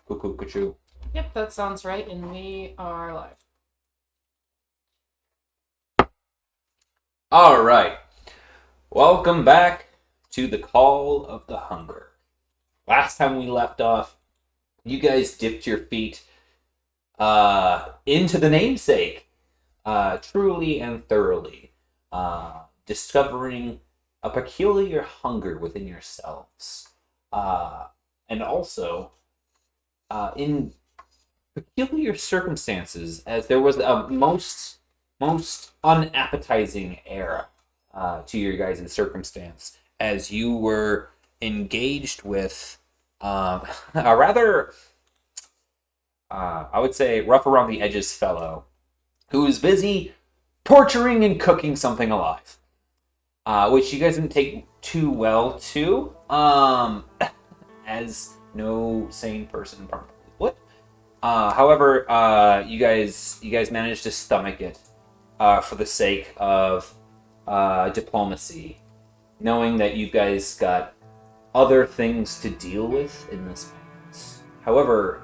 Cuckoo, cuckoo. Yep, that sounds right, and we are live. All right. Welcome back to the Call of the Hunger. Last time we left off, you guys dipped your feet into the namesake truly and thoroughly, discovering a peculiar hunger within yourselves. And also, in peculiar circumstances, as there was a most unappetizing air to your guys' circumstance, as you were engaged with a rather, I would say, rough around the edges fellow who is busy torturing and cooking something alive, which you guys didn't take too well to, as no sane person probably would. However, you guys managed to stomach it for the sake of diplomacy, knowing that you guys got other things to deal with in this moment. However,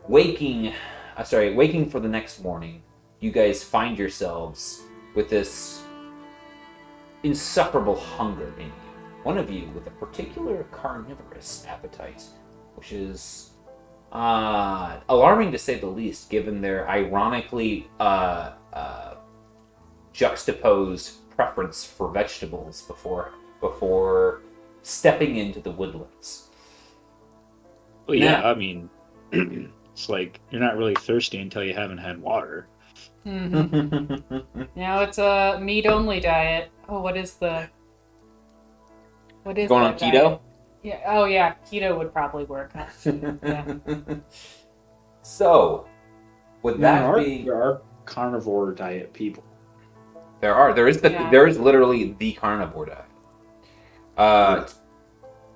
waking for the next morning, you guys find yourselves with this insufferable hunger in you. One of you with a particular carnivorous appetite, which is alarming to say the least, given their ironically juxtaposed preference for vegetables before stepping into the woodlands. Well, yeah, I mean, it's like you're not really thirsty until you haven't had water. Mm-hmm. Now it's a meat-only diet. Oh, what is Going on that keto? diet? Yeah. Oh, yeah. Keto would probably work. Yeah. So, would that be? There are carnivore diet people. There is literally the carnivore diet.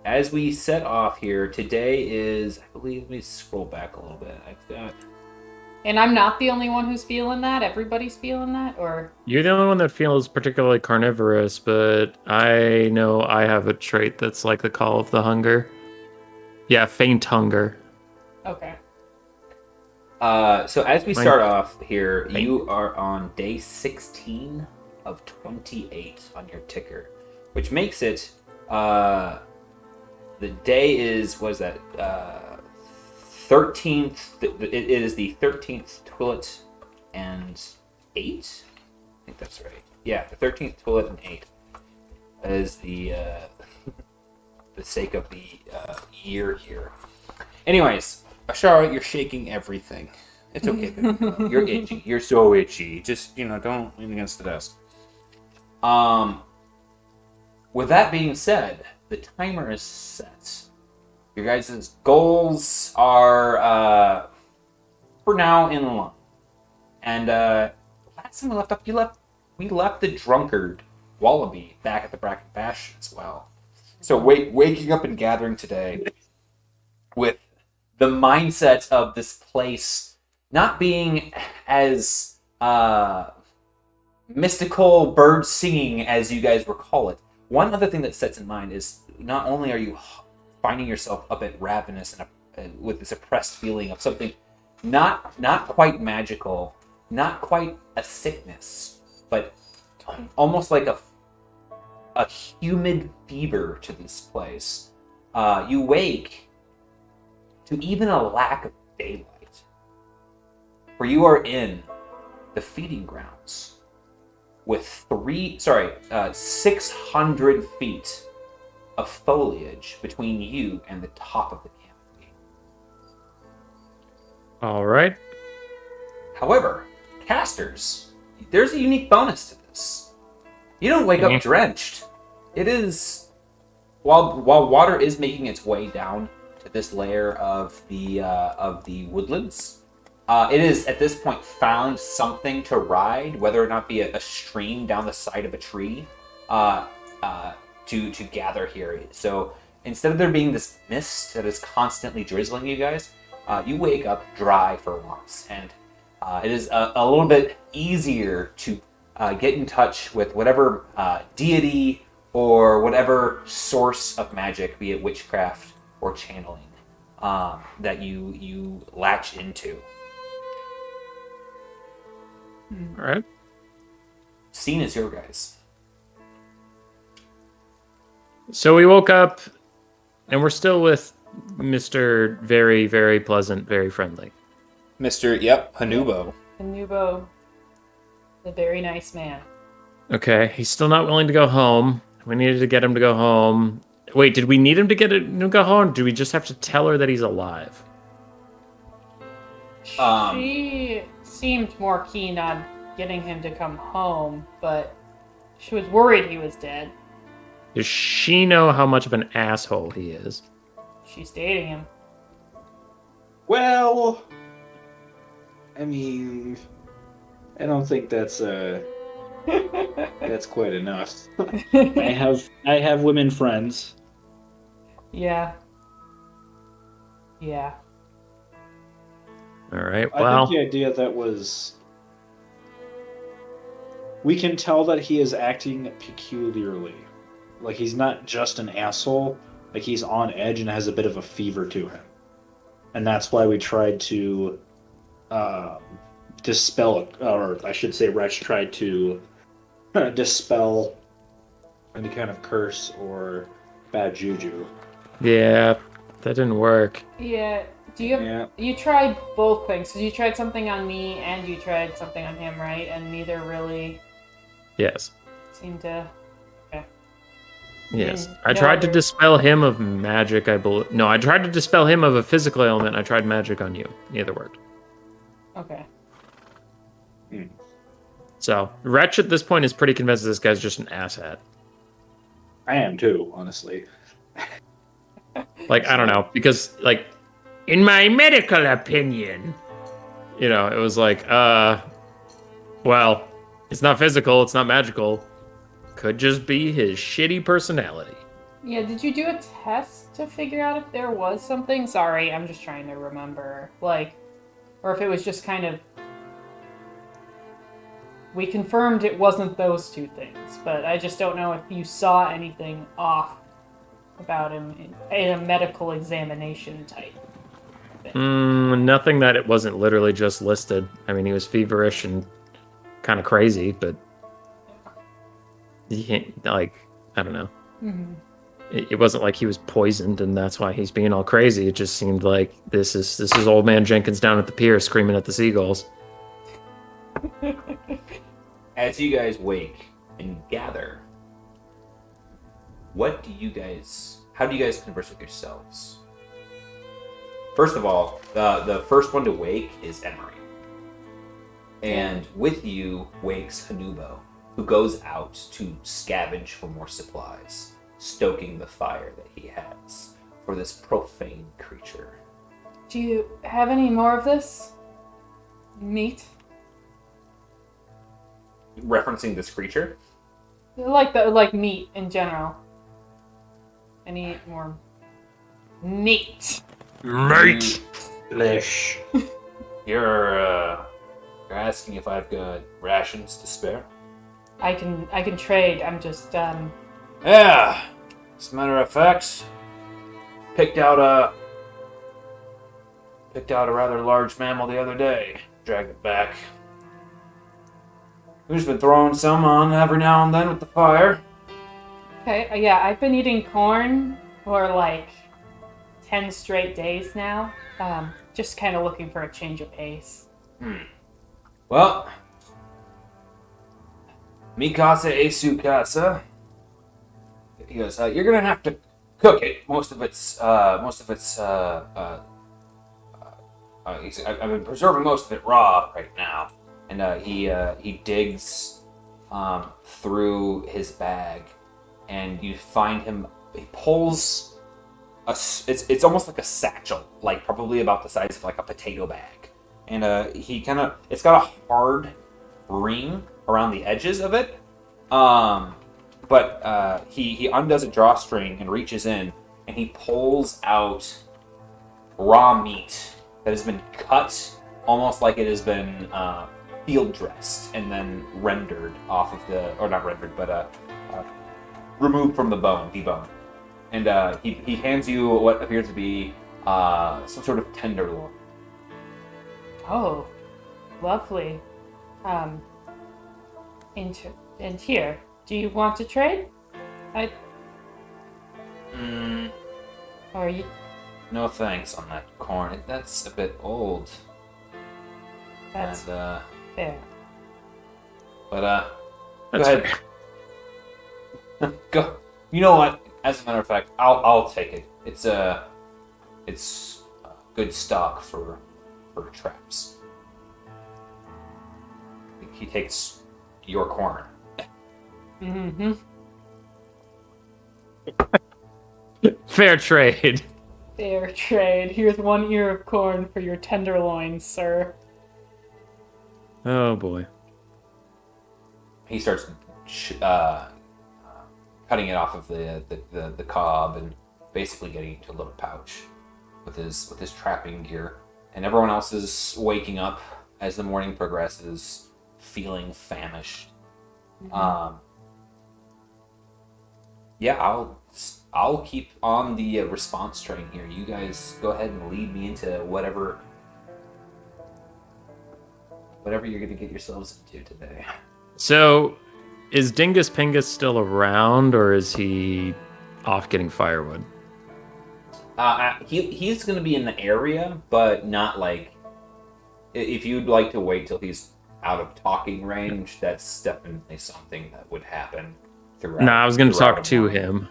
As we set off here, today is, I believe, let me scroll back a little bit. I've got. And I'm not the only one who's feeling that? Everybody's feeling that? Or You're the only one that feels particularly carnivorous, but I know I have a trait that's like the call of the hunger. Yeah, faint hunger. okay. So as we start off here, you are on day 16 of 28 on your ticker, which makes it, the day is, what is that, 13th, it is the 13th Twillet and 8? I think that's right. Yeah, the 13th Twillet and 8 is the sake of the year here. Anyways, Ashara, you're shaking everything. It's okay, baby. You're itchy. You're so itchy. Just, don't lean against the desk. With that being said, the timer is set. Your guys' goals are, for now, in line. And last time we left up, we left the drunkard Wallaby back at the Bracket Bash as well. So waking up and gathering today with the mindset of this place not being as mystical bird singing as you guys recall it. One other thing that sets in mind is not only are you finding yourself up at Ravenous and with this oppressed feeling of something not quite magical, not quite a sickness, but almost like a humid fever to this place. You wake to even a lack of daylight, for you are in the feeding grounds with 600 feet of foliage between you and the top of the canopy. All right. However, casters, there's a unique bonus to this. You don't wake up drenched. It is, while water is making its way down to this layer of the woodlands, it is at this point found something to ride, whether or not be a stream down the side of a tree, to gather here. So instead of there being this mist that is constantly drizzling you guys, you wake up dry for once, and it is a little bit easier to get in touch with whatever deity or whatever source of magic, be it witchcraft or channeling, that you latch into. All right. Scene is your guys. So we woke up, and we're still with Mr. Very, very pleasant, very friendly. Mr. Yep, Hanubo. Anubo, the very nice man. Okay, he's still not willing to go home. We needed to get him to go him. Wait, did we need him to go home? Or do we just have to tell her that he's alive? She seemed more keen on getting him to come home, but she was worried he was dead. Does she know how much of an asshole he is? She's dating him. Well, I mean, I don't think that's that's quite enough. I have women friends. Yeah. Yeah. All right, I well, think the idea that was... We can tell that he is acting peculiarly. Like, he's not just an asshole. Like, he's on edge and has a bit of a fever to him. And that's why we tried to dispel, or I should say Wretch tried to dispel any kind of curse or bad juju. yeah, that didn't work. Yeah. Do you have, Yeah. You tried both things. So you tried something on me and you tried something on him, right? And neither really Yes, seemed to... yes. Mm, I no tried to other- dispel him of magic, I believe. No, I tried to dispel him of a physical ailment. I tried magic on you. Neither worked. Okay. So, Wretch at this point is pretty convinced this guy's just an asshat. I am too, honestly. Like, I don't know, because, like, in my medical opinion, you know, it was like, well, it's not physical, it's not magical. Could just be his shitty personality. Yeah, did you do a test to figure out if there was something? Sorry, I'm just trying to remember. Like, or if it was just kind of... We confirmed it wasn't those two things, but I just don't know if you saw anything off about him in a medical examination type thing. Nothing that it wasn't literally just listed. I mean, he was feverish and kind of crazy, but he can't, like, I don't know. Mm-hmm. It wasn't like he was poisoned and that's why he's being all crazy. It just seemed like this is old man Jenkins down at the pier screaming at the seagulls. As you guys wake and gather, how do you guys converse with yourselves? First of all, the first one to wake is Emery. And with you wakes Hanubo, who goes out to scavenge for more supplies, stoking the fire that he has for this profane creature. Do you have any more of this meat? Referencing this creature? Like meat in general. Any more meat? Mate! Flesh. You're asking if I've got rations to spare? I can trade. I'm just Yeah. As a matter of fact, picked out a rather large mammal the other day. Dragged it back. We've just been throwing some on every now and then with the fire. okay. Yeah, I've been eating corn for like 10 straight days now. Just kind of looking for a change of pace. Well, mi casa e su casa. He goes, you're gonna have to cook it. Most of it's I've been preserving most of it raw right now. And he digs through his bag, and you find him. He pulls it's almost like a satchel, like probably about the size of like a potato bag. And it's got a hard ring around the edges of it. But he undoes a drawstring and reaches in, and he pulls out raw meat that has been cut almost like it has been field dressed and then rendered off of or not rendered, but removed from the bone, deboned. And he hands you what appears to be some sort of tenderloin. Oh, lovely. Um, and here, do you want to trade? Or you? No thanks on that corn. That's a bit old. That's And, fair. but That's go ahead. fair. Go. You know what? As a matter of fact, I'll take it. It's good stock for traps. He takes your corn. Mm-hmm. Fair trade. Fair trade. Here's 1 ear of corn for your tenderloin, sir. Oh boy. He starts cutting it off of the cob and basically getting it into a little pouch with his trapping gear. And everyone else is waking up as the morning progresses, feeling famished. Yeah, I'll keep on the response train here. You guys go ahead and lead me into whatever you're gonna get yourselves into today. So, is Dingus Pingus still around, or is he off getting firewood? He's gonna be in the area, but not like. If you'd like to wait till he's out of talking range, that's definitely something that would happen throughout. No, I was going to throughout talk the to morning. him.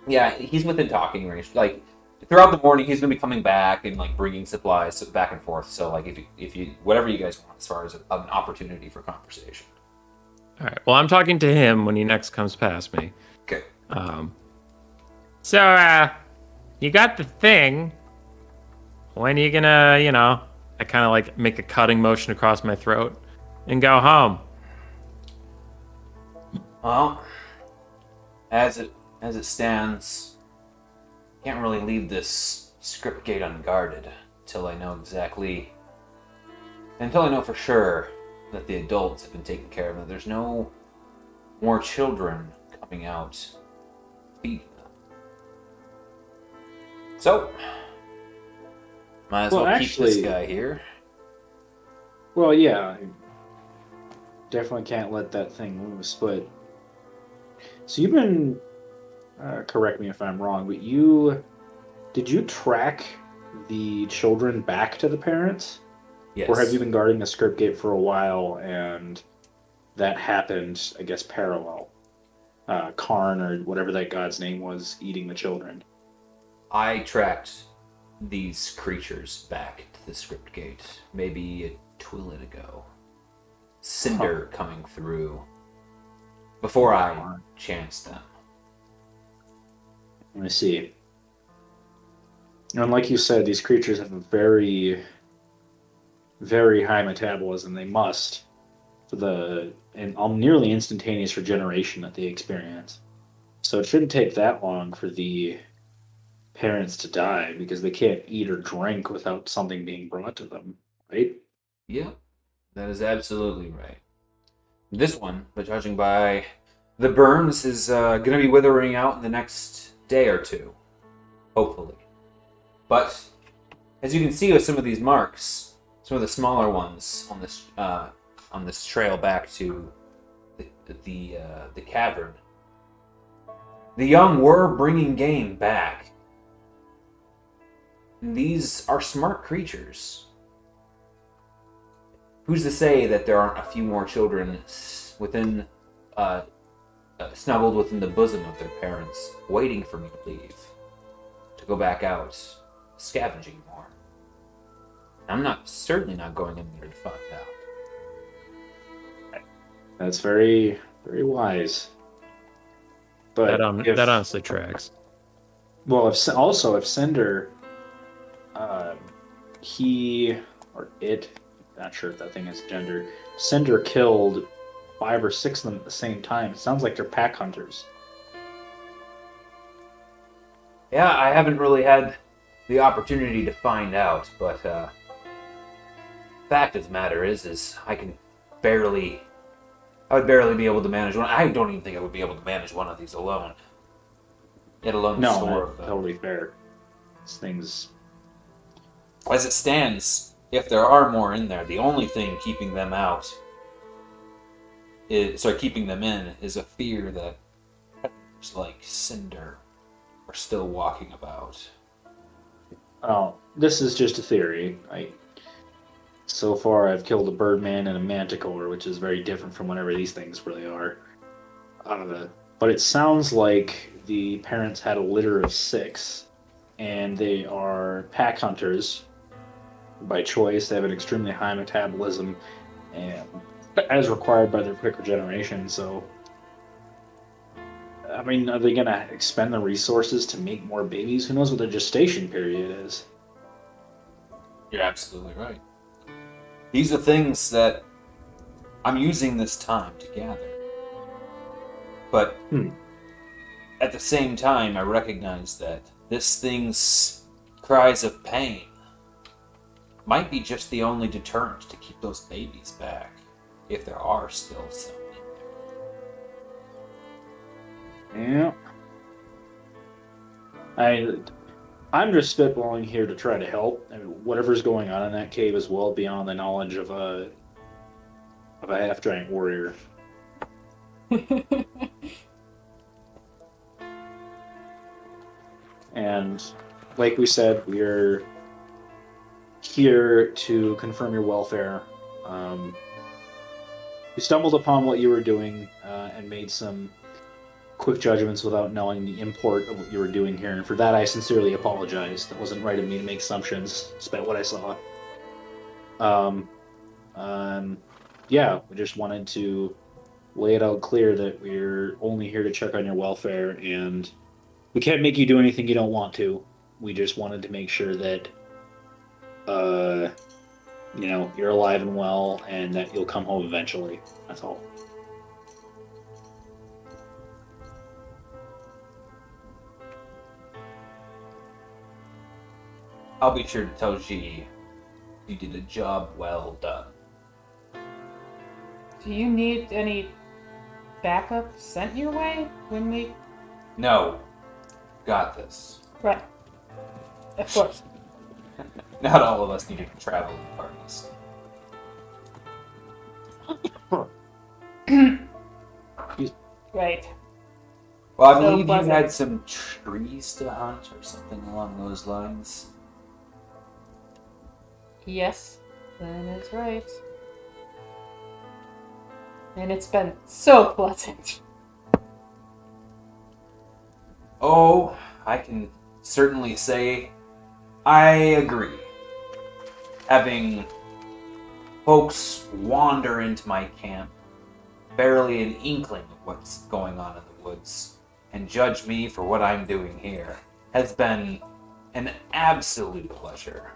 Yeah, he's within talking range. Like throughout the morning, he's gonna be coming back and like bringing supplies back and forth. So like if you whatever you guys want as far as an opportunity for conversation. All right. Well, I'm talking to him when he next comes past me. Okay. So, you got the thing. When are you gonna, I kind of like make a cutting motion across my throat and go home? Well, as it stands, can't really leave this script gate unguarded until I know for sure that the adults have been taken care of, that there's no more children coming out feeding them. So, might as well keep this guy here. Well, yeah. Definitely can't let that thing loose, but... So you've been... correct me if I'm wrong, but did you track the children back to the parents? Yes. Or have you been guarding the script gate for a while and that happened, I guess, parallel? Karn, or whatever that god's name was, eating the children. I tracked these creatures back to the script gate maybe a twillet ago. Cinder coming through before I chanced them. I see. And like you said, these creatures have a very, very high metabolism. They must, for the nearly instantaneous regeneration that they experience. So it shouldn't take that long for the parents to die, because they can't eat or drink without something being brought to them, right? Yep, that is absolutely right. This one, but judging by the burns, is going to be withering out in the next day or two, hopefully. But as you can see with some of these marks, some of the smaller ones on this trail back to the cavern, the young were bringing game back. And these are smart creatures. Who's to say that there aren't a few more children within, snuggled within the bosom of their parents, waiting for me to leave, to go back out scavenging more? I'm certainly not going in there to find out. That's very, very wise. But That honestly tracks. well, if Cinder, he or it, not sure if that thing is gender, Cinder killed 5 or 6 of them at the same time. It sounds like they're pack hunters. Yeah, I haven't really had the opportunity to find out, but fact of the matter is I would barely be able to manage one. I don't even think I would be able to manage one of these alone. Let alone the store of them. Totally fair. This thing's As it stands, if there are more in there, the only thing keeping them out keeping them in is a fear that predators like Cinder are still walking about. Oh, this is just a theory. So far, I've killed a birdman and a manticore, which is very different from whatever these things really are. But it sounds like the parents had a litter of 6, and they are pack hunters by choice. They have an extremely high metabolism, and as required by their quick regeneration. So, I mean, are they going to expend the resources to make more babies? Who knows what their gestation period is? You're absolutely right. These are things that I'm using this time to gather. But at the same time, I recognize that this thing's cries of pain might be just the only deterrent to keep those babies back, if there are still some in there. Yeah. I'm just spitballing here to try to help. I mean, whatever's going on in that cave is well beyond the knowledge of a half-giant warrior. And like we said, we're here to confirm your welfare. We stumbled upon what you were doing and made some quick judgments without knowing the import of what you were doing here, and for that I sincerely apologize. That wasn't right of me to make assumptions despite what I saw. Yeah, we just wanted to lay it out clear that we're only here to check on your welfare, and we can't make you do anything you don't want to. We just wanted to make sure that you're alive and well, and that you'll come home eventually. That's all. I'll be sure to tell G you did a job well done. Do you need any backup sent your way when we... No. Got this. Right. Of course. Not all of us needed to travel in parties. Right. Well, I So believe you pleasant. had some trees to hunt or something along those lines. Yes, that is right. And it's been so pleasant. Oh, I can certainly say I agree. Having folks wander into my camp, barely an inkling of what's going on in the woods, and judge me for what I'm doing here, has been an absolute pleasure.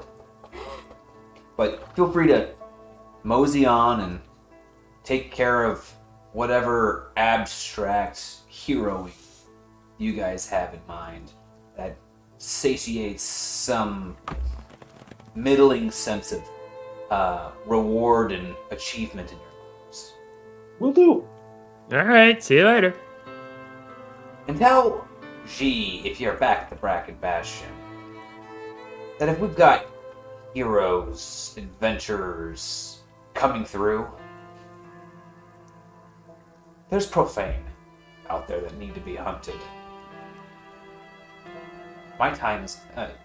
But feel free to mosey on and take care of whatever abstract heroing you guys have in mind that satiates some middling sense of reward and achievement in your lives. Will do. All right, see you later. And tell G, if you're back at the Bracken Bastion, that if we've got heroes, adventurers coming through, there's profane out there that need to be hunted. My time's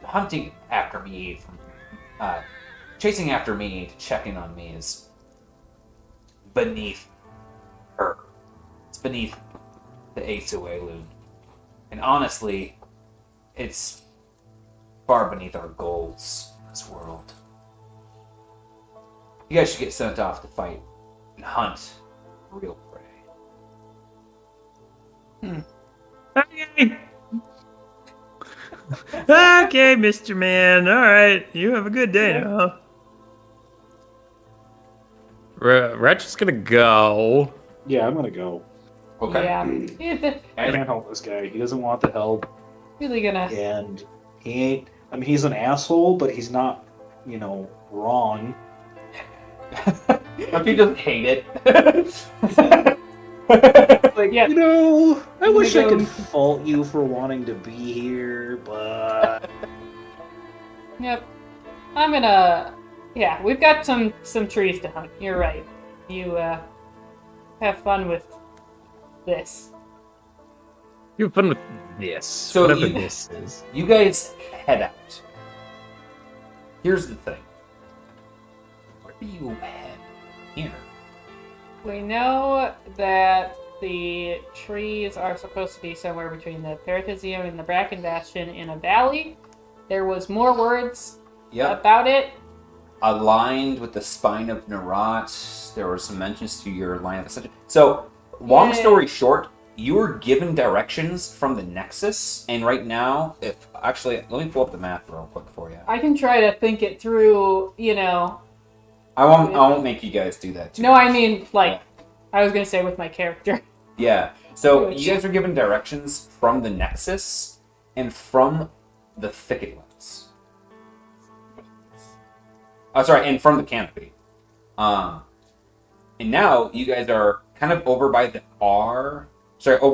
hunting after me, chasing after me to check in on me is beneath her. It's beneath the Aetsuelu. And honestly, it's far beneath our goals in this world. You guys should get sent off to fight and hunt real prey. Okay. Okay, Mr. Man. All right. You have a good day now. Wretch is gonna go. Yeah, I'm gonna go. Okay. Yeah. I can't help this guy. He doesn't want the help, Really gonna... and he ain't. I mean, he's an asshole, but he's not, wrong. Don't you just hate it? Like, Yeah. I wish I go- could fault you for wanting to be here, but Yep. I'm gonna. Yeah, we've got some trees to hunt. You're right. You have fun with this. You have fun with this. So Whatever you- this is. You guys head out. Here's the thing. Where do you head here? We know that the trees are supposed to be somewhere between the Parathysium and the Bracken Bastion in a valley. There was more words Yep. about it. Aligned with the spine of Narat. There were some mentions to your line of ascension. So, long Yeah. story short, you were given directions from the Nexus, and right now, let me pull up the map real quick for you. I can try to think it through, I won't make you guys do that. No, I mean, I was gonna say with my character. Yeah. So Which- you guys are given directions from the Nexus and from the Thicketlands. Oh, sorry, and from the Canopy. And now you guys are kind of over by over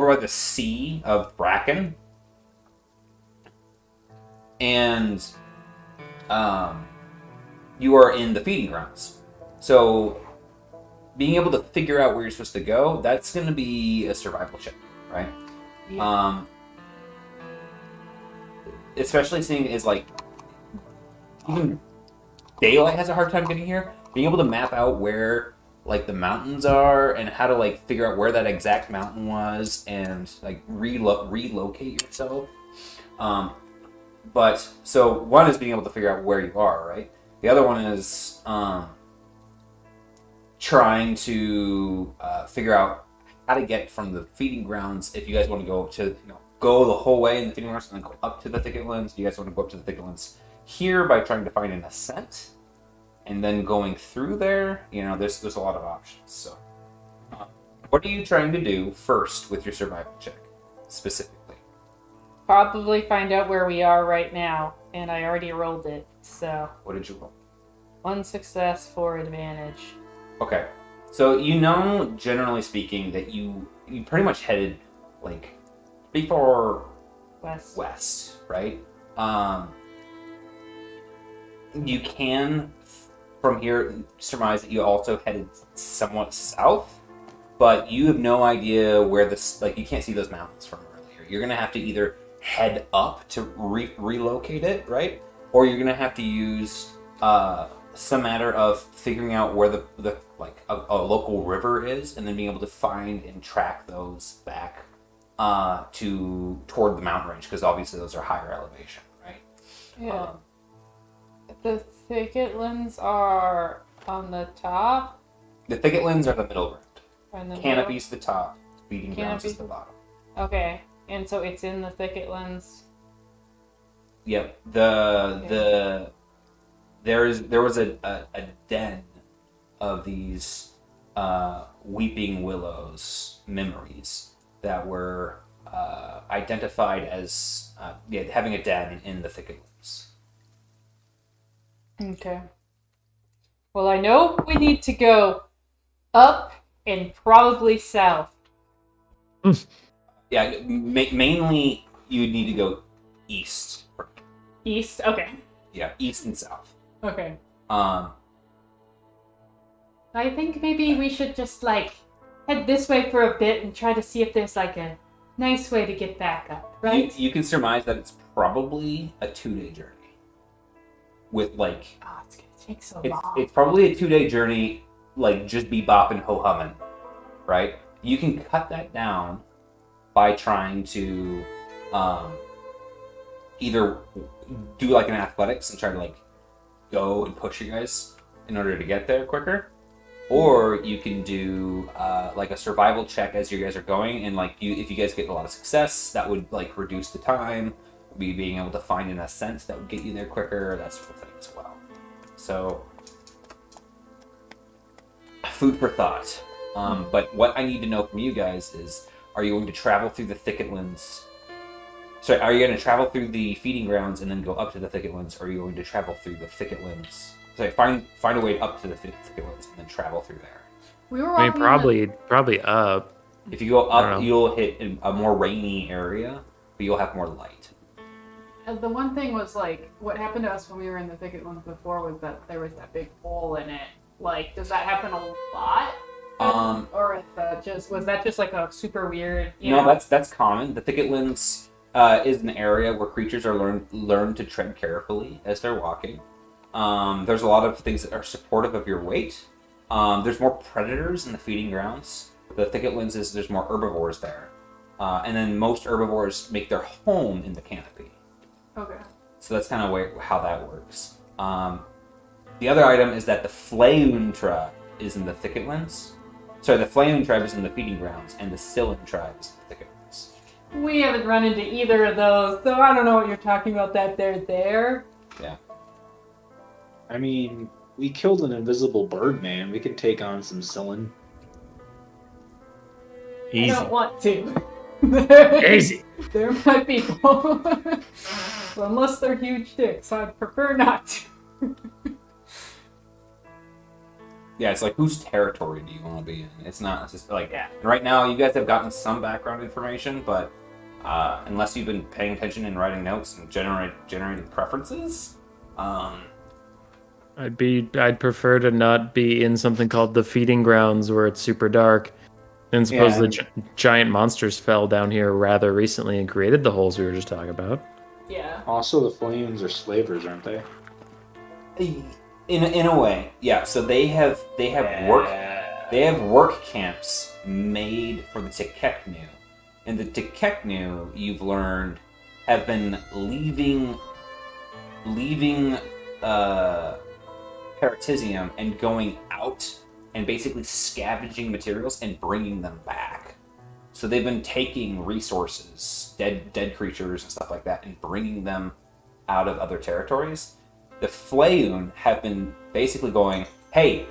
by the sea of Bracken. And you are in the feeding grounds. So being able to figure out where you're supposed to go, that's going to be a survival check, right? Yeah. Especially seeing as even daylight has a hard time getting here. Being able to map out where the mountains are and how to figure out where that exact mountain was and relocate yourself. But so one is being able to figure out where you are, right? The other one is trying to figure out how to get from the feeding grounds. If you guys want to go go the whole way in the feeding grounds and then go up to the Thicketlands, you guys want to go up to the Thicketlands here by trying to find an ascent and then going through there. There's a lot of options. So, what are you trying to do first with your survival check specifically? Probably find out where we are right now, and I already rolled it, so What did you roll? 1 success, 4 advantage. Okay, so generally speaking, that you pretty much headed pretty far west, right? You can from here surmise that you also headed somewhat south, but you have no idea where this you can't see those mountains from earlier. You're gonna have to either head up to relocate it, right? Or you're gonna have to use some matter of figuring out where the a local river is, and then being able to find and track those back toward the mountain range, because obviously those are higher elevation, right? Yeah. The Thicketlands are on the top. The Thicketlands are the middle ground. And the Canopy's the top. Feeding grounds is Canopy's the bottom. Okay, and so it's in the Thicketlands. Yep. There was a den of these weeping willows memories that were identified as having a den in the Thicketlands. Okay. Well, I know we need to go up and probably south. Yeah, mainly you need to go east. East? Okay. Yeah, east and south. Okay. Um, I think maybe we should just, head this way for a bit and try to see if there's, a nice way to get back up, right? you can surmise that it's probably a 2-day journey. With Oh, it's gonna take so long. it's probably a 2-day journey, just be bopping ho humming, right? You can cut that down by trying to either do an athletics and try to go and push you guys in order to get there quicker, or you can do a survival check as you guys are going, and if you guys get a lot of success, that would reduce the time. Being able to find an ascent that would get you there quicker, that sort of thing as well. So, food for thought. But what I need to know from you guys is, are you going to travel through the Thicketlands? Sorry, are you going to travel through the feeding grounds and then go up to the Thicketlands, or are you going to travel through the Thicketlands? Sorry, find a way up to the Thicketlands and then travel through there. We were I mean, walking probably up. If you go I don't up, know. you'll hit a more rainy area, but you'll have more light. the one thing was like, what happened to us when we were in the thicket ones before was that there was that big hole in it. Like, does that happen a lot? Or is that was that just like a super weird? No, that's common. The thicketlands is an area where creatures are learn to tread carefully as they're walking. There's a lot of things that are supportive of your weight. There's more predators in the feeding grounds. The thicketlands there's more herbivores there, and then most herbivores make their home in the canopy. Okay. So that's kind of how that works. The other item is that the Fleuntra is in the thicketlands. Sorry, the Fleun tribe is in the feeding grounds, and the Sillin tribe is in the thicketlands. We haven't run into either of those, so I don't know what you're talking about. That they're there. Yeah. I mean, we killed an invisible bird, man. We could take on some Sillin. Easy. I don't want to. Easy. There might be well, unless they're huge dicks, I'd prefer not to. Yeah, it's like, whose territory do you want to be in? It's not, it's just like, yeah. Right now, you guys have gotten some background information, but unless you've been paying attention and writing notes and generating preferences, I'd prefer to not be in something called the feeding grounds where it's super dark. And supposedly giant monsters fell down here rather recently and created the holes we were just talking about. Yeah. Also, the Flames are slavers, aren't they? in a way, yeah. So they have work camps made for the Tekeknu, and the Tekeknu, you've learned, have been leaving Paratisium and going out and basically scavenging materials and bringing them back. So they've been taking resources, dead creatures and stuff like that, and bringing them out of other territories. The Fleun have been basically going, hey,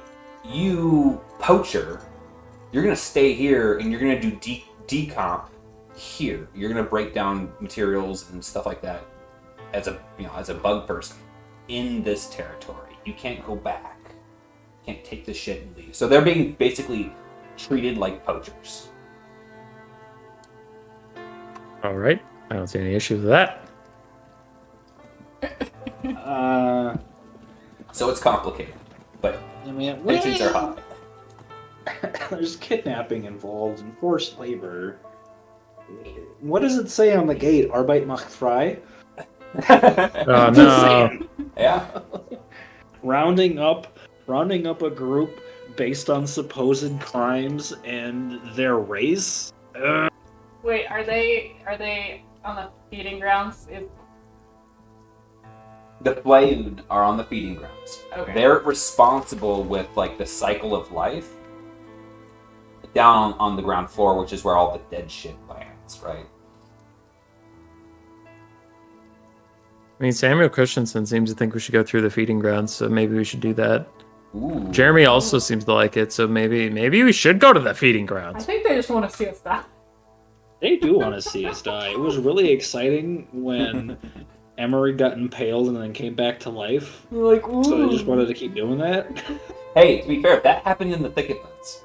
you poacher, you're going to stay here and you're going to do decomp here. You're going to break down materials and stuff like that as a bug person in this territory. You can't go back. You can't take this shit and leave. So they're being basically treated like poachers. All right. I don't see any issue with that. So it's complicated, but I mean, tensions are high. There's kidnapping involved and forced labor. What does it say on the gate? Arbeit macht frei? Oh no. Yeah. Rounding up a group based on supposed crimes and their race? Wait, are they on the feeding grounds? The Fleun are on the feeding grounds. Okay. They're responsible with like the cycle of life down on the ground floor, which is where all the dead shit lands, right? I mean, Samuel Christensen seems to think we should go through the feeding grounds, so maybe we should do that. Ooh. Jeremy also seems to like it, so maybe we should go to the feeding I grounds. think they just want to see us die. They do want to see us die. It was really exciting when Emery got impaled and then came back to life. Like, ooh. So they just wanted to keep doing that. Hey, to be fair, that happened in the Thicketlands.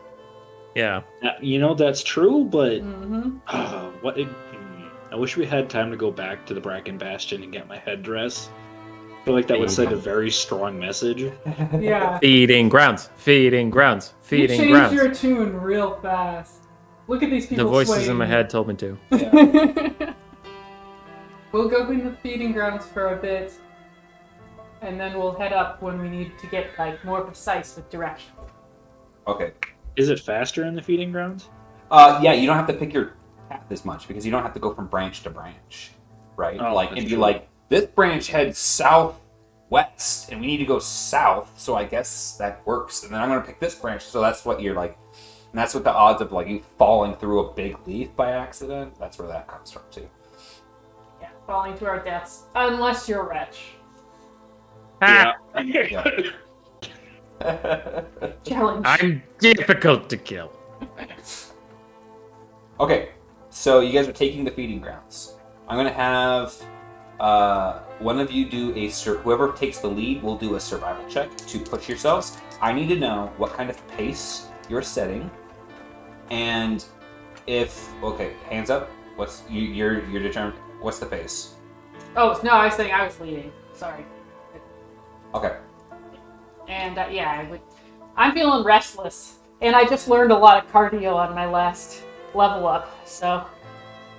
Yeah. That's true, but Mm-hmm. I wish we had time to go back to the Bracken Bastion and get my headdress. I feel like that would send a very strong message. Yeah. Feeding grounds. Feeding grounds. Feeding you grounds. changed your tune real fast. Look at these people The voices swaying. in my head told me to. We'll go in the feeding grounds for a bit, and then we'll head up when we need to get like more precise with direction. Okay. Is it faster in the feeding grounds? Yeah, you don't have to pick your path as much because you don't have to go from branch to branch, right? Oh, like, that's it'd be true. like, this branch heads southwest, and we need to go south, so I guess that works. And then I'm going to pick this branch, so that's what you're like, and that's what the odds of like you falling through a big leaf by accident, that's where that comes from too. Yeah, falling to our deaths, unless you're Wretch. Ah, Yeah. Challenge. I'm difficult to kill. Okay, so you guys are taking the feeding grounds. I'm going to have one of you do whoever takes the lead will do a survival check to push yourselves. I need to know what kind of pace you're setting, and if hands up. You're determined. What's the pace? Oh no, I was saying I was leading. Sorry. Okay. And I'm feeling restless, and I just learned a lot of cardio on my last level up, so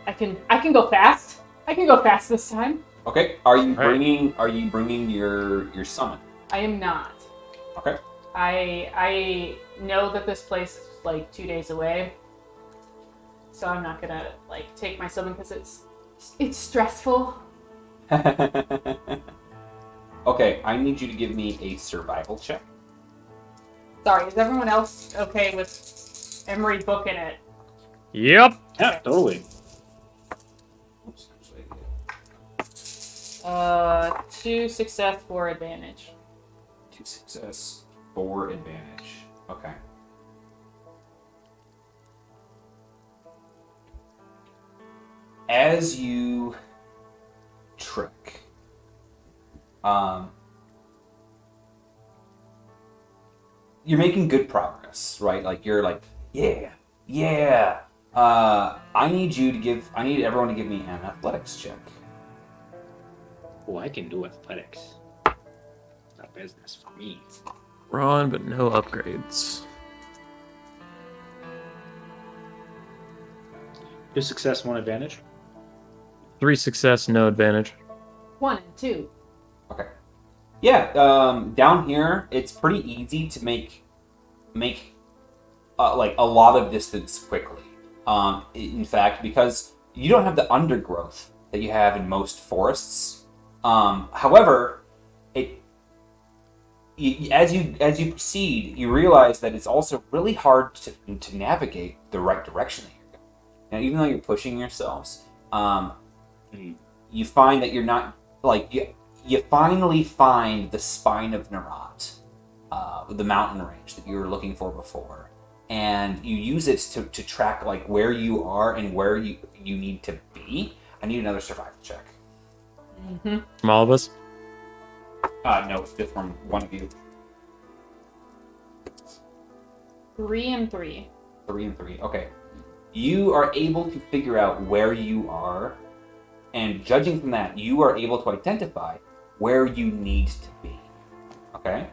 I can go fast. I can go fast this time. Okay. Are you Right. bringing your summon? I am not. Okay. I know that this place is like 2 days away, so I'm not gonna like take my summon because it's stressful. Okay, I need you to give me a survival check. Sorry, is everyone else okay with Emery booking it? Yep. Yeah, totally. Oops, actually, 2 success, 4 advantage. 2 success, 4 advantage. Okay. As you trek, you're making good progress, right? Like you're like, yeah. I need everyone to give me an athletics check. Oh, I can do athletics. Not business for me. Ron, but no upgrades. 2 success, 1 advantage. 3 success, no advantage. 1 and 2. Okay. Yeah. Down here, it's pretty easy to make like a lot of distance quickly. In fact, because you don't have the undergrowth that you have in most forests. However, as you proceed, you realize that it's also really hard to navigate the right direction that you're going. Now, even though you're pushing yourselves, you find that you're not like you finally find the spine of Narat, the mountain range that you were looking for before, and you use it to track like where you are and where you need to be. I need another survival check. From all of us? No, it's just from one of you. 3 and 3. 3 and 3. Okay. You are able to figure out where you are, and judging from that, you are able to identify where you need to be. Okay?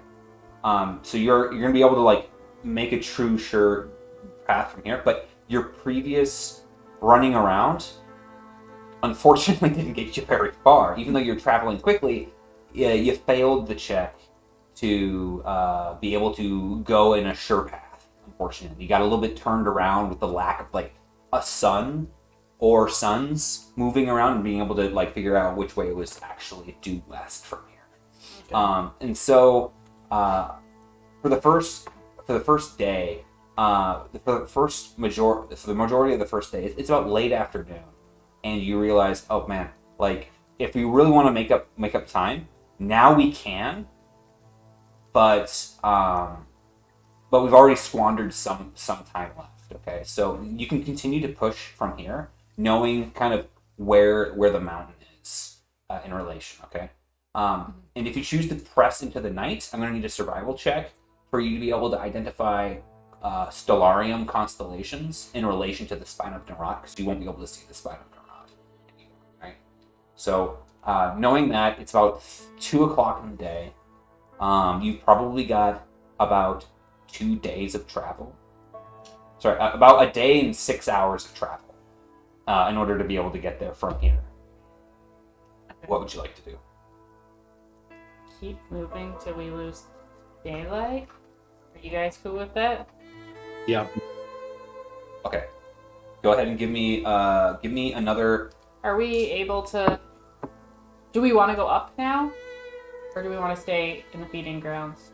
So you're gonna be able to like make a true sure path from here, but your previous running around unfortunately didn't get you very far. Even though you're traveling quickly, you failed the check to be able to go in a sure path. Unfortunately, you got a little bit turned around with the lack of like a sun or suns moving around and being able to like figure out which way it was actually due west from here. Okay. And so for the first day, for the majority of the first day, it's about late afternoon, and you realize, oh man, like if we really want to make up time, now we can, but we've already squandered some time left. Okay, so you can continue to push from here, knowing kind of where the mountain is in relation. Okay, and if you choose to press into the night, I'm going to need a survival check for you to be able to identify stellarium constellations in relation to the spine of Narat, because you won't be able to see the spine of Narat anymore. Right? So knowing that it's about 2 o'clock in the day, you've probably got about 2 days of travel. Sorry, about a day and 6 hours of travel in order to be able to get there from here. What would you like to do? Keep moving till we lose daylight. Are you guys cool with that? Yeah. Okay, go ahead and give me another. Are we able to? Do we want to go up now, or do we want to stay in the feeding grounds?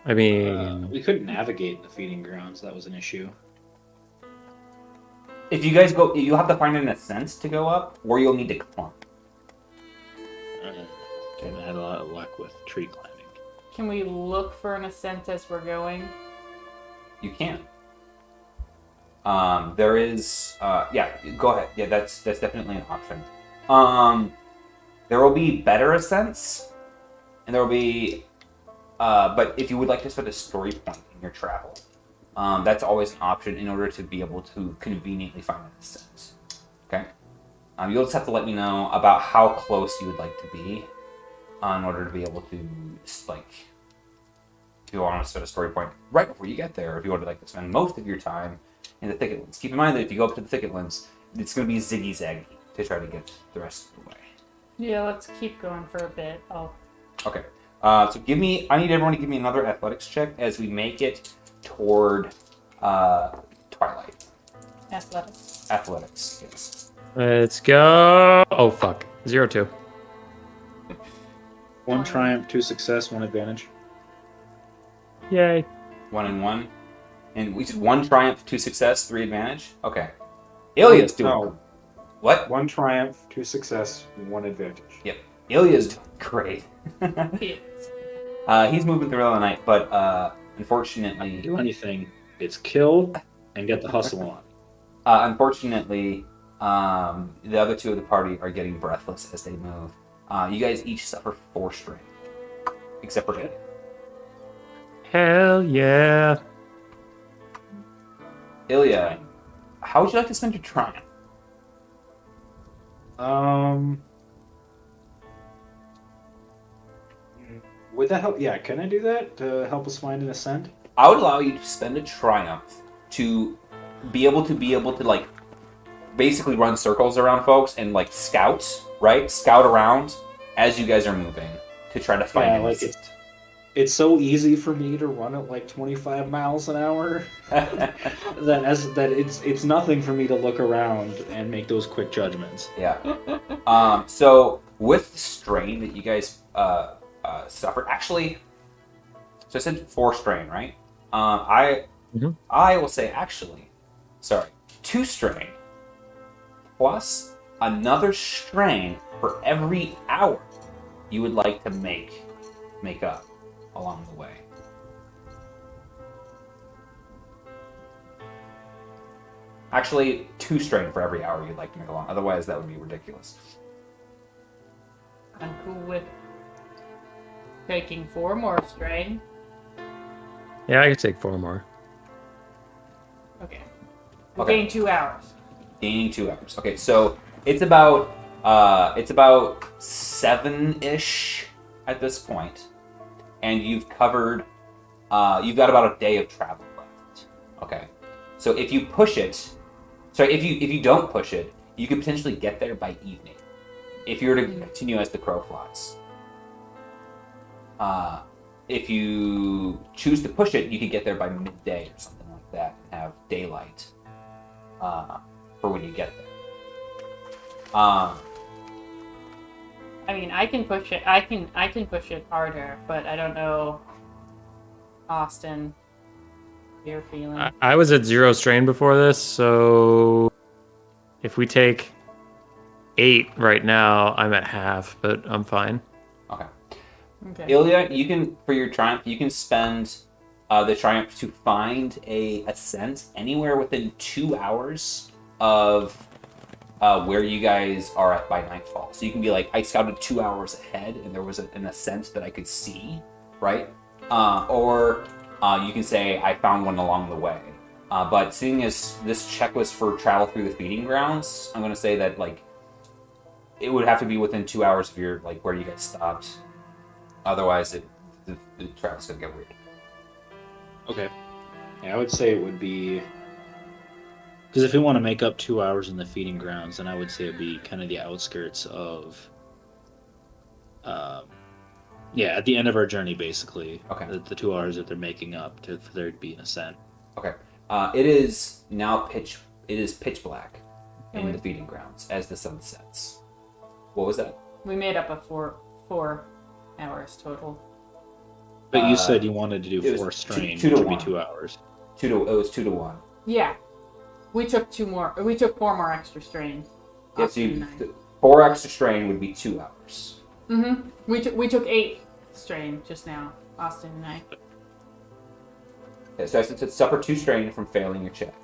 I mean, We couldn't navigate the feeding grounds. That was an issue. If you guys go, you'll have to find an ascent to go up, or you'll need to climb. And I had a lot of luck with tree climbing. Can we look for an ascent as we're going? You can. There is. Yeah, go ahead. Yeah, that's definitely an option. There will be better ascents, and there will be. But if you would like to set a story point in your travel, that's always an option in order to be able to conveniently find an ascent. Okay. You'll just have to let me know about how close you would like to be in order to be able to, like, if you want to set a story point right before you get there, or if you want to like to spend most of your time in the thicketlands. Keep in mind that if you go up to the thicketlands, it's going to be ziggy-zaggy to try to get the rest of the way. Yeah, let's keep going for a bit. Okay. So I need everyone to give me another athletics check as we make it toward twilight. Athletics, yes. Let's go. Oh, fuck. 0-2. 1 triumph, 2 success, 1 advantage. Yay. 1 and 1. And we did 1 triumph, 2 success, 3 advantage? Okay. Ilya's doing No. What? 1 triumph, 2 success, 1 advantage. Yep. Ilya's doing great. He's moving through the night, but unfortunately... Do anything. It's kill and get the hustle on. Unfortunately, the other 2 of the party are getting breathless as they move. You guys each suffer 4 strain. Except for Ilya. Hell yeah. Ilya, how would you like to spend your triumph? Would that help? Yeah, can I do that to help us find an ascent? I would allow you to spend a triumph to be able to like basically run circles around folks and like scout, right? Scout around as you guys are moving to try to find an ascent. It's so easy for me to run at like 25 miles an hour that it's nothing for me to look around and make those quick judgments. Yeah. So with the strain that you guys suffered, actually, so I said 4 strain, right? I will say 2 strain plus another strain for every hour you would like to make up along the way. Actually, 2 strain for every hour you'd like to make along. Otherwise, that would be ridiculous. I'm cool with taking 4 more strain. Yeah, I could take 4 more. Okay. Okay. Gain 2 hours. Gaining 2 hours. Okay, so it's about 7-ish at this point, and you've covered. You've got about a day of travel left. Okay, so if you push it, if you don't push it, you could potentially get there by evening. If you were to continue as the crow flies. If you choose to push it, you could get there by midday or something like that and have daylight for when you get there. I mean, I can push it. I can push it harder, but I don't know, Austin, your feeling. I was at 0 strain before this, so if we take 8 right now, I'm at half, but I'm fine. Okay. Okay. Ilya, you can, for your triumph, you can spend the triumph to find a ascent anywhere within 2 hours of where you guys are at by nightfall. So you can be like, I scouted 2 hours ahead and there was an ascent that I could see, right? Or you can say, I found one along the way. But seeing as this check was for travel through the feeding grounds, I'm going to say that like it would have to be within 2 hours of your like where you guys stopped. Otherwise, the travel's going to get weird. Okay. Yeah, I would say it would be... Because if we want to make up 2 hours in the feeding grounds, then I would say it would be kind of the outskirts of... at the end of our journey, basically. Okay. The 2 hours that they're making up for there to be an ascent. Okay. It is now pitch black in the feeding grounds as the sun sets. What was that? We made up a 4 hours total. But you said you wanted to do it was 4 strain, two to which would one. be 2 hours. It was 2 to 1. Yeah. We took 4 more extra strain. Yeah, so 4 extra strain would be 2 hours. Mm-hmm. We took 8 strain just now, Austin and I. Okay, so I said to suffer 2 strain from failing your check,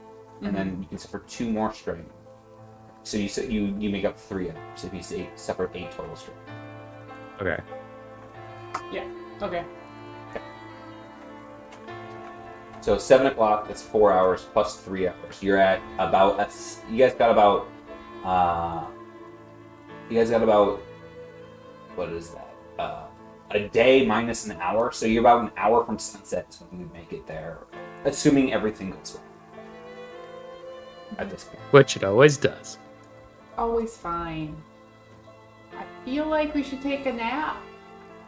and then you can suffer 2 more strain. So you make up 3 hours if you suffer 8 total strain. Okay. Yeah. Okay. So 7 o'clock, that's 4 hours plus 3 hours. You're at about, you guys got about You guys got about, what is that? A day minus an hour. So you're about an hour from sunset is when you make it there, assuming everything goes well. At this point. Which it always does. Always fine. I feel like we should take a nap.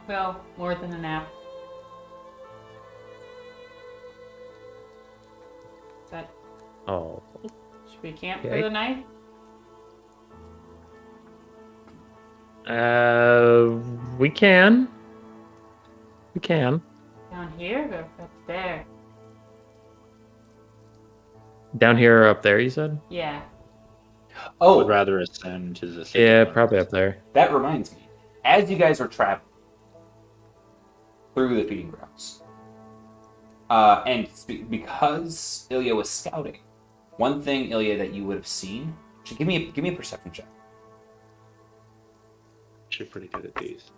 Well, more than a nap. Is that, Oh. should we camp Okay. for the night? We can. We can. Down here or up there? Down here or up there, you said? Yeah. I Oh, would rather ascend to the thick Yeah, ones. probably up there. that reminds me. As you guys are traveling through the feeding grounds, because Ilya was scouting, one thing, Ilya, that you would have seen. Give me a perception check. Actually pretty good at these.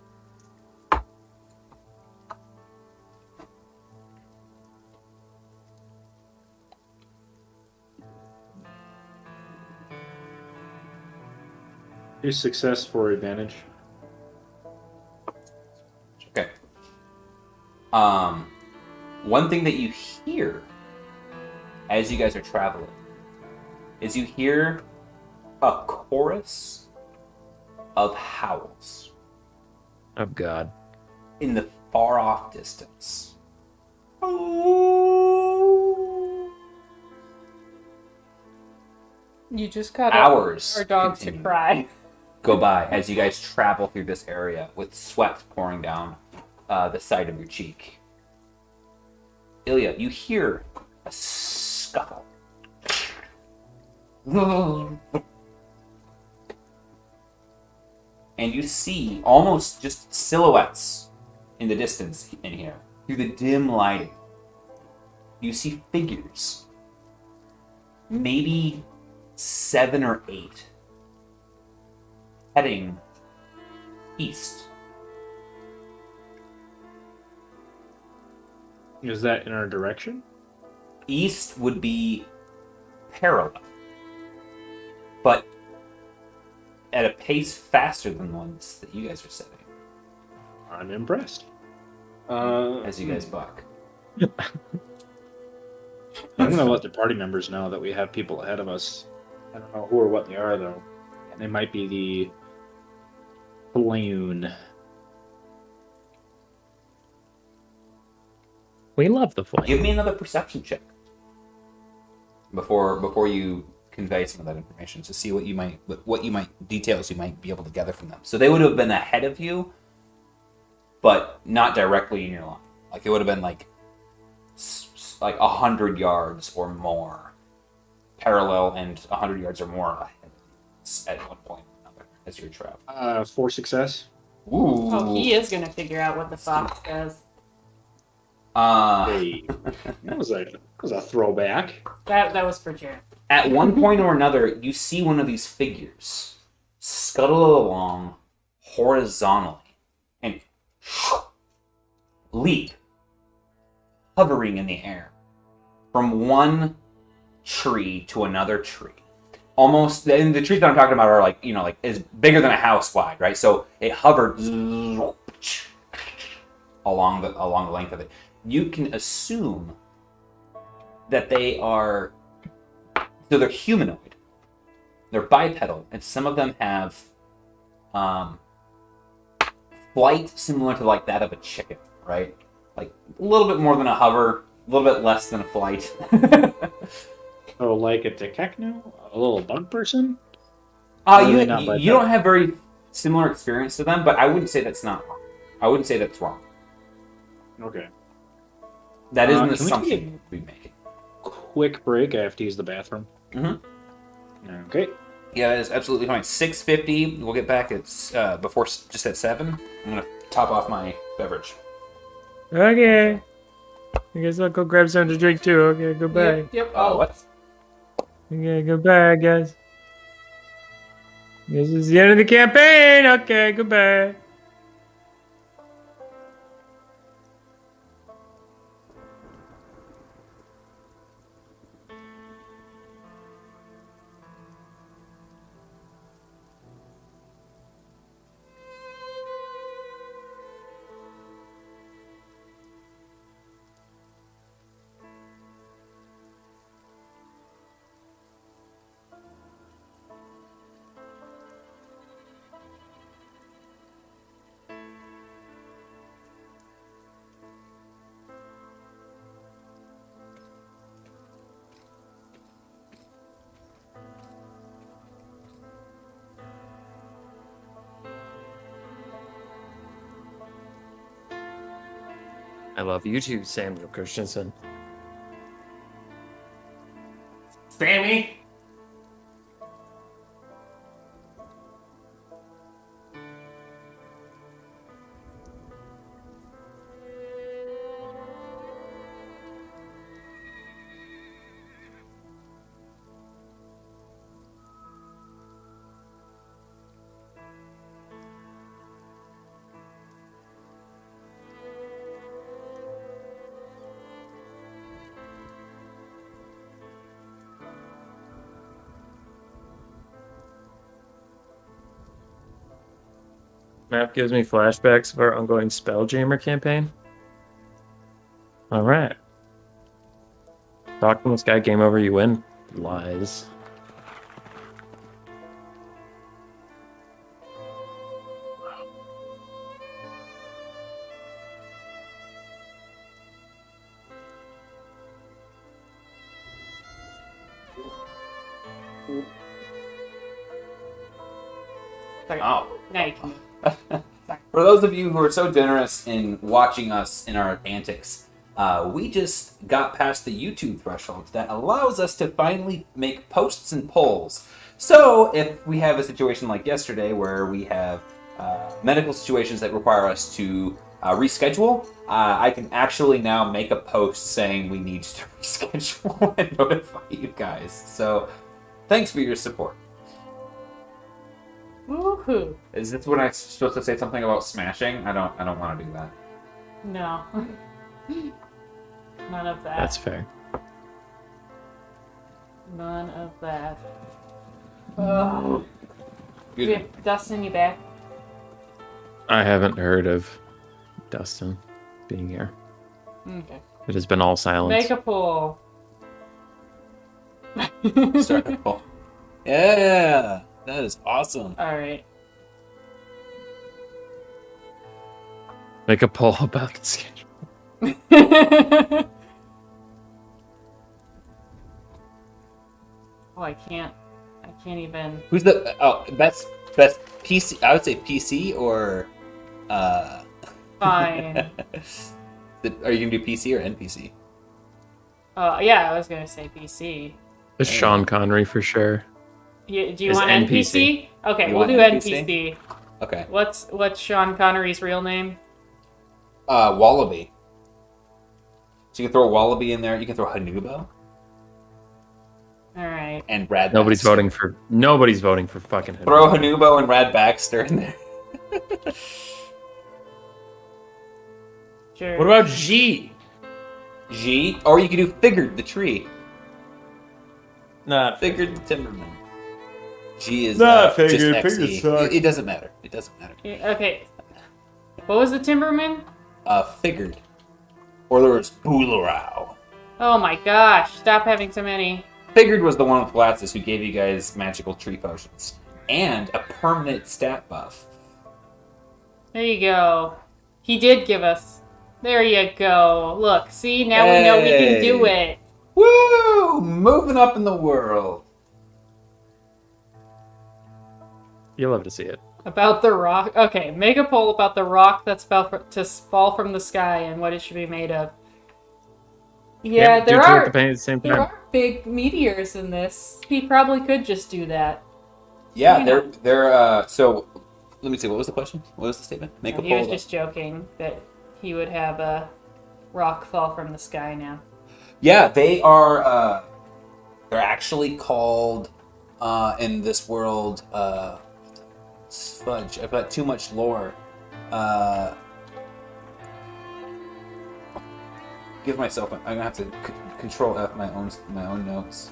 Is success for advantage? Okay. One thing that you hear as you guys are traveling is you hear a chorus of howls Oh, God. in the far off distance. You just got Hours our dogs to continue. cry. Go by as you guys travel through this area with sweat pouring down the side of your cheek. Ilya, you hear a scuffle. And you see almost just silhouettes in the distance in here. Through the dim lighting, you see figures. Maybe 7 or 8. Heading east. Is that in our direction? East would be parallel, but at a pace faster than the ones that you guys are setting I'm impressed. as you guys buck. I'm gonna let the party members know that we have people ahead of us. I don't know who or what they are though. They might be the Sloan. We love the flame. Give me another perception check before you convey some of that information to see what details you might be able to gather from them. So they would have been ahead of you, but not directly in your line. Like it would have been like 100 yards or more parallel and 100 yards or more ahead of you at one point or another as you're traveling. For success. Ooh. Oh, he is gonna figure out what the fox does. Hey, that was a throwback. That was for Jared. At one point or another, you see one of these figures scuttle along horizontally and leap, hovering in the air from one tree to another tree. Almost, and the trees that I'm talking about are like is bigger than a house wide, right? So it hovered along the length of it. You can assume that they are, so they're humanoid, they're bipedal, and some of them have flight similar to like that of a chicken, right? Like a little bit more than a hover, a little bit less than a flight. Oh, like a techno, a little bug person. You not bipedal. don't have very similar experience to them, but I wouldn't say that's not wrong. I wouldn't say that's wrong. Okay. That is an can we take assumption we make. Quick break. I have to use the bathroom. Mm-hmm. Okay. Yeah, it's absolutely fine. 6:50. We'll get back at before just at 7. I'm gonna top off my beverage. Okay. I guess I'll go grab something to drink too. Okay, goodbye. Yep. What? Okay, goodbye, guys. This is the end of the campaign. Okay, goodbye. I love you too, Samuel Christensen. Sammy. Map gives me flashbacks of our ongoing Spelljammer campaign. All right. Talk to this guy, game over, you win. Lies. Sorry. Oh. Now you can. For those of you who are so generous in watching us in our antics, we just got past the YouTube threshold that allows us to finally make posts and polls. So if we have a situation like yesterday where we have medical situations that require us to reschedule, I can actually now make a post saying we need to reschedule and notify you guys. So thanks for your support. Woohoo! Is this when I'm supposed to say something about smashing? I don't want to do that. No. None of that. That's fair. None of that. Oh. Do you have Dustin, you back? I haven't heard of Dustin being here. Okay. It has been all silence. Make a poll. Start a poll. Yeah, that is awesome. Alright. Make a poll about the schedule. Oh, I can't even. Who's the best PC? I would say PC or Fine. Are you gonna do PC or NPC? Yeah, I was gonna say PC. It's Sean Connery for sure. Do you Is want NPC? Okay, You we'll want do NPC? NPC. Okay. What's Sean Connery's real name? Wallaby. So you can throw Wallaby in there. You can throw Hanubo Alright. and Brad. Nobody's Baxter. voting for fucking him. Throw Hanubo and Rad Baxter in there. Sure. What about G? G, or you could do Figured the tree. Not Figured the Timberman. G is Not just Figured. XE. Figured sucks. It doesn't matter. It doesn't matter. Okay. What was the Timberman? Figured. Or there was Boolarau. Oh my gosh! Stop having so many. Figured was the one with glasses who gave you guys magical tree potions. And a permanent stat buff. There you go. He did give us. There you go. Look, see? Now we know we can do it. Woo! Moving up in the world. You'll love to see it. About the rock. Okay, make a poll about the rock that's about to fall from the sky and what it should be made of. Yeah, do there two at are the pain at the same there time. are big meteors in this. He probably could just do that. Yeah, Why they're so let me see, what was the question? What was the statement? Make a He poll. was just joking that he would have a rock fall from the sky now. Yeah, they are they're actually called in this world fudge. I've got too much lore. Give myself. I'm gonna have to control F my own notes.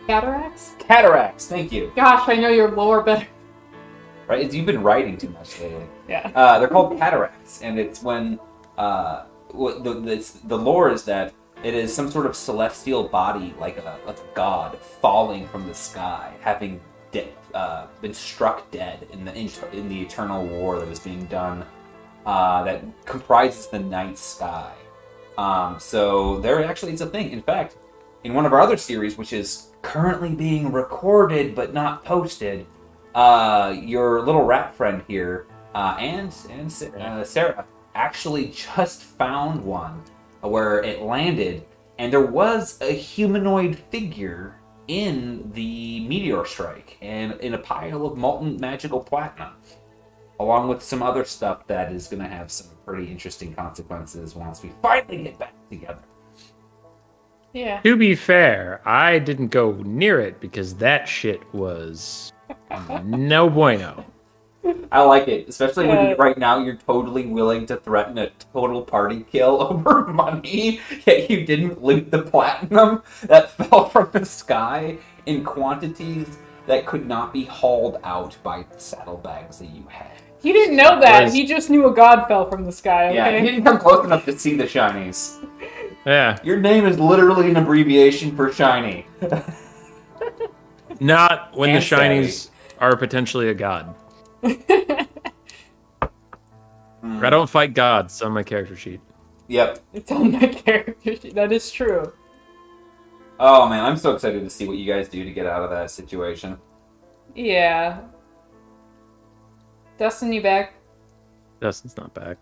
Cataracts? Cataracts. Thank you. Gosh, I know your lore better. Right, you've been writing too much lately. Yeah. They're called cataracts, and it's when the lore is that it is some sort of celestial body, like a god, falling from the sky, having been struck dead in the eternal war that is being done, that comprises the night sky. So there actually is a thing. In fact, in one of our other series, which is currently being recorded but not posted, your little rat friend here, and Sarah actually just found one where it landed, and there was a humanoid figure in the meteor strike and in a pile of molten magical platinum, along with some other stuff that is going to have some pretty interesting consequences once we finally get back together. Yeah. To be fair, I didn't go near it because that shit was no bueno. I like it, especially when right now you're totally willing to threaten a total party kill over money, yet you didn't loot the platinum that fell from the sky in quantities that could not be hauled out by the saddlebags that you had. He didn't know that. He just knew a god fell from the sky, okay? Yeah, he didn't come close enough to see the shinies. Yeah. Your name is literally an abbreviation for shiny. Not when And the shinies are potentially a god. I don't fight gods on my character sheet. Yep. It's on my character sheet. That is true. Oh man, I'm so excited to see what you guys do to get out of that situation. Yeah. Dustin, you back? Dustin's not back.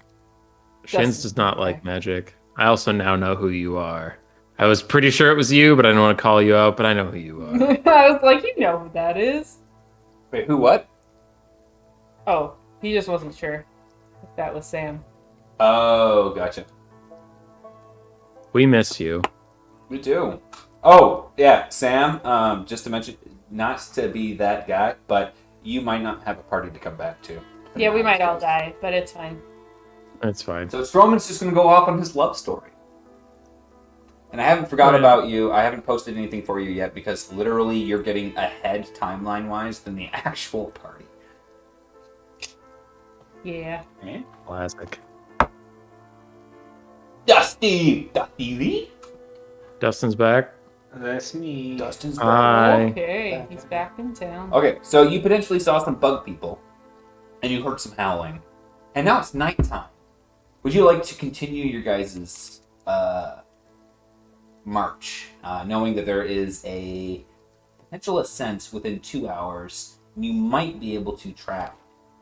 Shins does not like magic. I also now know who you are. I was pretty sure it was you, but I don't want to call you out, but I know who you are. I was like, you know who that is. Wait, who what? Oh, he just wasn't sure if that was Sam. Oh, gotcha. We miss you. We do. Oh, yeah, Sam, just to mention, not to be that guy, but you might not have a party to come back to. Yeah, we might all die, but it's fine. That's fine. So Stroman's just going to go off on his love story. And I haven't forgot about you. I haven't posted anything for you yet because literally you're getting ahead timeline-wise than the actual party. Yeah. Classic. Dusty Lee? Dustin's back. That's me. Dustin's back. Hi. Okay, he's back in town. Okay, so you potentially saw some bug people, and you heard some howling, and now it's nighttime. Would you like to continue your guys' march, knowing that there is a potential ascent within 2 hours, and you might be able to track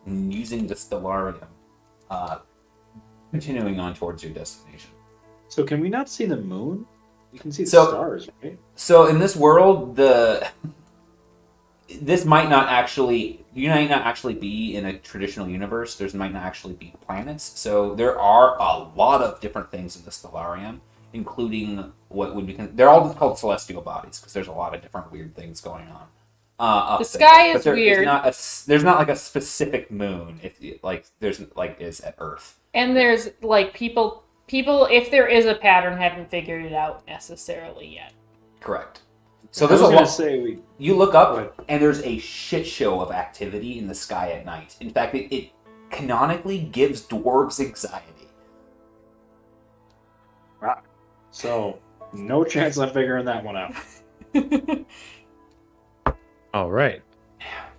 using the Stellarium, continuing on towards your destination? So can we not see the moon? We can see the So- stars, right? So in this world, this might not actually, you might not actually be in a traditional universe. There might not actually be planets. So there are a lot of different things in the Stellarium, including what would be, they're all just called celestial bodies because there's a lot of different weird things going on. Up The sky there. is weird. There's not like a specific moon there's like is at Earth. And there's like people, if there is a pattern, haven't figured it out necessarily yet. Correct. So I there's was a gonna lot. say You look up, Go ahead. and there's a shit show of activity in the sky at night. In fact, it canonically gives dwarves anxiety. so. No chance I'm figuring that one out. All right.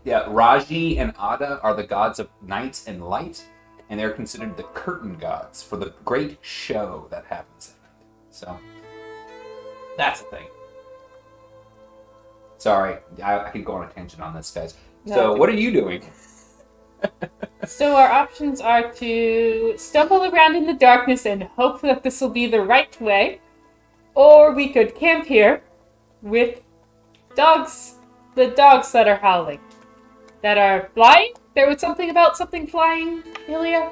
Yeah, Raji and Ada are the gods of night and light, and they're considered the curtain gods for the great show that happens at night. So, that's the thing. Sorry, I could go on a tangent on this, guys. No, So, it's what are you doing? So our options are to stumble around in the darkness and hope that this will be the right way, or we could camp here with dogs, the dogs that are howling, that are flying. There was something about something flying, Ilya?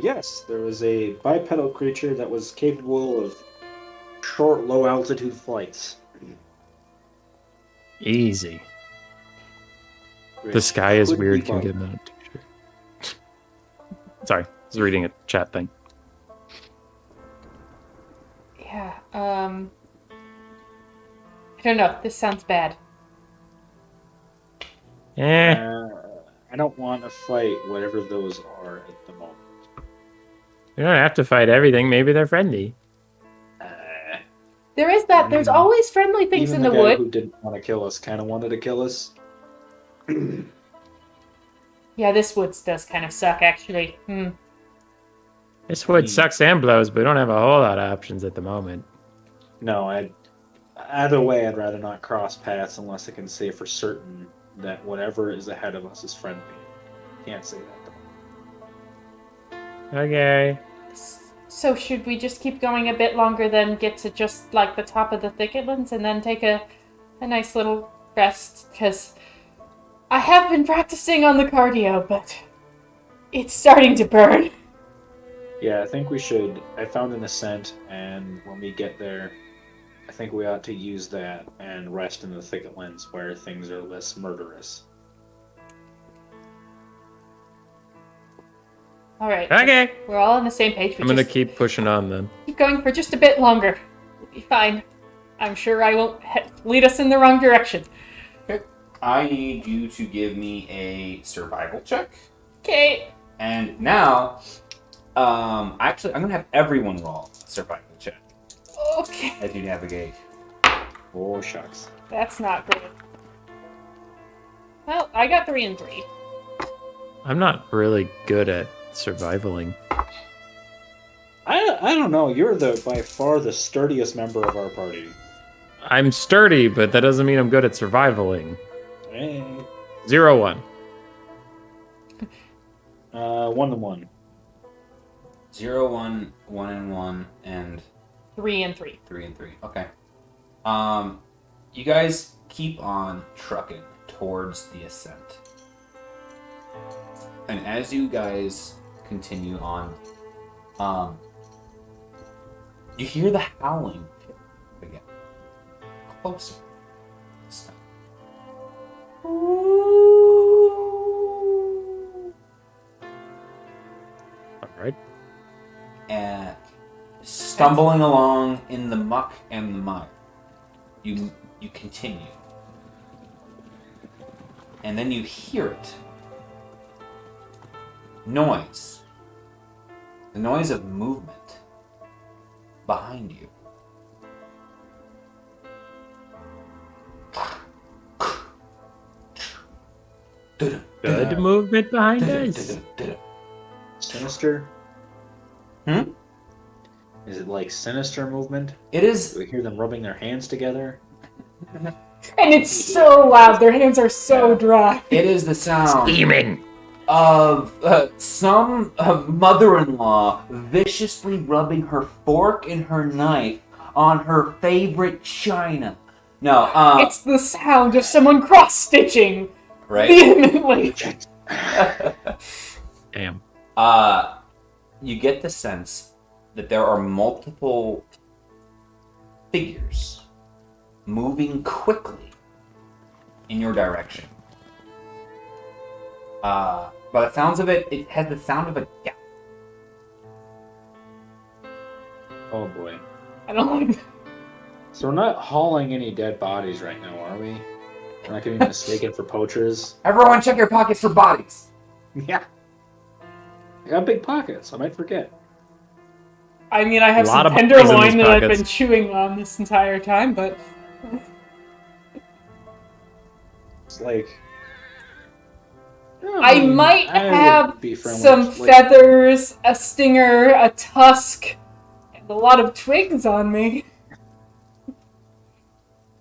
Yes, there was a bipedal creature that was capable of short, low altitude flights. Easy. The which sky is could be weird. Can fun. get that t-shirt. Sorry, I was reading a chat thing. Yeah, I don't know. This sounds bad. I don't want to fight whatever those are at the moment. You don't have to fight everything. Maybe they're friendly. There is that. There's always friendly things Even in the guy wood. who didn't want to kill us kind of wanted to kill us. Yeah, this woods does kind of suck, actually. This wood sucks and blows, but we don't have a whole lot of options at the moment. No, either way, I'd rather not cross paths unless I can say for certain that whatever is ahead of us is friendly. Can't say that though. Okay. So should we just keep going a bit longer, then get to just like the top of the thicketlands, and then take a nice little rest? Because I have been practicing on the cardio, but it's starting to burn. Yeah, I think we should. I found an ascent, and when we get there, I think we ought to use that and rest in the thicketlands where things are less murderous. All right. Okay. We're all on the same page. I'm gonna keep pushing on then. keep going for just a bit longer. We'll be fine. I'm sure I won't lead us in the wrong direction. Okay. I need you to give me a survival check. Okay. And now, actually, I'm gonna have everyone roll a survival check Okay. as you navigate. Oh, shucks. That's not good. Well, I got 3 and 3. I'm not really good at survivaling. I don't know. You're by far the sturdiest member of our party. I'm sturdy, but that doesn't mean I'm good at survivaling. Hey. 0-1. 1-1. 0, 1, 1 and 1, and 3 and 3. 3 and 3. Okay. You guys keep on trucking towards the ascent. And as you guys continue on, you hear the howling again. Closer. This time. All right. And stumbling along in the muck and the mud, you continue. And then you hear it. Noise. The noise of movement behind you. Good movement behind us. Sinister? Hmm? Is it like sinister movement? It is. Do we hear them rubbing their hands together? And it's so loud. Their hands are so dry. It is the sound Steaming. of some mother-in-law viciously rubbing her fork and her knife on her favorite china. No, It's the sound of someone cross-stitching right? vehemently. Damn. You get the sense that there are multiple figures moving quickly in your direction. By the sounds of it, it has the sound of a gallop. Oh boy. I don't like. So we're not hauling any dead bodies right now, are we? We're not getting mistaken for poachers. Everyone check your pockets for bodies. Yeah. I got big pockets. I might forget. I mean, I have A lot some of bodies in tenderloin these that I've pockets. been chewing on this entire time, but It's like. I might I would have be friendly some with, like, feathers, a stinger, a tusk, and a lot of twigs on me.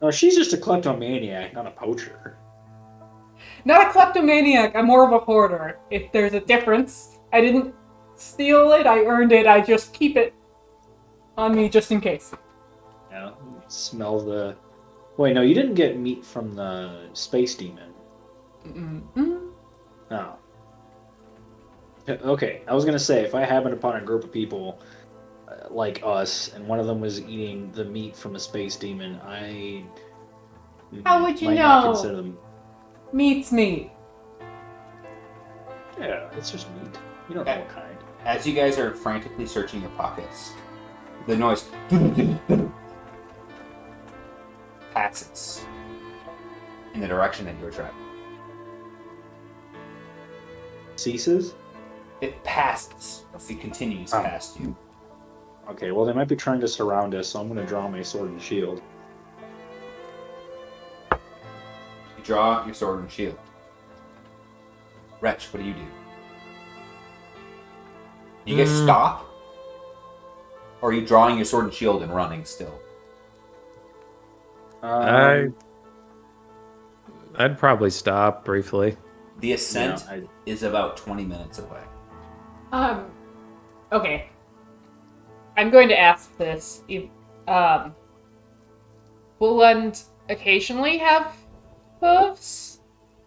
No, she's just a kleptomaniac, not a poacher. Not a kleptomaniac, I'm more of a hoarder. If there's a difference, I didn't steal it, I earned it, I just keep it on me just in case. Yeah. Smell the. Wait, no, you didn't get meat from the space demon. Mm-mm. No. Okay, I was gonna say, if I happened upon a group of people like us, and one of them was eating the meat from a space demon, I How would you might not know? consider them. Meat's meat. Yeah, it's just meat. You don't know what kind. As you guys are frantically searching your pockets, the noise passes in the direction that you were driving. Ceases? It passes. It continues Oh. past you. Okay, well, they might be trying to surround us, so I'm gonna draw my sword and shield. You draw your sword and shield. Wretch, what do? You guys stop? Or are you drawing your sword and shield and running still? I'd probably stop briefly. The ascent Yeah, is about 20 minutes away. Okay. I'm going to ask this. Woolund occasionally have hooves,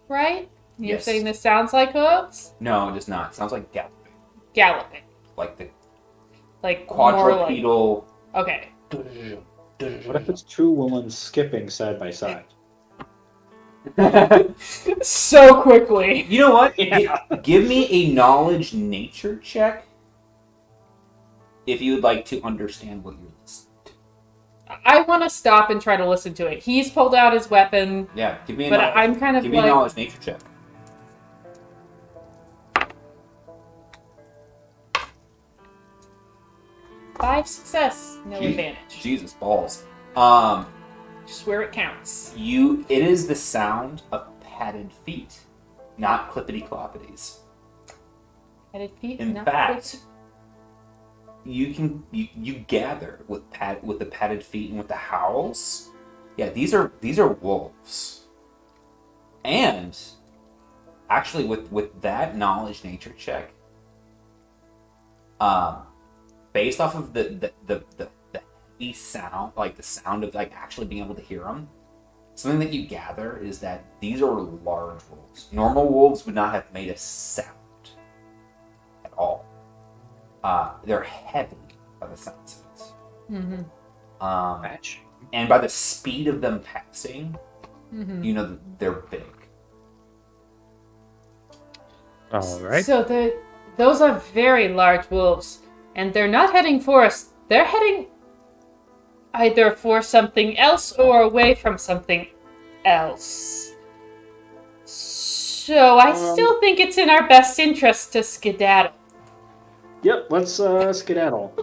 right? You're Yes. saying this sounds like hooves? No, it does not. It sounds like galloping. Galloping. Like the Like more like... quadrupedal. Okay. What if it's two women skipping side by side? So quickly. You know what? Yeah. Give me a knowledge nature check if you would like to understand what you're listening to. I want to stop and try to listen to it. He's pulled out his weapon, Yeah, give me a but knowledge. I'm kind of Give me a like... knowledge nature check. 5 success, no advantage. Jesus balls. Just where it counts. It is the sound of padded feet, not clippity cloppities. Headed feet. In not fact, you gather with the padded feet and with the howls. Yeah, these are wolves. And actually, with that knowledge nature check, based off of the heavy sound, like the sound of like actually being able to hear them, something that you gather is that these are large wolves. Normal wolves would not have made a sound at all. They're heavy by the sounds of it. Mm-hmm. Match. And by the speed of them passing, Mm-hmm. you know that they're big. All right. So those are very large wolves, and they're not heading for us. They're heading either for something else or away from something else. So I still think it's in our best interest to skedaddle. Yep, let's skedaddle.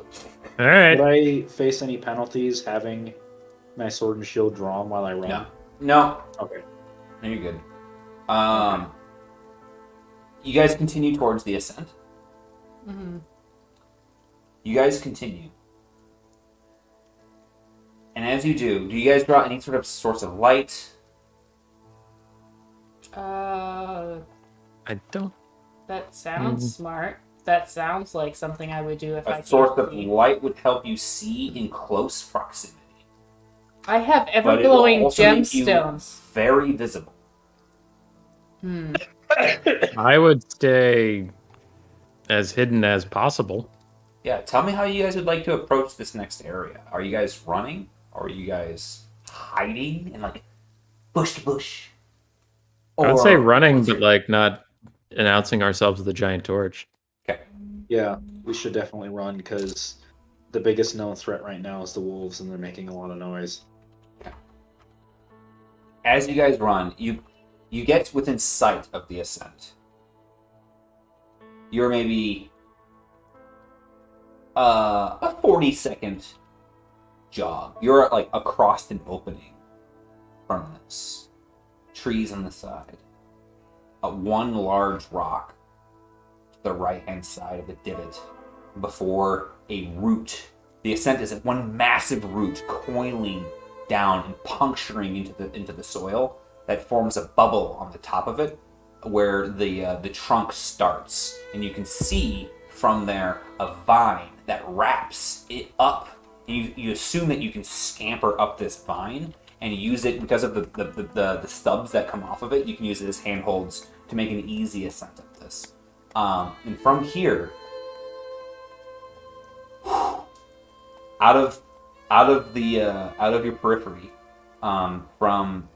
All right. Would I face any penalties having my sword and shield drawn while I run? No, Okay. no, you're good. You guys continue towards the ascent. Mm-hmm. You guys continue. And as you do you guys draw any sort of source of light? I don't. That sounds smart. That sounds like something I would do if I A could source of see. light would help you see in close proximity. I have But it will ever-glowing also make you gemstones. very visible. I would stay as hidden as possible. Yeah, tell me how you guys would like to approach this next area. Are you guys running? Or are you guys hiding in like bush to bush? I'd say Or- running, but like not announcing ourselves with a giant torch. Okay. Yeah, we should definitely run because the biggest known threat right now is the wolves, and they're making a lot of noise. As you guys run, you get within sight of the ascent. You're maybe a 40-second jog. You're like across an opening from this. Trees on the side. One large rock to the right-hand side of the divot before a root. The ascent is one massive root coiling down and puncturing into the soil that forms a bubble on the top of it where the trunk starts, and you can see from there a vine that wraps it up. And you assume that you can scamper up this vine and use it because of the stubs that come off of it. You can use it as handholds to make an easy ascent up this. And from here, out of your periphery, from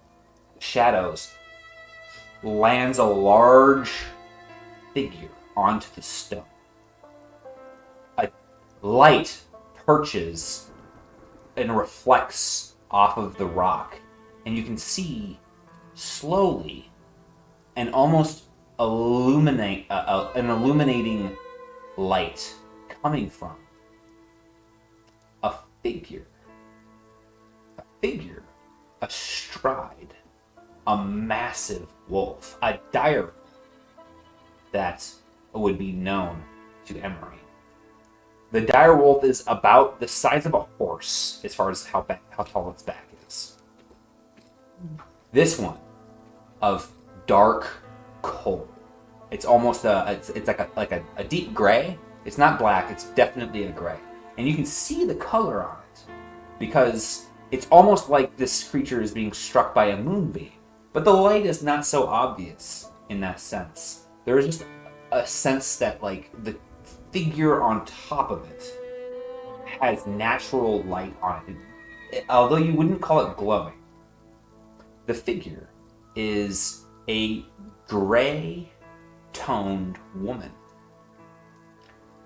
shadows, lands a large figure onto the stone. A light perches and reflects off of the rock, and you can see slowly and almost an illuminating light coming from a figure astride a massive wolf, a dire that would be known to Emery. The dire wolf is about the size of a horse as far as how tall its back is. This one, of dark coal. It's almost it's like a deep gray, It's not black, it's definitely a gray. And you can see the color on it because it's almost like this creature is being struck by a moonbeam. But the light is not so obvious in that sense. There is just a sense that like the figure on top of it has natural light on it. Although you wouldn't call it glowing. The figure is a gray toned woman.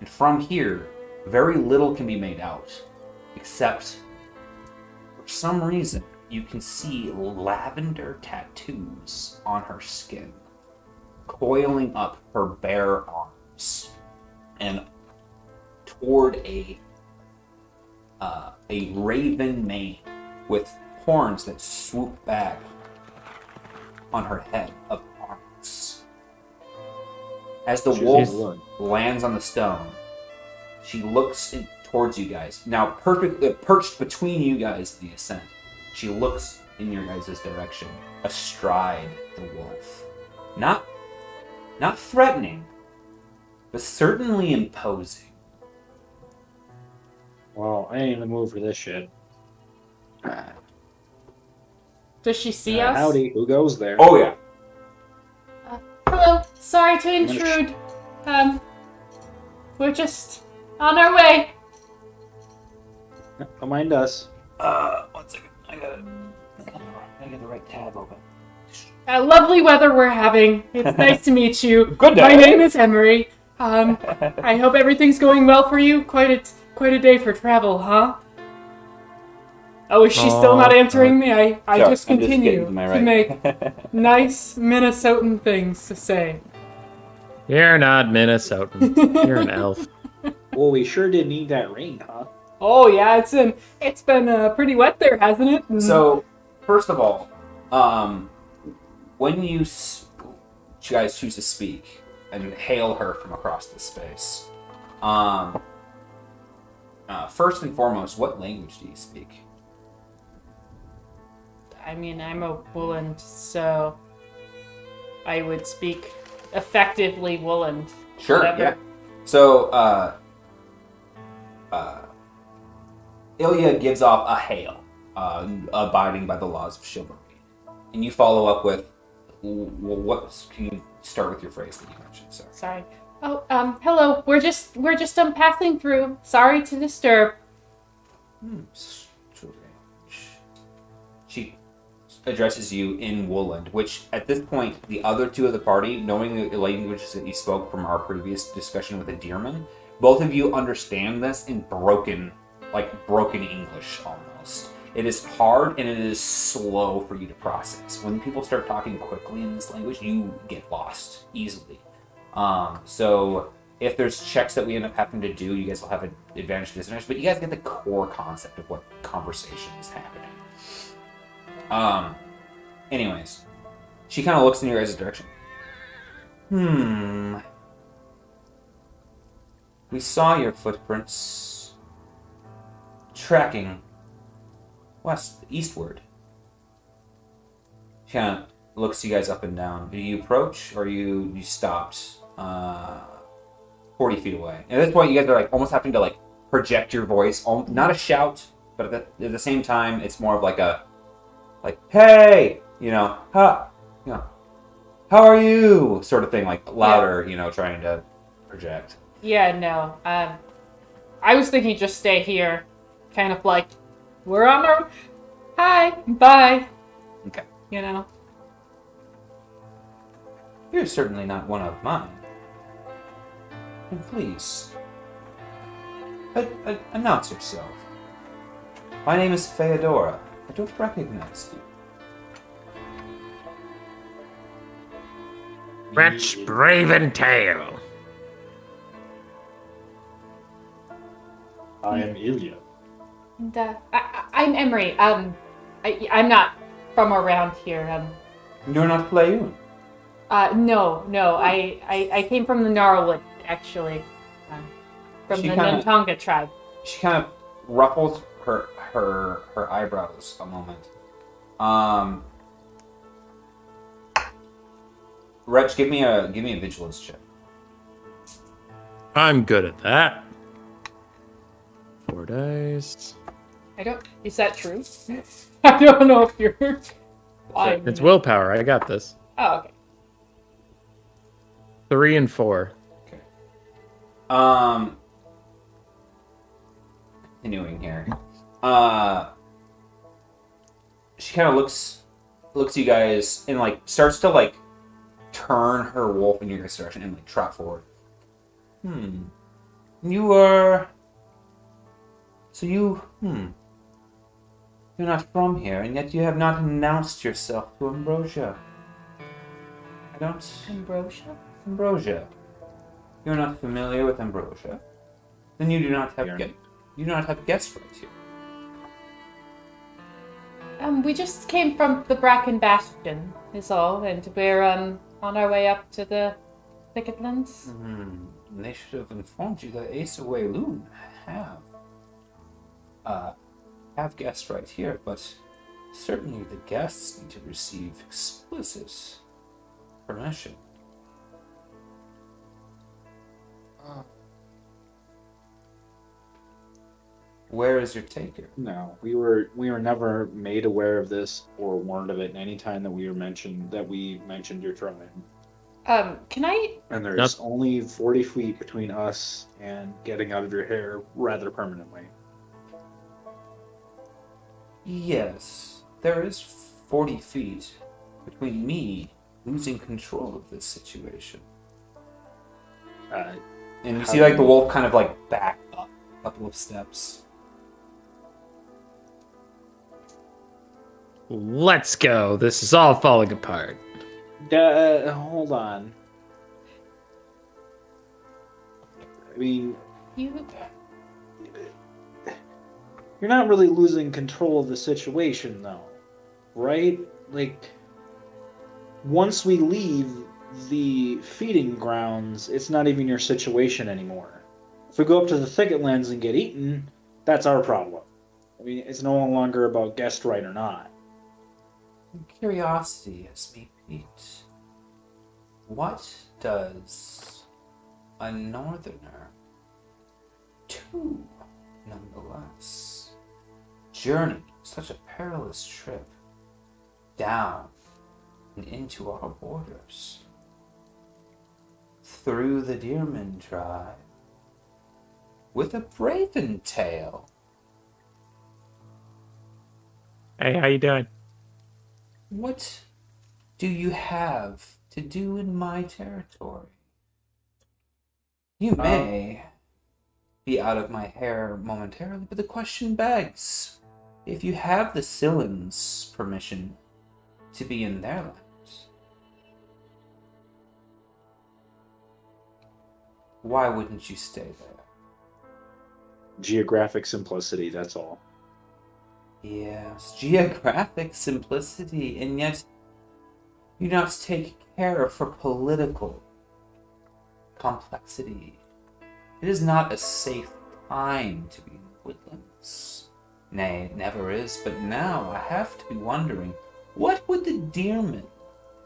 And from here, very little can be made out, except for some reason you can see lavender tattoos on her skin, coiling up her bare arms and toward a raven mane with horns that swoop back on her head of arms. As the wolf lands on the stone, she looks towards you guys. Now, perched between you guys, the ascent, she looks in your guys' direction, astride the wolf. Not threatening, but certainly imposing. Well, I ain't in the mood for this shit. Does she see us? Howdy, who goes there? Oh yeah. Hello. Sorry to intrude. We're just on our way. Don't mind us. 1 second. I gotta get the right tab open. Lovely weather we're having. It's nice to meet you. Good day. My name is Emery. I hope everything's going well for you. Quite a day for travel, huh? Oh, is she still not answering me? I just continue to make nice Minnesotan things to say. You're not Minnesotan. You're an elf. Well, we sure did need that rain, huh? Oh yeah, it's been pretty wet there, hasn't it? So, first of all, when you guys choose to speak and hail her from across the space, first and foremost, what language do you speak? I mean, I'm a Wooland, so I would speak effectively Wooland. Sure, whatever. yeah. So, Ilya gives off a hail, abiding by the laws of chivalry. And you follow up with, can you start with your phrase that you mentioned, sir? Sorry. Oh, hello. We're just passing through. Sorry to disturb. Strange. She addresses you in Wooland, which at this point, the other two of the party, knowing the languages that you spoke from our previous discussion with the Deerman, both of you understand this in broken English almost. It is hard and it is slow for you to process. When people start talking quickly in this language, you get lost easily. So if there's checks that we end up having to do, you guys will have an advantage, disadvantage, but you guys get the core concept of what conversation is happening. Anyways, she kind of looks in your guys' direction. We saw your footprints tracking eastward. She kind of looks you guys up and down. Do you approach, or you stopped 40 feet away? And at this point, you guys are like almost having to like project your voice, not a shout, but at the same time, it's more of like a hey, how are you, sort of thing, like louder, trying to project. Yeah, no. I was thinking just stay here, kind of like we're on our hi, bye. Okay. You're certainly not one of mine. And please, announce yourself. My name is Feodora. I don't recognize you. Wretch, brave and tale. I am Ilya. And I'm Emery. I'm not from around here. You're not Playun. No. I came from the Gnarlwood, actually. From the Nantonga tribe. She kind of ruffles her eyebrows a moment. Wretch, give me a vigilance check. I'm good at that. 4 dice. Is that true? I don't know if you're lying. It's willpower. I got this. Oh, okay. 3 and 4. Okay. Continuing here. She kind of looks at you guys and like starts to like turn her wolf in your guys' direction and like trot forward. You are. So you. You're not from here, and yet you have not announced yourself to Ambrosia. I don't. Ambrosia? Ambrosia. You're not familiar with Ambrosia. Then you do not have you do not have guest right here. We just came from the Bracken Bastion, is all, and we're on our way up to the Thicketlands. They should have informed you that Asa Wayloon have guests right here, but certainly the guests need to receive explicit permission. Where is your taker? No, we were never made aware of this or warned of it in any time that we mentioned your tribe. Can I? And there's only 40 feet between us and getting out of your hair rather permanently. Yes, there is 40 feet between me losing control of this situation. And you see like the wolf kind of like back up a couple of steps. Let's go. This is all falling apart. Hold on. I mean, You. you're not really losing control of the situation, though, right? Like, once we leave the feeding grounds, it's not even your situation anymore. If we go up to the Thicketlands and get eaten, that's our problem. I mean, it's no longer about guest right or not. Curiosity has me piqued. What does a northerner, two nonetheless, journey such a perilous trip down and into our borders, through the Deerman tribe, with a braven tail? Hey, how you doing? What do you have to do in my territory? You may be out of my hair momentarily, but the question begs, if you have the Sillans' permission to be in their lands, why wouldn't you stay there? Geographic simplicity, that's all. Yes, geographic simplicity, and yet you do not take care for political complexity. It is not a safe time to be in the woodlands. Nay, it never is, but now I have to be wondering, what would the Deermen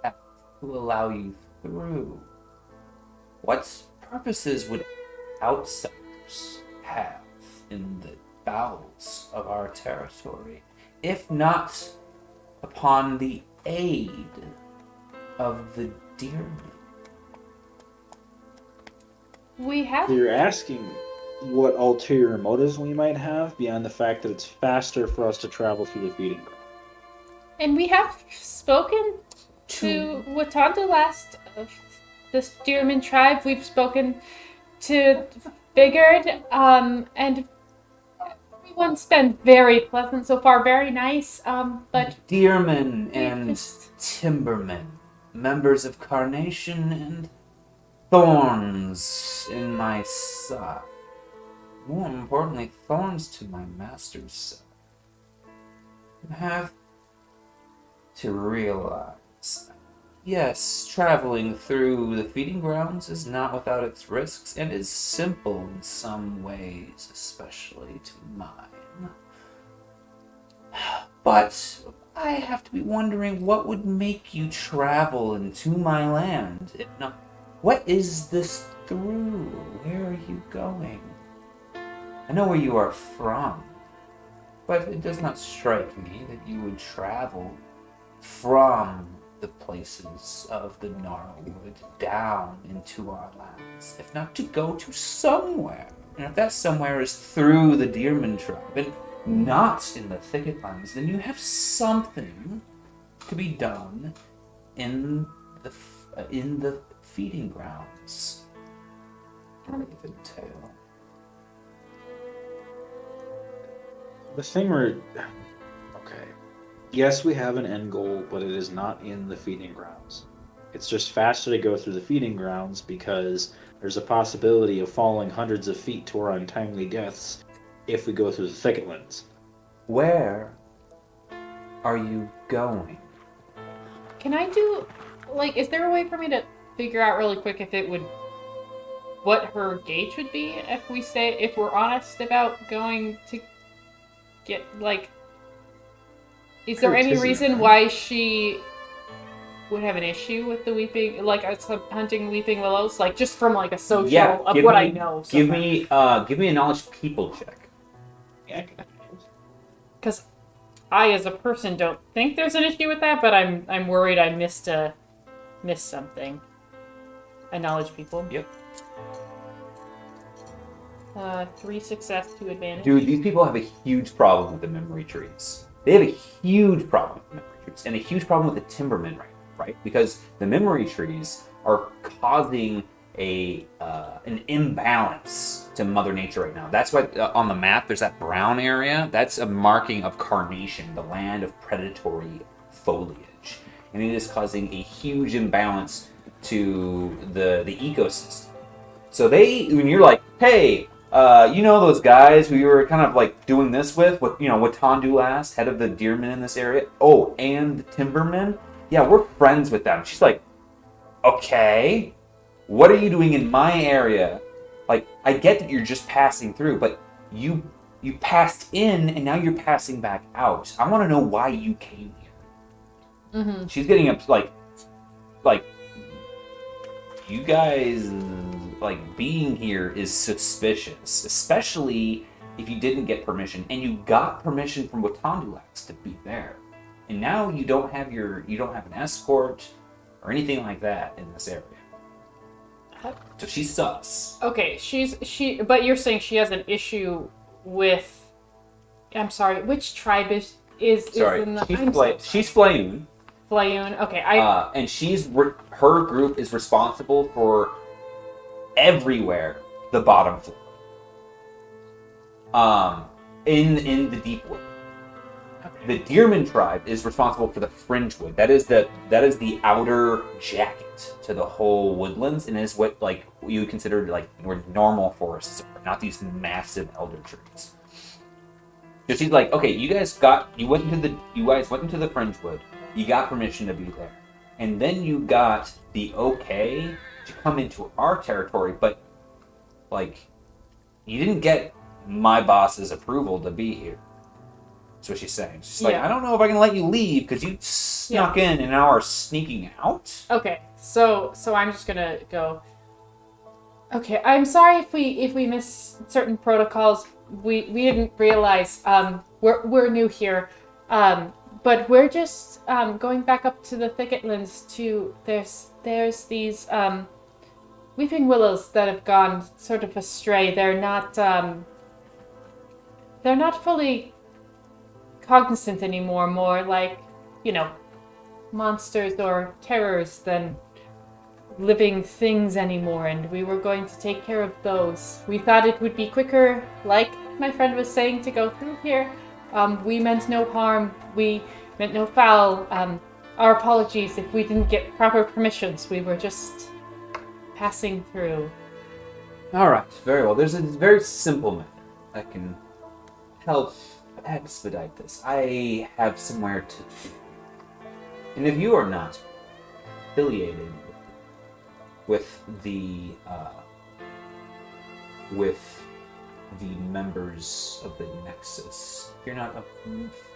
have to allow you through? What purposes would outsiders have in the bowels of our territory, if not upon the aid of the Deermen? We have. So you're asking what ulterior motives we might have beyond the fact that it's faster for us to travel through the feeding ground. And we have spoken to Watanda last of this Deerman tribe. We've spoken to Bigard, and everyone's been very pleasant so far, very nice. But Deermen and Timbermen, members of Carnation and Thorns in my side. More importantly, thorns to my master's side. You have to realize, yes, traveling through the feeding grounds is not without its risks and is simple in some ways, especially to mine. But I have to be wondering what would make you travel into my land, if not. What is this through? Where are going? I know where you are from, but it does not strike me that you would travel from the places of the Gnarlwood down into our lands, if not to go to somewhere. And if that somewhere is through the Deerman tribe and not in the Thicketlands, then you have something to be done in the feeding grounds. Raventail. The thing where, okay, yes, we have an end goal, but it is not in the feeding grounds. It's just faster to go through the feeding grounds because there's a possibility of falling hundreds of feet to our untimely deaths if we go through the Thicketlands. Where are you going? Can I do, like, is there a way for me to figure out really quick if it would, what her gauge would be if we're honest about going to get, like, is there any reason why she would have an issue with the weeping, like, hunting weeping willows? Like, just from, like, a social of what I know. Give me a knowledge people check. Yeah. Because I, as a person, don't think there's an issue with that, but I'm worried I missed something. A knowledge people. Yep. 3 success, 2 advantage. Dude, these people have a huge problem with the memory trees. They have a huge problem with the memory trees, and a huge problem with the timbermen right? Because the memory trees are causing an imbalance to Mother Nature right now. That's why on the map there's that brown area. That's a marking of Carnation, the land of predatory foliage, and it is causing a huge imbalance to the ecosystem. So when you're like, hey, those guys who you were kind of like doing this with Tandu last, head of the deermen in this area. Oh, and the timbermen. Yeah, we're friends with them. She's like, okay, what are you doing in my area? Like, I get that you're just passing through, but you passed in and now you're passing back out. I want to know why you came here. Mm-hmm. She's getting up like you guys, like, being here is suspicious, especially if you didn't get permission, and you got permission from Watandulax to be there, and now you don't have an escort or anything like that in this area. So she sucks. Okay, but you're saying she has an issue with. I'm sorry, which tribe is Sorry, in the? she's Flayoon. Flayoon. Okay, and her group is responsible for everywhere the bottom floor. In the deep wood. The Deerman tribe is responsible for the fringe wood. That is the outer jacket to the whole woodlands, and is what like you consider like where normal forests are, not these massive elder trees. So she's like, okay, you guys went into the fringe wood. You got permission to be there, and then you got the okay to come into our territory, but like you didn't get my boss's approval to be here. That's what she's saying. She's like, I don't know if I can let you leave because you snuck in and now are sneaking out. Okay, so I'm just gonna go. Okay, I'm sorry if we miss certain protocols. We didn't realize. We're new here. But we're just going back up to the Thicketlands to there's these weeping willows that have gone sort of astray. They're not fully cognizant anymore, more like, monsters or terrors than living things anymore, and we were going to take care of those. We thought it would be quicker, like my friend was saying, to go through here. We meant no harm. We meant no foul. Our apologies if we didn't get proper permissions. We were just passing through. All right, very well. There's a very simple method that can help expedite this. I have somewhere to be. And if you are not affiliated with the members of the Nexus, if you're not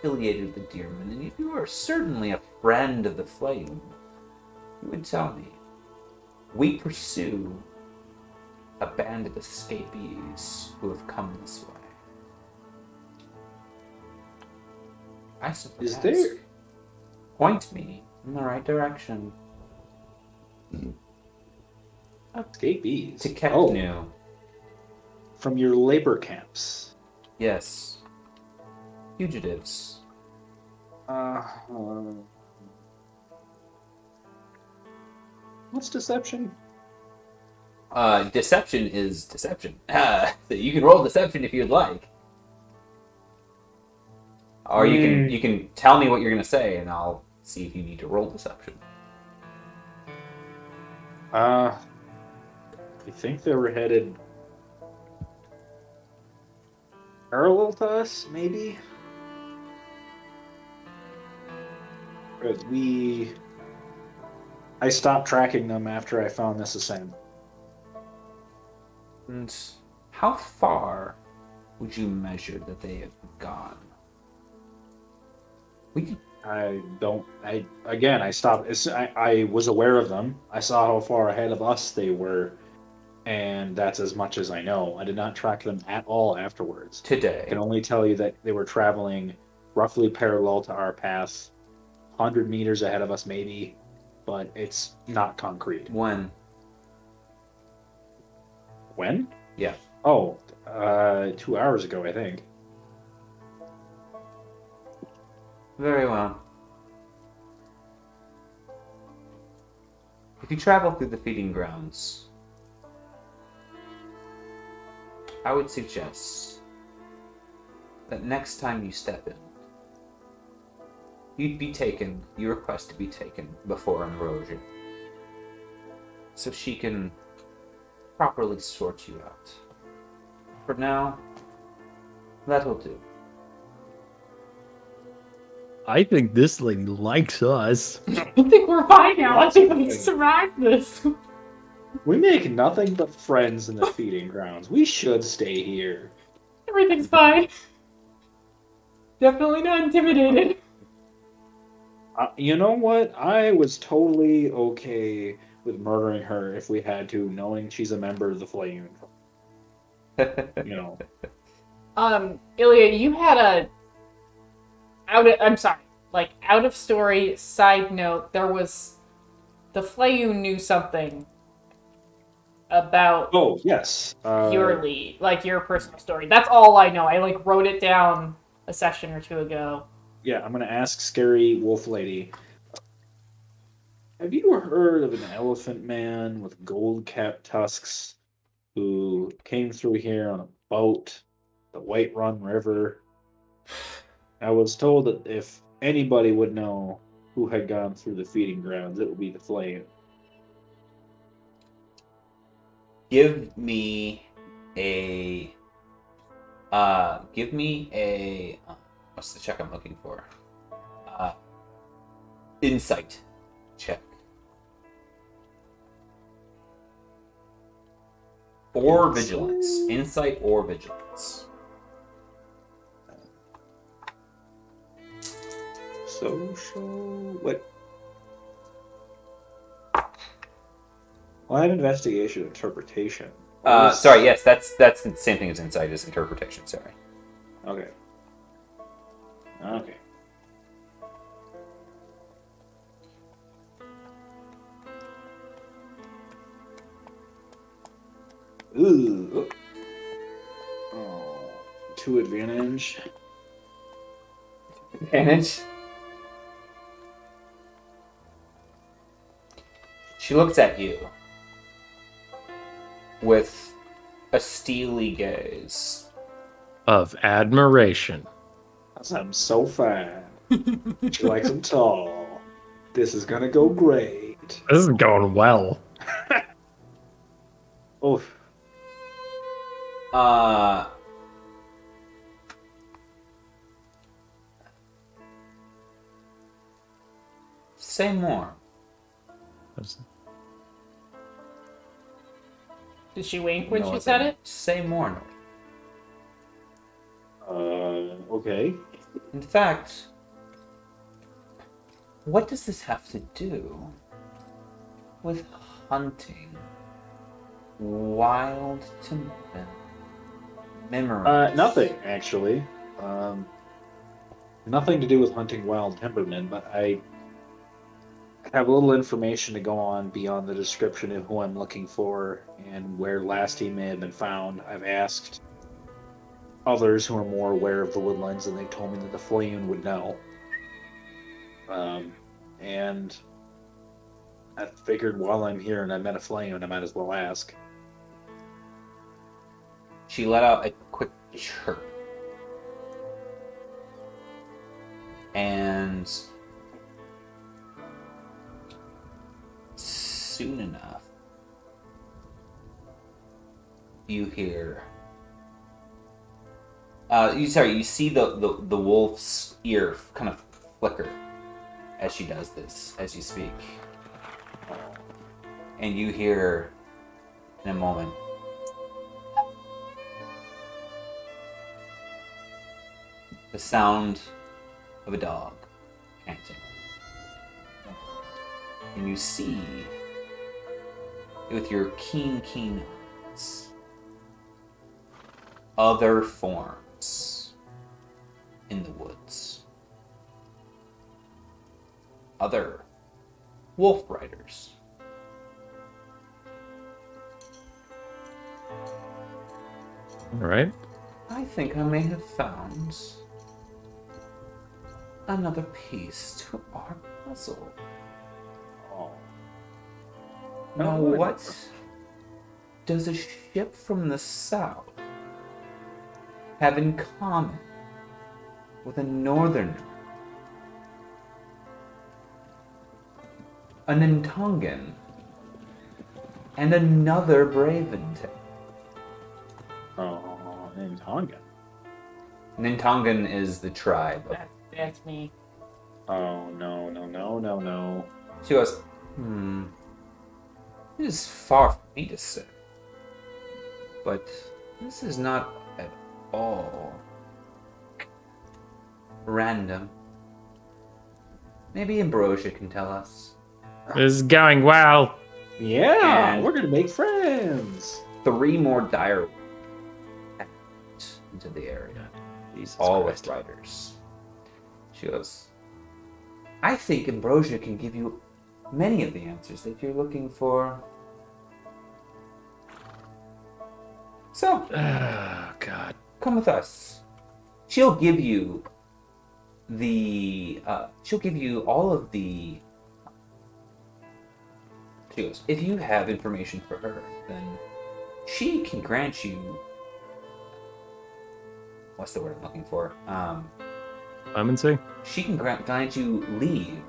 affiliated with the Deerman, and if you are certainly a friend of the Flame, you would tell me. We pursue a band of escapees who have come this way. I suppose. Is there? Point me in the right direction. Escapees? To Oh, Keknu. from your labor camps. Yes. Fugitives. What's deception? Deception is deception. You can roll deception if you'd like. Or you can tell me what you're gonna say and I'll see if you need to roll deception. I think they were headed parallel to us, maybe? But I stopped tracking them after I found this ascent. And how far would you measure that they have gone? We could. I stopped. I was aware of them. I saw how far ahead of us they were, and that's as much as I know. I did not track them at all afterwards. I Today. can only tell you that they were traveling roughly parallel to our path, 100 meters ahead of us maybe, but it's not concrete. When? When? Yeah. Oh, 2 hours ago, I think. Very well. If you travel through the feeding grounds, I would suggest that next time you step in, you request to be taken before Ambrosia, so she can properly sort you out. For now, that'll do. I think this lady likes us. I think we're fine now. I think we survived this. We make nothing but friends in the feeding grounds. We should stay here. Everything's fine. Definitely not intimidated. You know what? I was totally okay with murdering her if we had to, knowing she's a member of the Flayun. You know. Ilya, you had a out of story side note. There was the Flayun knew something about Oh yes, your lead, like your personal story. That's all I know. I wrote it down a session or two ago. Yeah, I'm gonna ask Scary Wolf Lady. Have you heard of an elephant man with gold-capped tusks who came through here on a boat, the White Run River? I was told that if anybody would know who had gone through the feeding grounds, it would be the Flame. Give me a what's the check I'm looking for? Insight check. Or vigilance. Insight or vigilance. Social... What? Well, I have investigation interpretation. Sorry, yes, that's the same thing as insight as interpretation, sorry. Okay. Okay. Ooh. Oh. 2 advantage. Advantage. She looks at you with a steely gaze. Of admiration. I'm so fine. She likes them tall. This is gonna go great. This is going well. Oof. Say more. Did she wink when No, she I said didn't. it? Say more. Okay. In fact, what does this have to do with hunting? wild timberman memories? Nothing actually. Nothing to do with hunting wild timbermen, but I have a little information to go on beyond the description of who I'm looking for and where last he may have been found. I've asked others who are more aware of the woodlands, and they told me that the Flayon would know. And I figured while I'm here and I met a Flayon, I might as well ask. She let out a quick chirp. And soon enough, you hear. You see the wolf's ear kind of flicker as she does this, as you speak. And you hear in a moment. The sound of a dog panting. And you see, with your keen eyes, other forms in the woods. Other wolf riders. All right. I think I may have found another piece to our puzzle. Oh. Now, Oh, what does a ship from the south have in common with a northerner? A Nintongan and another Braventail. Oh, named Tonga. Nintongan is the tribe. That's me. Oh, no. She goes, It is far from me to say. But this is not at all random. Maybe Ambrosia can tell us. This is going well. Yeah, And- we're gonna make friends. 3 more dire into the area. Jesus All Christ. with riders. She goes, I think Ambrosia can give you many of the answers that you're looking for. So, Oh, God. come with us. She'll give you all of the. She goes, if you have information for her, then she can grant you. What's the word I'm looking for? Clemency? She can grant you leave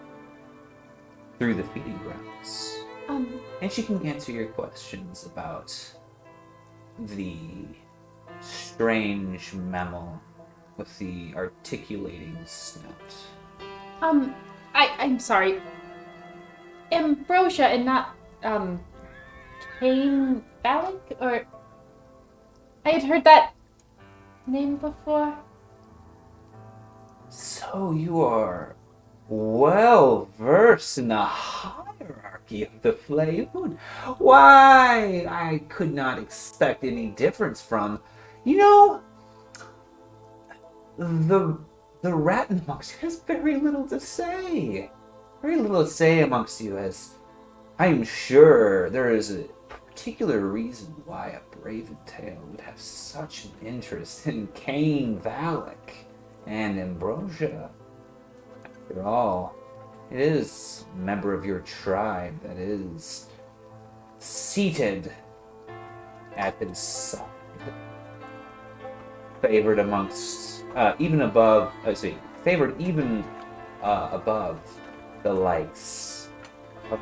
through the feeding grounds. And she can answer your questions about the strange mammal with the articulating snout. I'm sorry. Ambrosia and not, Cain Valak? Or... I had heard that name before. So you are well versed in the hierarchy of the Flayon. Why, I could not expect any difference from, the rat amongst you has very little to say. Very little to say amongst you, as I am sure there is a particular reason why a Braventail would have such an interest in Cain Valak and Ambrosia. After all, it is a member of your tribe that is seated at his side. Favored amongst, favored even above the likes of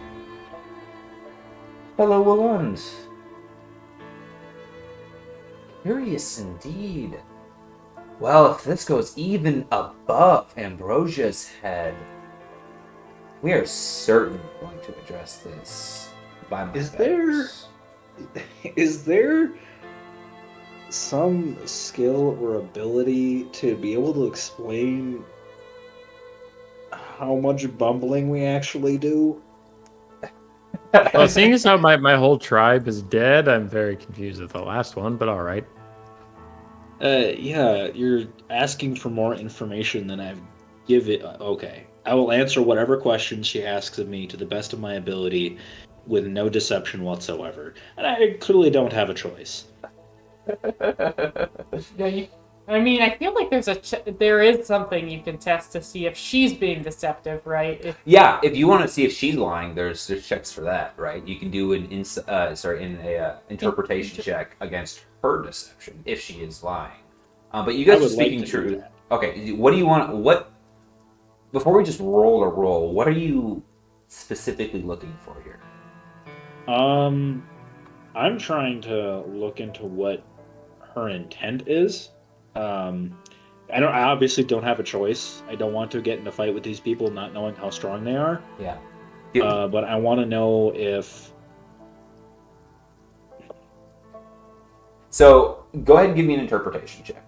fellow Willund. Curious indeed. Well, if this goes even above Ambrosia's head, we are certainly going to address this by my Is betters. Is there some skill or ability to be able to explain how much bumbling we actually do? Well, seeing as how my whole tribe is dead, I'm very confused with the last one, but all right. Yeah, you're asking for more information than I've given. Okay. I will answer whatever questions she asks of me to the best of my ability with no deception whatsoever. And I clearly don't have a choice. Yeah, I mean, I feel like there is something you can test to see if she's being deceptive, right? Yeah, if you want to see if she's lying, there's checks for that, right? You can do an interpretation check against her deception if she is lying. But you guys I are would like speaking to do truth. that. Okay, what do you want? What before we just roll a roll? What are you specifically looking for here? I'm trying to look into what her intent is. I obviously don't have a choice. I don't want to get in a fight with these people not knowing how strong they are. Yeah. But I want to know if... So go ahead and give me an interpretation check.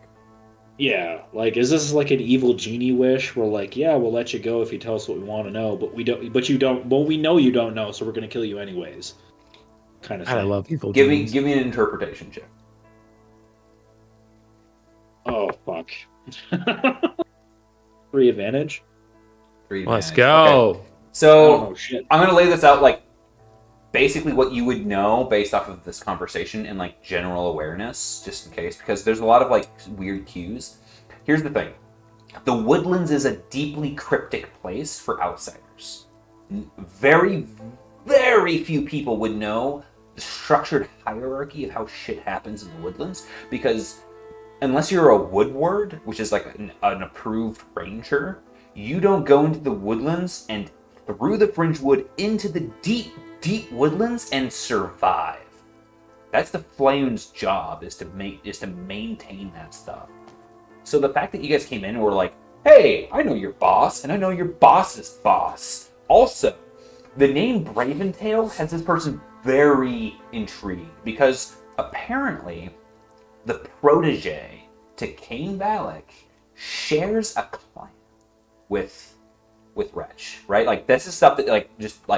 Yeah, like, is this like an evil genie wish? Where like, yeah, we'll let you go if you tell us what we want to know, but we don't. But you don't. Well, we know you don't know, so we're gonna kill you anyways. Kind of thing. I love evil Give genies. me an interpretation check. Oh fuck. Free advantage. Let's Okay. go. So Oh shit. I'm gonna lay this out like basically what you would know based off of this conversation and like general awareness, just in case, because there's a lot of like weird cues. Here's the thing: the Woodlands is a deeply cryptic place for outsiders. Very, very few people would know the structured hierarchy of how shit happens in the Woodlands, because unless you're a woodward, which is like an approved ranger, you don't go into the Woodlands and through the fringe wood into the deep woodlands and survive. That's the Flame's job, is to maintain that stuff. So the fact that you guys came in and were like, hey, I know your boss, and I know your boss's boss. Also, the name Braventail has this person very intrigued, because apparently the protege to Cain Valak shares a clan with Wretch, right? Like, this is stuff that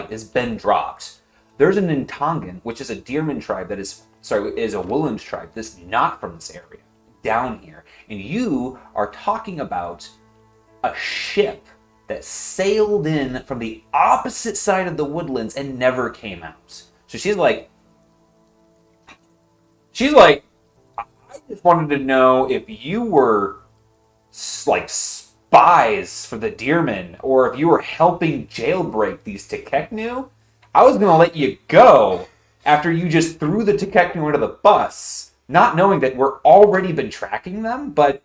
has been dropped. There's an Intongan, which is a Deerman tribe that is a Woolland tribe that's not from this area, down here. And you are talking about a ship that sailed in from the opposite side of the Woodlands and never came out. So she's like, I just wanted to know if you were like spies for the Deermen, or if you were helping jailbreak these Tekeknu. I was going to let you go after you just threw the Tekeknu under the bus, not knowing that we're already been tracking them, but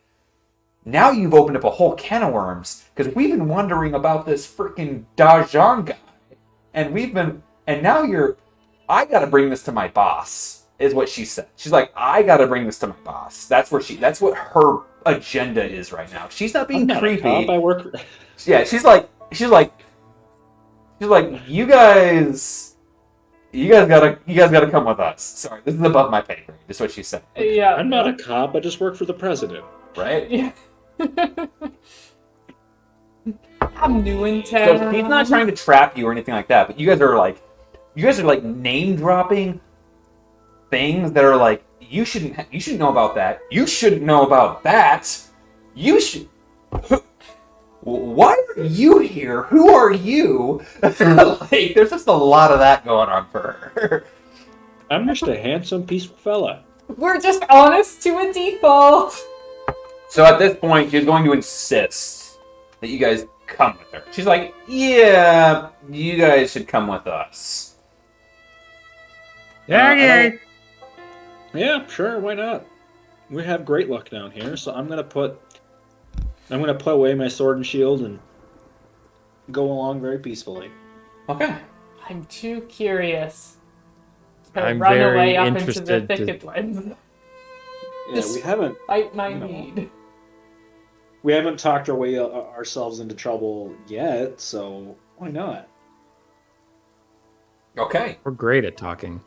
now you've opened up a whole can of worms, because we've been wondering about this freaking Dajan guy, and now I gotta bring this to my boss, is what she said. She's like, I gotta bring this to my boss. That's what her agenda is right now. She's not being I'm not creepy. a cop, I work... Yeah, she's like, you guys gotta come with us. Sorry, this is above my pay grade. That's what she said. Yeah. I'm not a cop, I just work for the president. Right? Yeah. I'm new in town. So he's not trying to trap you or anything like that, but you guys are like name dropping things that are like, you shouldn't know about that. You shouldn't know about that. You should. Why are you here? Who are you? Like, there's just a lot of that going on for her. I'm just a handsome, peaceful fella. We're just honest to a default. So at this point, she's going to insist that you guys come with her. She's like, yeah, you guys should come with us. Yeah. Yeah, sure, why not? We have great luck down here, so I'm gonna put away my sword and shield and go along very peacefully. Okay. I'm too curious to I'm run very away up into the interested to- thicket lens. Yeah, we haven't Fight my No. need. talked our way ourselves into trouble yet, so why not? Okay. We're great at talking.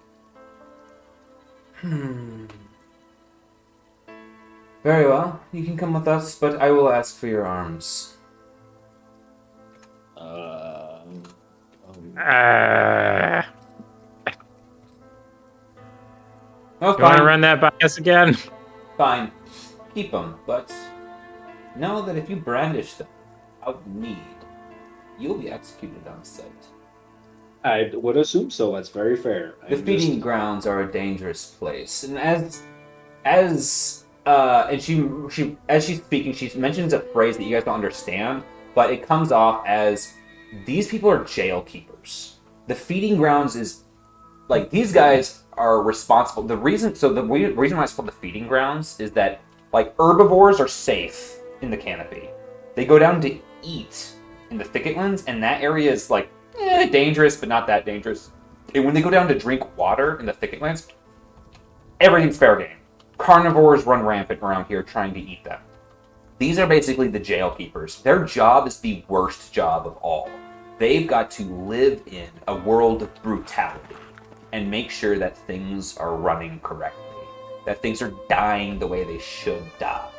Very well. You can come with us, but I will ask for your arms. Oh, You want to fine. run that by us again? Fine. Keep them, but know that if you brandish them out of need, you'll be executed on sight. I would assume so. That's very fair. The feeding grounds are a dangerous place, and and she as she's speaking, she mentions a phrase that you guys don't understand, but it comes off as these people are jail keepers. The feeding grounds is like these guys are responsible. The reason why it's called the feeding grounds is that like herbivores are safe in the canopy. They go down to eat in the thicketlands, and that area is like dangerous, but not that dangerous. And when they go down to drink water in the thicketlands, everything's fair game. Carnivores run rampant around here trying to eat them. These are basically the jail keepers. Their job is the worst job of all. They've got to live in a world of brutality and make sure that things are running correctly, that things are dying the way they should die.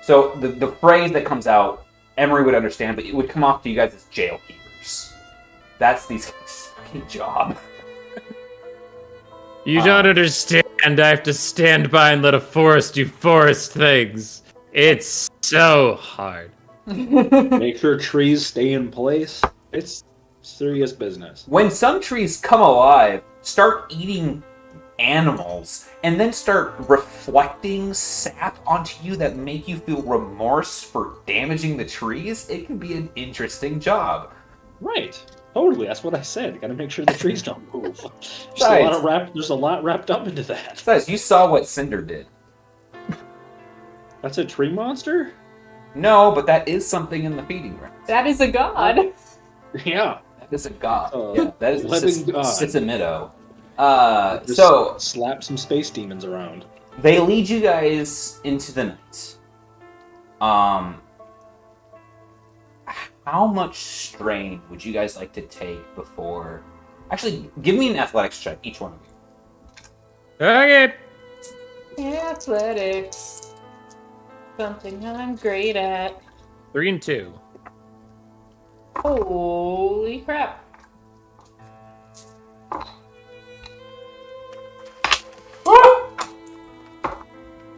So the phrase that comes out, Emery would understand, but it would come off to you guys as jail keepers. That's these guys' fucking job. You don't understand. I have to stand by and let a forest do forest things. It's so hard. Make sure trees stay in place. It's serious business. When some trees come alive, start eating animals, and then start reflecting sap onto you that make you feel remorse for damaging the trees, it can be an interesting job. Right. Totally. That's what I said. Got to make sure the trees don't move. Besides- There's a lot wrapped up into that. Besides, you saw what Cinder did. That's a tree monster? No, but that is something in the feeding ground. That is a god. Yeah. That is a god. Oh, Yeah, that is living god. Sitsamido. Just So slap some space demons around. they lead you guys into the night. How much strain would you guys like to take before? Actually, give me an athletics check, each one of you. Okay. Athletics. Something I'm great at. 3 and 2. Holy crap.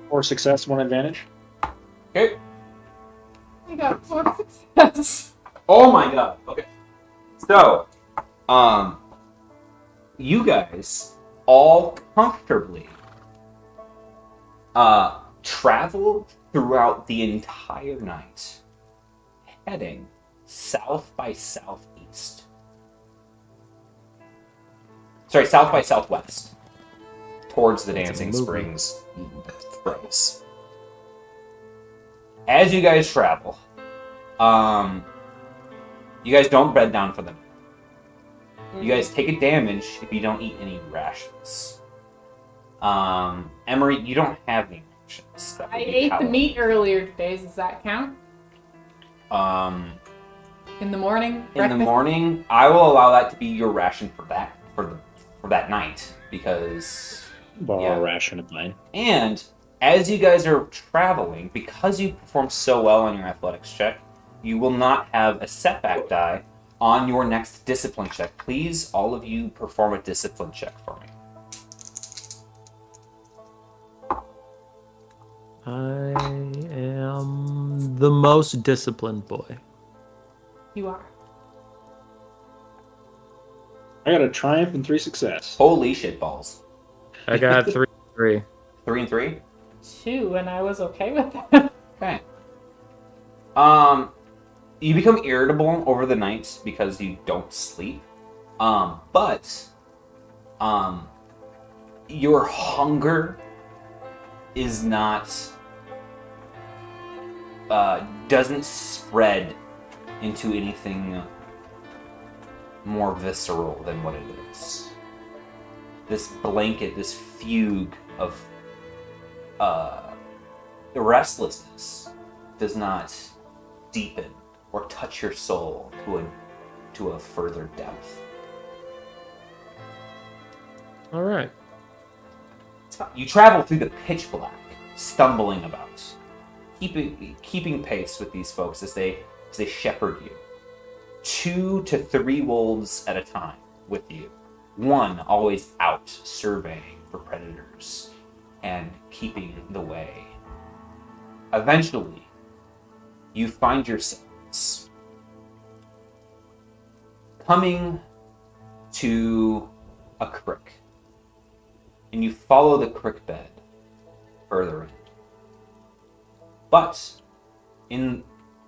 Or success, one advantage. Okay. I got 4 success. Oh my god. Okay. So, you guys all comfortably travel throughout the entire night, heading south by southeast. Sorry, south by southwest, towards the Dancing Springs phrase. As you guys travel, you guys don't bed down for the night. You guys take a damage if you don't eat any rations. Emery, you don't have any rations. That would I be ate the palatable. meat earlier today. Does that count? In the morning? In the Breakfast? morning, I will allow that to be your ration for that night because Borrow a ration of mine. and as you guys are traveling, because you performed so well on your athletics check, you will not have a setback die on your next discipline check. Please, all of you, perform a discipline check for me. I am the most disciplined boy. You are. I got a triumph and 3 success. Holy shit balls. I got 3 3. 3 and 3? 2, and I was okay with that. Okay. You become irritable over the night because you don't sleep. But your hunger is not doesn't spread into anything more visceral than what it is. This blanket, this fugue of the restlessness does not deepen or touch your soul to a further depth. All right. You travel through the pitch black, stumbling about, keeping pace with these folks as they shepherd you. 2 to 3 wolves at a time with you. One always out surveying for predators and keeping the way. Eventually, you find yourselves coming to a creek, and you follow the creek bed further in. But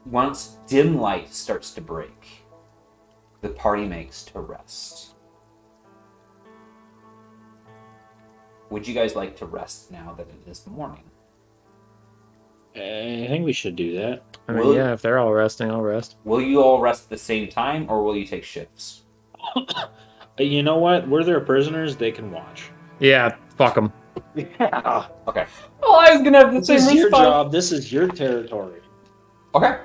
once dim light starts to break, the party makes to rest. Would you guys like to rest now that it is morning? I think we should do that. I mean, yeah, if they're all resting, I'll rest. Will you all rest at the same time, or will you take shifts? You know what? We're their prisoners. They can watch. Yeah, fuck them. Yeah. Okay. Oh, I was gonna have the This same is your response. job. This is your territory. Okay.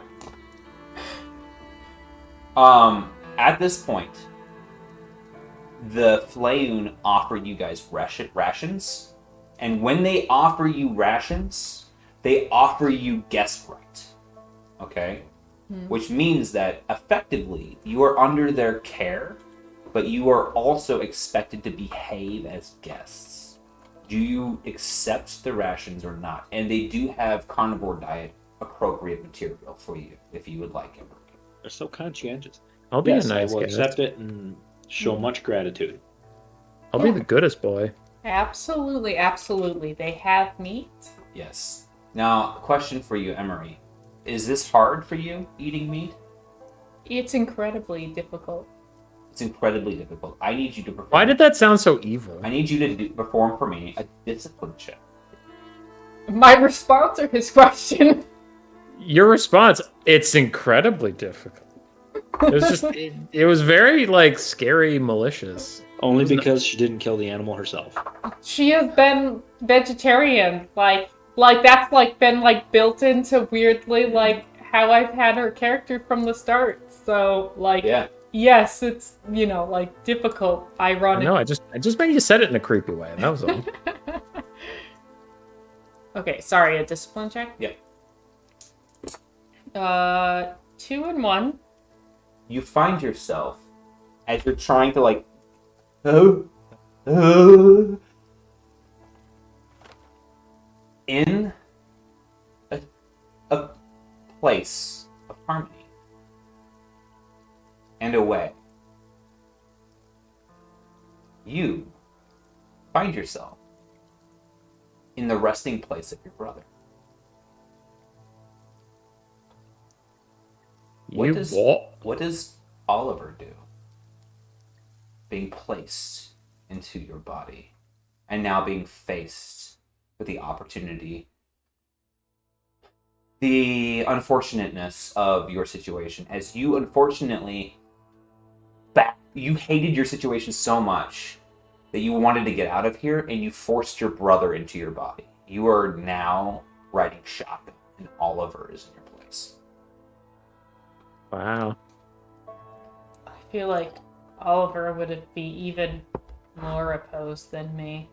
At this point, the Flayoon offer you guys rations, and when they offer you rations, they offer you guest right. Okay? Which means that effectively you are under their care, but you are also expected to behave as guests. Do you accept the rations or not? And they do have carnivore diet appropriate material for you if you would like it. They're so conscientious. I'll be Yes, a nice I will guest. accept it and show much gratitude. I'll be the goodest boy. Absolutely, absolutely. They have meat. Yes. Now, a question for you, Emery. Is this hard for you, eating meat? It's incredibly difficult. It's incredibly difficult. I need you to perform. Why did that sound so evil? I need you to perform for me a discipline check. My response or his question? Your response, it's incredibly difficult. It was just, it was very, like, scary, malicious. Only because she didn't kill the animal herself. She has been vegetarian, like that's like been like built into weirdly like how I've had her character from the start. So like, Yeah. yes, it's like difficult, I ironic. know, I just made you said it in a creepy way. That was all. Okay, sorry, a discipline check. Yeah. 2 and 1. You find yourself as you're trying to like, in a place of harmony and a way. You find yourself in the resting place of your brother. What does Oliver do? Being placed into your body and now being faced with the opportunity, the unfortunateness of your situation, as you unfortunately you hated your situation so much that you wanted to get out of here and you forced your brother into your body. You are now riding shotgun and Oliver is in your place. Wow. I feel like Oliver would be even more opposed than me.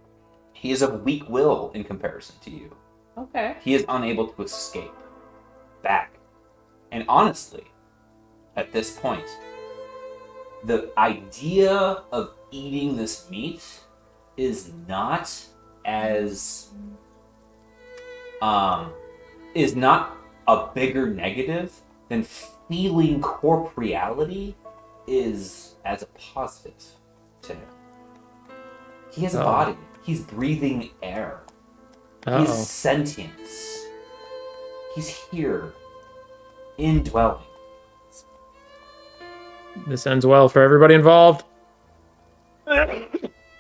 He is of weak will in comparison to you. Okay. He is unable to escape back. And honestly, at this point, the idea of eating this meat is not as is not a bigger negative than feeling corporeality is as a positive to him. He has a body. He's breathing air. He's sentience. He's here, indwelling. This ends well for everybody involved.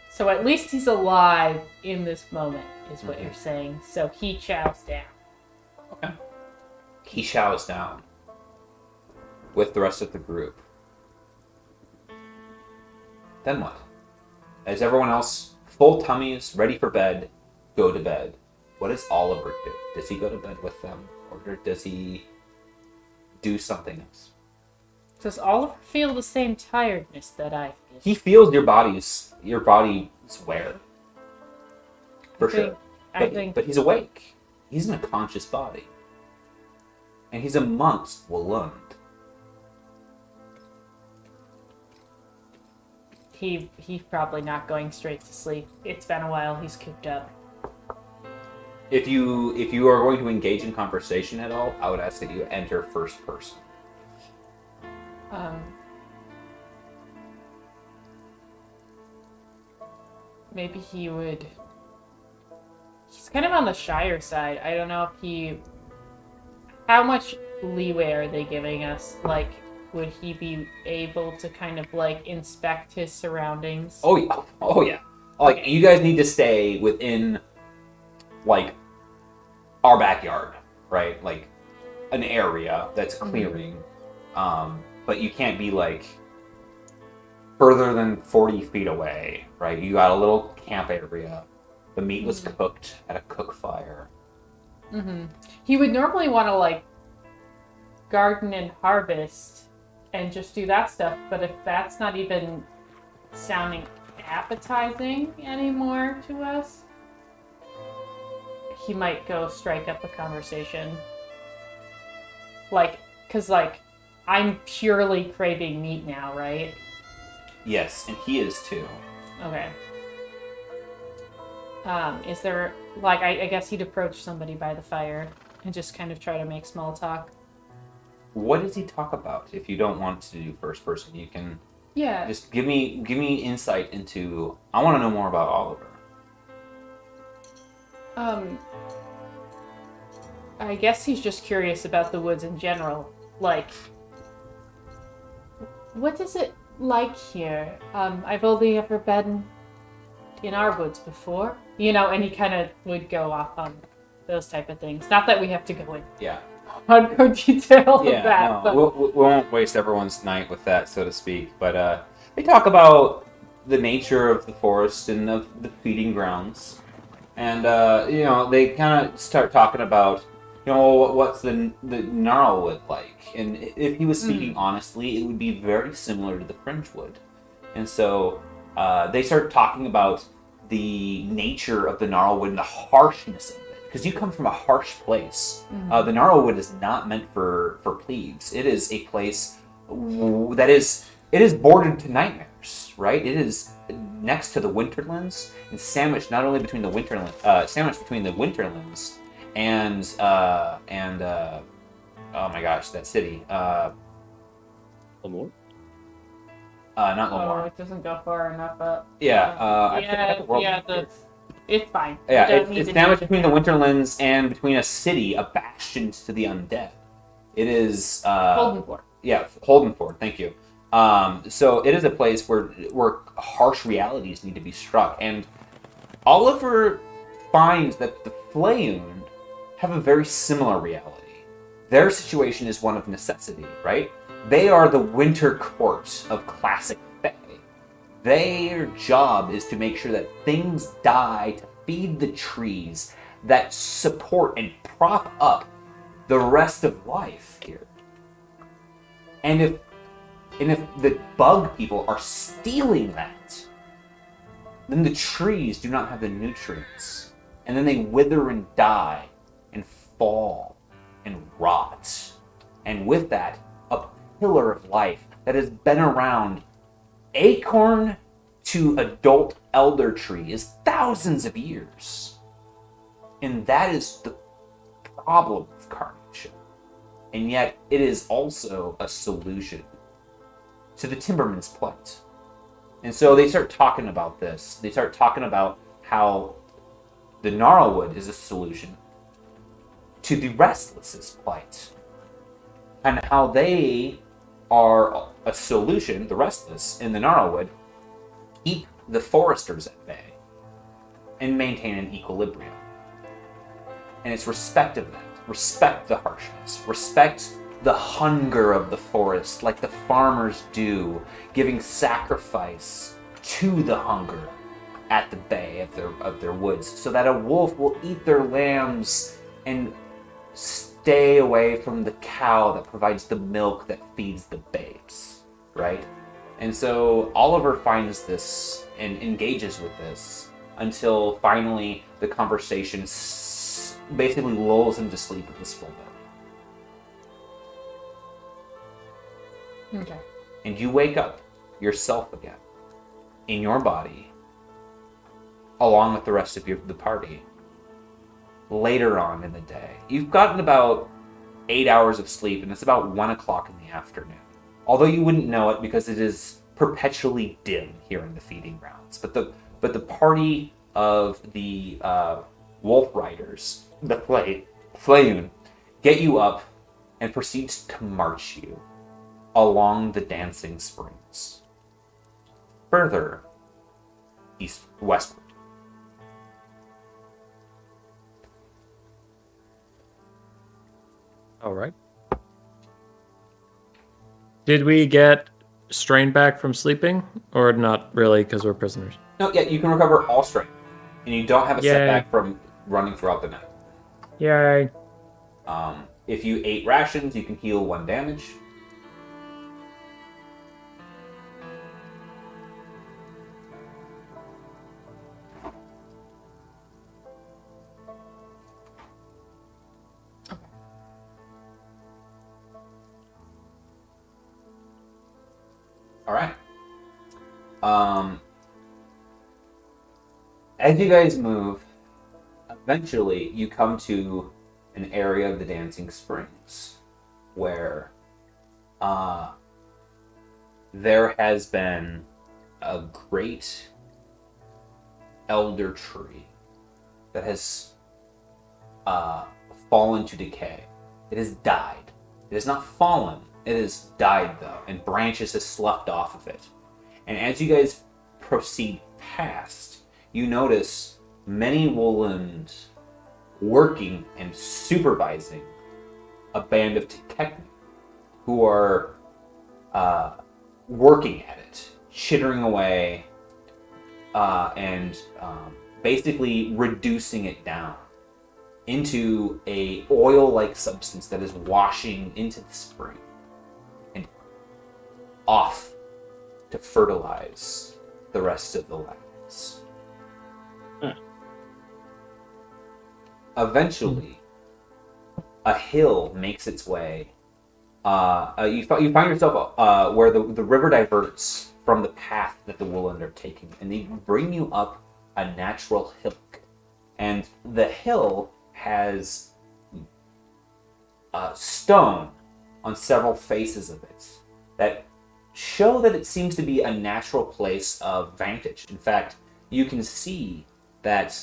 So at least he's alive in this moment, is what you're saying. So he chows down. Okay. He chows down with the rest of the group. Then what? As everyone else, full tummies, ready for bed, go to bed. What does Oliver do? Does he go to bed with them? Or does he do something else? Does Oliver feel the same tiredness that I feel? He feels your body's wear. For sure. But he's awake. He's in a conscious body. And he's amongst Walund. he's probably not going straight to sleep. It's been a while. He's cooped up. If you are going to engage in conversation at all, I would ask that you enter first person. Maybe he would. He's kind of on the shyer side. I don't know if he. How much leeway are they giving us? Like, would he be able to kind of like inspect his surroundings? Oh yeah, oh yeah. Like you guys need to stay within, like, our backyard, right? Like, an area that's clearing. But you can't be like further than 40 feet away, right? You got a little camp area. The meat was cooked at a cook fire. He would normally want to like garden and harvest and just do that stuff, but if that's not even sounding appetizing anymore to us, he might go strike up a conversation. Like, cause like, I'm purely craving meat now, right? Yes, and he is too. Okay. Is there, like, I guess he'd approach somebody by the fire and just kind of try to make small talk. What does he talk about? If you don't want to do first person, you can just give me insight into. I want to know more about Oliver. I guess he's just curious about the woods in general. Like, what is it like here? I've only ever been in our woods before. You know, and he kind of would go off on those type of things. Not that we have to go in hardcore detail of that. No, but... we won't waste everyone's night with that, so to speak. But they talk about the nature of the forest and of the feeding grounds. And, you know, they kind of start talking about, you know, what's the gnarlwood like? And if he was speaking honestly, it would be very similar to the fringewood. And so they start talking about the nature of the gnarlwood and the harshness of it. Because you come from a harsh place. The gnarlwood is not meant for plebes. It is a place that is bordered to nightmares, right? It is next to the winterlands and sandwiched not only between the winterlands and oh my gosh, that city. Lamore? Not Lamore. Oh, it doesn't go far enough up. It's fine. Yeah, it's sandwiched between the winterlands and between a city, a bastion to the undead. It is Holdenford. Yeah, Holdenford. Thank you. So it is a place where harsh realities need to be struck, and Oliver finds that the Flayoon have a very similar reality. Their situation is one of necessity, right? They are the winter court of classic Fae. Their job is to make sure that things die to feed the trees that support and prop up the rest of life here. And if the bug people are stealing that, then the trees do not have the nutrients. And then they wither and die and fall and rot. And with that, a pillar of life that has been around acorn to adult elder tree is thousands of years. And that is the problem with carnation. And yet it is also a solution to the timberman's plight. And so they start talking about this. They start talking about how the gnarlwood is a solution to the restless's plight. And how they are a solution, the restless in the gnarlwood, keep the foresters at bay and maintain an equilibrium. And it's respect of that. Respect the harshness. Respect the hunger of the forest, like the farmers do, giving sacrifice to the hunger at the bay of their woods, so that a wolf will eat their lambs and stay away from the cow that provides the milk that feeds the babes, right? And so Oliver finds this and engages with this until finally the conversation basically lulls him to sleep with his full belly. Okay. And you wake up yourself again. in your body, along with the rest of the party, later on in the day. You've gotten about 8 hours of sleep, and it's about 1 o'clock in the afternoon. Although you wouldn't know it because it is perpetually dim here in the feeding grounds. But the party of the wolf riders, the Flayon, get you up and proceeds to march you along the dancing springs. Further westward. All right. Did we get strain back from sleeping, or not really because we're prisoners? No, yeah, you can recover all strength, and you don't have a Yay. setback from running throughout the night. Yay. If you ate rations, you can heal 1 damage. All right. As you guys move, eventually you come to an area of the Dancing Springs where there has been a great elder tree that has fallen to decay. It has died. It has not fallen. It has died, though, and branches have sloughed off of it. And as you guys proceed past, you notice many Woolland working and supervising a band of Tekni who are working at it, chittering away, and basically reducing it down into a oil-like substance that is washing into the spring and off to fertilize the rest of the lands. Eventually, a hill makes its way. You find yourself where the river diverts from the path that the Woolland are taking, and they bring you up a natural hillock. And the hill has stone on several faces of it that show that it seems to be a natural place of vantage. In fact, you can see that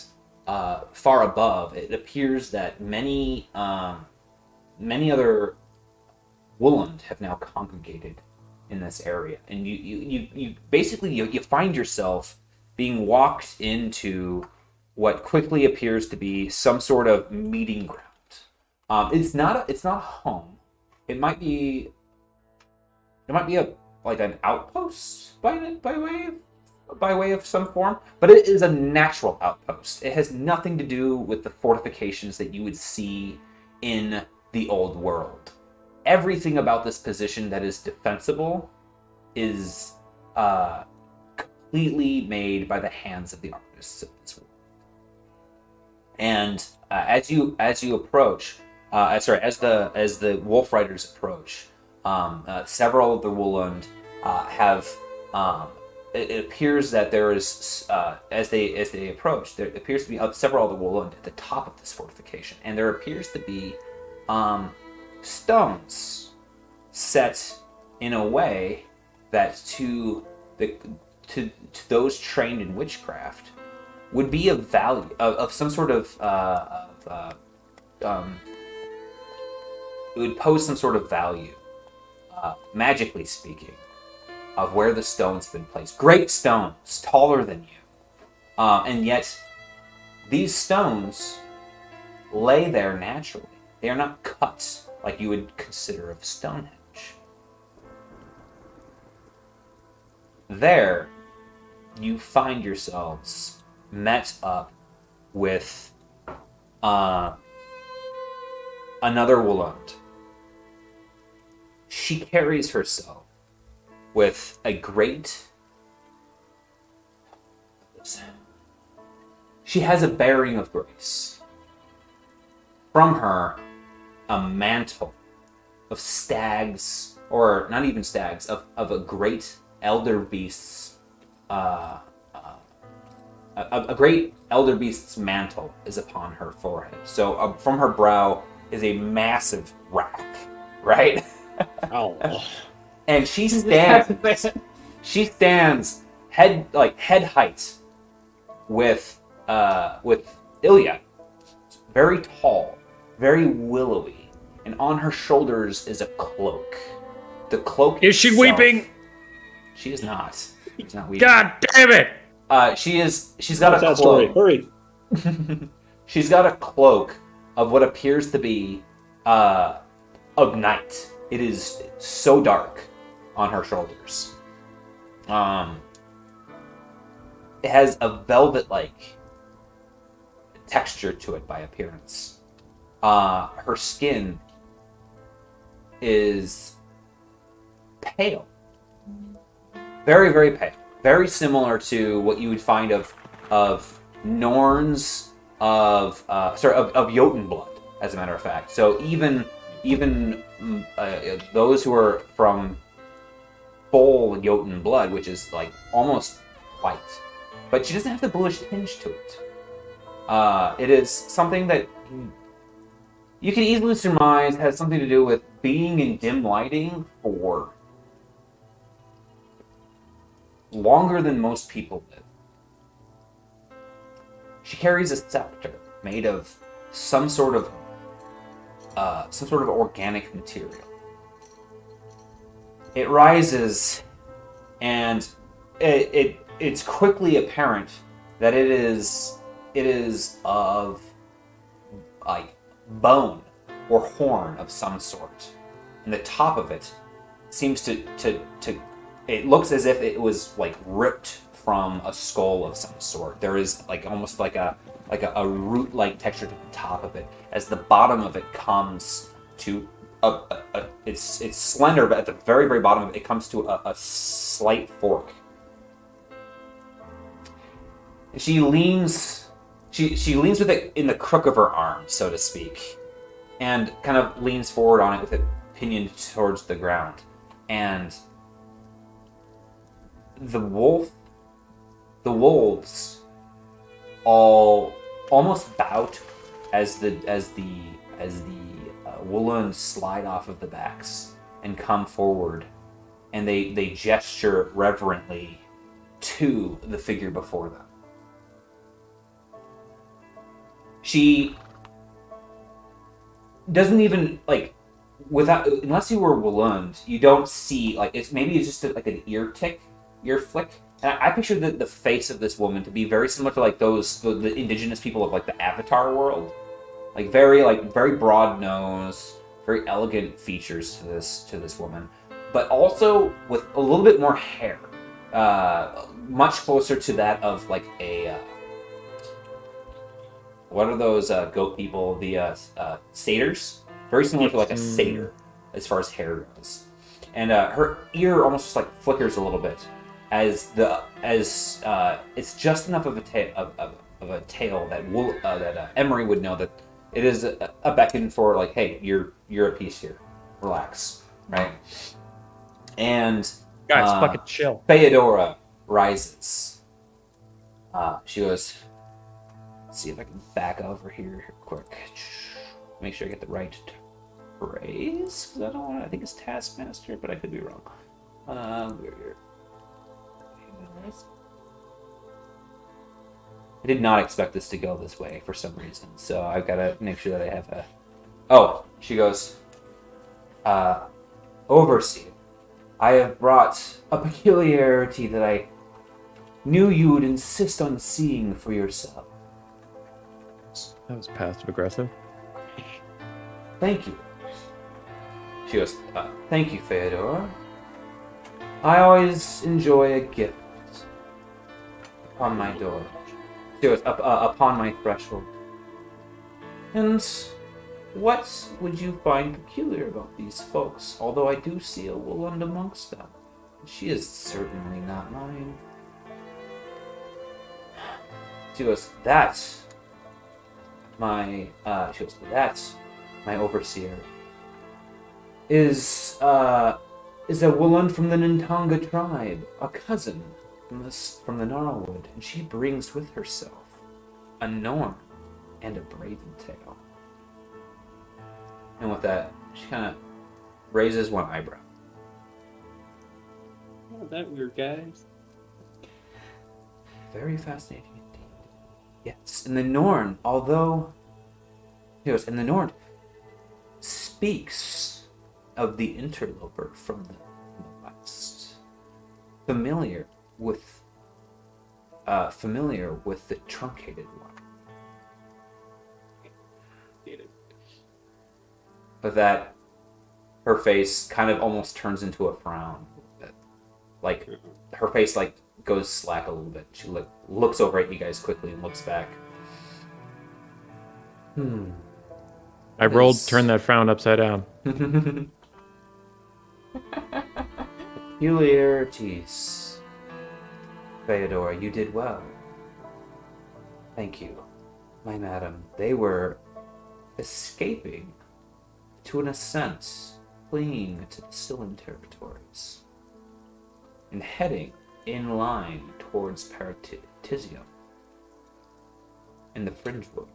far above, it appears that many other Woolland have now congregated in this area, and you basically find yourself being walked into what quickly appears to be some sort of meeting ground. It's not a home. It might be an outpost by way of some form, but it is a natural outpost. It has nothing to do with the fortifications that you would see in the old world. Everything about this position that is defensible is completely made by the hands of the artists of this world. And as you approach, as the Wolf Riders approach, several of the Woolland have. It appears that there is, as they approach, there appears to be several other Woolland at the top of this fortification, and there appears to be stones set in a way that to those trained in witchcraft would be of value, of some sort of it would pose some sort of value, magically speaking, of where the stones have been placed. Great stones, taller than you. And yet, these stones lay there naturally. They are not cut like you would consider of Stonehenge. There, you find yourselves met up with another Woolland. She carries herself with a great... She has a bearing of grace. From her, a mantle of stags, or not even stags, of a great elder beast's uh, a great elder beast's mantle is upon her forehead. So from her brow is a massive rack, right? Oh. And she You just have to stands. say it. She stands head height with Ilya, very tall, very willowy, and on her shoulders is a cloak. The cloak Is she itself- weeping? She is not. She's not weeping. God damn it! She's got a That story. cloak. Hurry. She's got a cloak of what appears to be of night. It is so dark on her shoulders. It has a velvet-like texture to it by appearance. Her skin is pale. Very, very pale. Very similar to what you would find of Norns, of Jotun blood, as a matter of fact. So even those who are from full Jotun blood, which is like almost white, but she doesn't have the bluish tinge to it. It is something that you can easily surmise has something to do with being in dim lighting for longer than most people live. She carries a scepter made of some sort of organic material. It rises, and it's quickly apparent that it is of like bone or horn of some sort, and the top of it seems to it looks as if it was like ripped from a skull of some sort. There is like almost like a root-like texture to the top of it, as the bottom of it comes to it's slender, but at the very, very bottom of it, it comes to a slight fork. And she leans with it in the crook of her arm, so to speak, and kind of leans forward on it with it pinioned towards the ground. And the wolves all almost bow to it as the Woolans slide off of the backs and come forward, and they gesture reverently to the figure before them. She doesn't even unless you were Woolund, you don't see it's just like an ear flick. And I picture the face of this woman to be very similar to the indigenous people of the Avatar world. Very broad nose, very elegant features to this woman, but also with a little bit more hair, much closer to that of a what are those goat people? The satyrs, very similar to a satyr as far as hair goes, and her ear almost just flickers a little bit as it's just enough of a tail that Emery would know that it is a beckon for hey, you're at peace here, relax, right? And Guys, fucking chill. Theodora rises. She goes, let's see if I can back over here quick. Make sure I get the right phrase, because I think it's Taskmaster, but I could be wrong. I did not expect this to go this way for some reason, so I've got to make sure that I have a... Oh, she goes, Overseer, I have brought a peculiarity that I knew you would insist on seeing for yourself. That was passive aggressive. Thank you. She goes, thank you, Theodora. I always enjoy a gift upon my door. She goes, upon my threshold. And what would you find peculiar about these folks? Although I do see a Woolund amongst them. She is certainly not mine. She goes, that's my overseer is a Woolund from the Nintanga tribe, a cousin from the gnarlwood, and she brings with herself a norn and a braven tail. And with that, she kind of raises one eyebrow. Not that weird, guys. Very fascinating indeed. Yes, and the Norn, although he goes, and the Norn speaks of the interloper from the west, familiar with the truncated one. Get it. But that her face kind of almost turns into a frown. Like her face like goes slack a little bit. She looks over at you guys quickly and looks back. I rolled, turned that frown upside down. Peculiarities. Theodore, you did well. Thank you, my madam. They were escaping to an ascent, fleeing to the Sloan territories, and heading in line towards Paratisium in the Fringewood.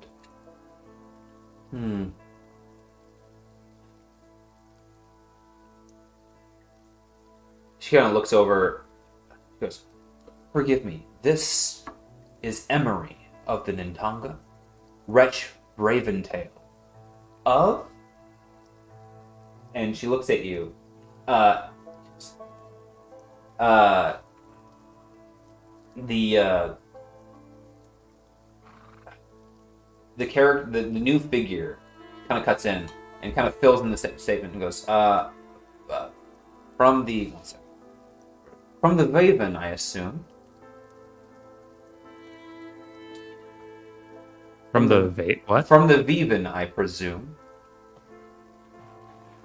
She kind of looks over, goes, forgive me, this is Emery of the Nintanga, Wretch Raventail of, and she looks at you, the character, the new figure, kind of cuts in and kind of fills in the statement and goes, from the Raven, I assume. From the what? From the Viven, I presume.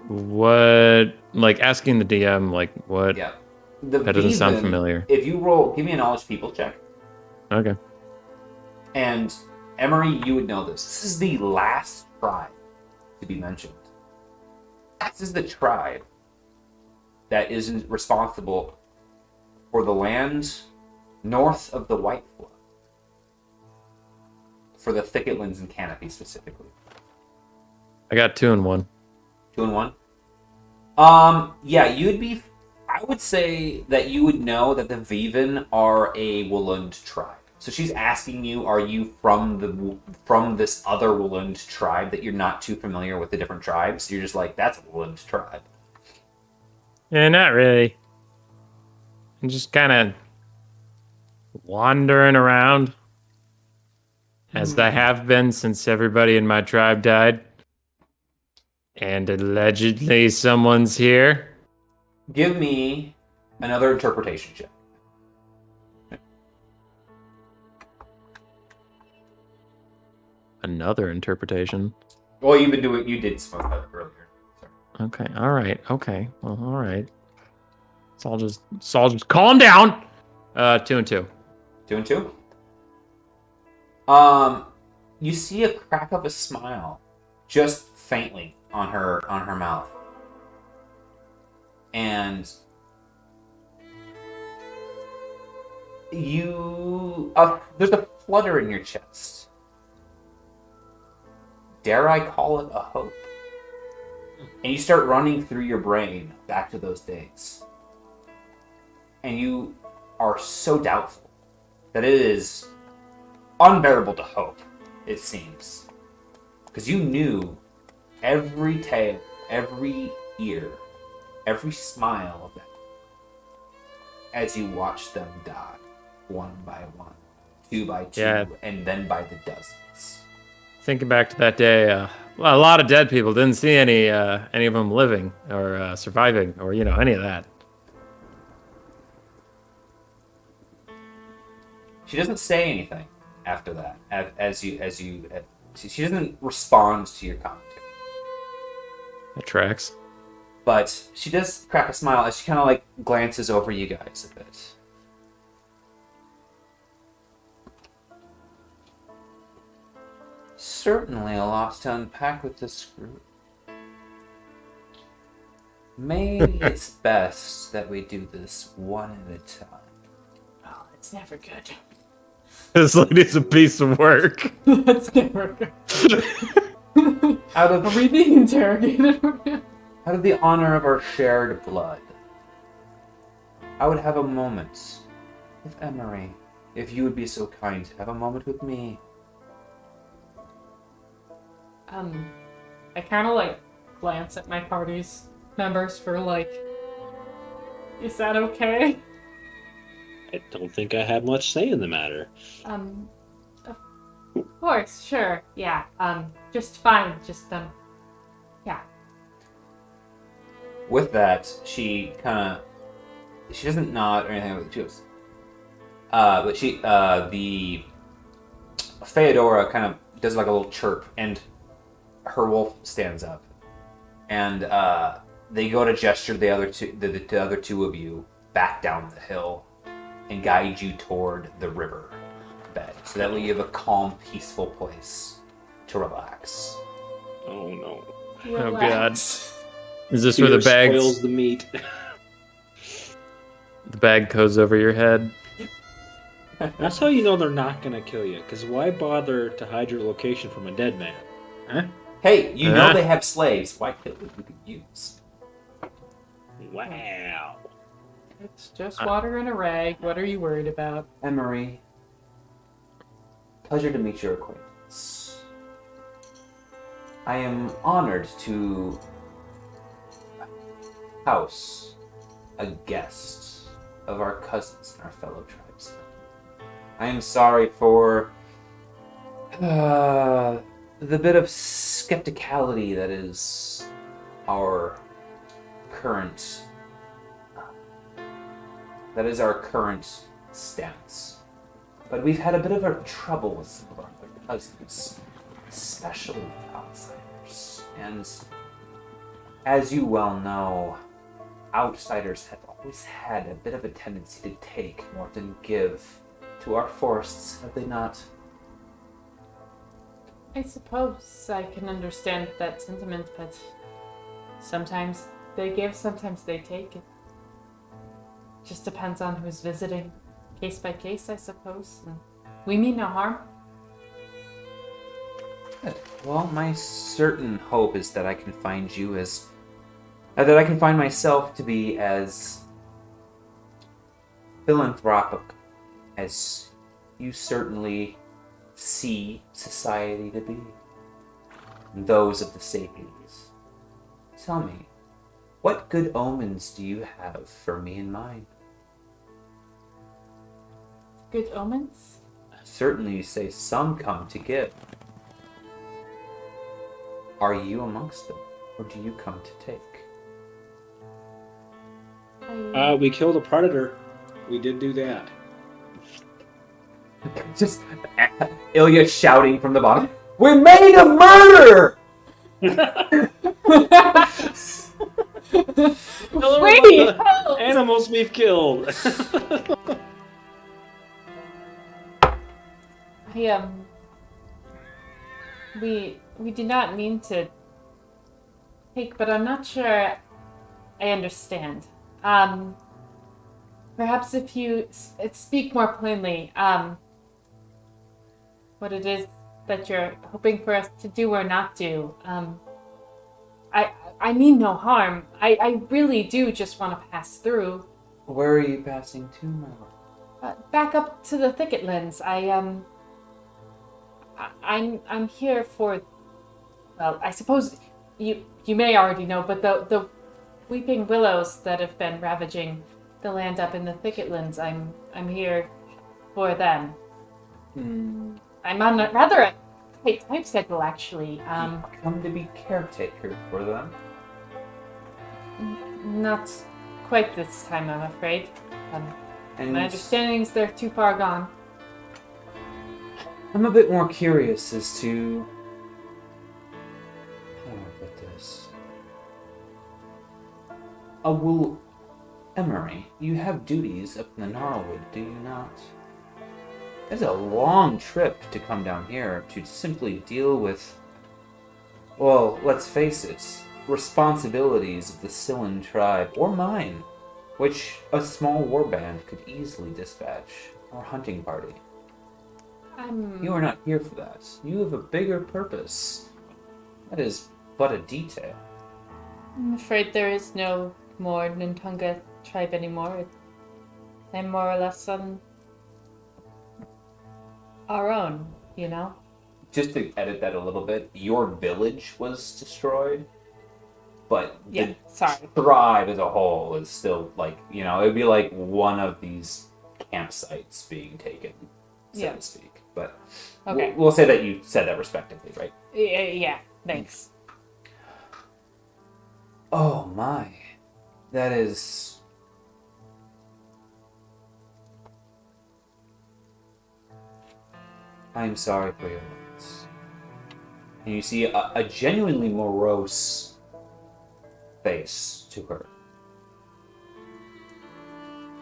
What? Like asking the DM, like what? Yeah. That doesn't sound familiar. If you roll, give me a knowledge people check. Okay. And Emery, you would know this. This is the last tribe to be mentioned. This is the tribe that isn't responsible for the land north of the White Flood. For the Thicketlands and Canopy specifically. I got 2 and 1. 2 and 1? Yeah, I would say that you would know that the Viven are a Woolund tribe. So she's asking you, are you from this other Woolund tribe that you're not too familiar with the different tribes? You're just like, that's a Woolund tribe. Yeah, not really. I'm just kind of wandering around, as I have been since everybody in my tribe died. And allegedly someone's here. Give me another interpretation check. Another interpretation. Well, you did some of that earlier. Sorry. Okay, all right, okay. Well, all right. It's all just calm down. 2 and 2. 2 and 2? You see a crack of a smile, just faintly on her mouth, and there's a flutter in your chest. Dare I call it a hope? And you start running through your brain back to those days, and you are so doubtful that it is unbearable to hope, it seems. Because you knew every tail, every ear, every smile of them as you watched them die, one by one, 2 by 2, Yeah. and then by the dozens. Thinking back to that day, a lot of dead people. Didn't see any of them living or surviving or any of that. She doesn't say anything after that. She doesn't respond to your commentary. That tracks. But she does crack a smile as she kind of like glances over you guys a bit. Certainly a lot to unpack with this group. Maybe it's best that we do this one at a time. It's never good. This lady's a piece of work. That's never good. Out Are of we being interrogated? out of the honor of our shared blood, I would have a moment with Emery. If you would be so kind to have a moment with me. I kind of like glance at my party's members for like, is that okay? I don't think I have much say in the matter. Of course, sure, yeah, just fine, just, yeah. With that, she doesn't nod or anything. She goes, but the Feodora kind of does like a little chirp, and her wolf stands up, and they go to gesture the other two of you back down the hill, and guide you toward the river bed, so that way you have a calm, peaceful place to relax. Oh no. Oh, Relax. Is this where the Fear bag spoils the meat. the bag goes over your head? That's how you know they're not gonna kill you. Because why bother to hide your location from a dead man? Huh? Hey, you know they have slaves. Why kill what you could use? Wow. It's just water in a rag. What are you worried about? Emery, pleasure to meet your acquaintance. I am honored to house a guest of our cousins and our fellow tribesmen. I am sorry for the bit of skepticality that is our current stance. But we've had a bit of a trouble with some of our other cousins, especially with outsiders. And as you well know, outsiders have always had a bit of a tendency to take more than give to our forests, have they not? I suppose I can understand that sentiment, but sometimes they give, sometimes they take. It just depends on who's visiting. Case by case, I suppose. And we mean no harm. Good. Well, my certain hope is that I can find that I can find myself to be as philanthropic as you certainly see society to be. Those of the sapiens. Tell me, what good omens do you have for me in mind? Good omens? Certainly you say some come to give. Are you amongst them, or do you come to take? We killed a predator. We did do that. Just Ilya shouting from the bottom, "We made a murder!" Wait! Help! Animals we've killed. We did not mean to take, but I'm not sure I understand. Perhaps if you speak more plainly, what it is that you're hoping for us to do or not do. I mean no harm. I really do just want to pass through. Where are you passing to, my lord? Back up to the Thicketlands. I'm here for. Well, I suppose you may already know, but the weeping willows that have been ravaging the land up in the Thicketlands. I'm here for them. I'm on a rather tight time schedule, actually. You come to be caretaker for them? Not quite this time, I'm afraid. And My understanding is they're too far gone. I'm a bit more curious as to how do I put this? Emery, you have duties up in the Gnarlwood, do you not? It's a long trip to come down here to simply deal with, well, let's face it, responsibilities of the Sloan tribe, or mine, which a small warband could easily dispatch or hunting party. I'm. You are not here for that. You have a bigger purpose. That is but a detail. I'm afraid there is no more Nintunga tribe anymore. I'm more or less on our own, you know? Just to edit that a little bit, your village was destroyed, but Yeah, the sorry. tribe as a whole is still like, it would be like one of these campsites being taken, so Yeah. to speak. But Okay. we'll say that you said that respectively, right? Yeah, thanks. Oh my. That is... I am sorry for your loss. And you see a genuinely morose face to her.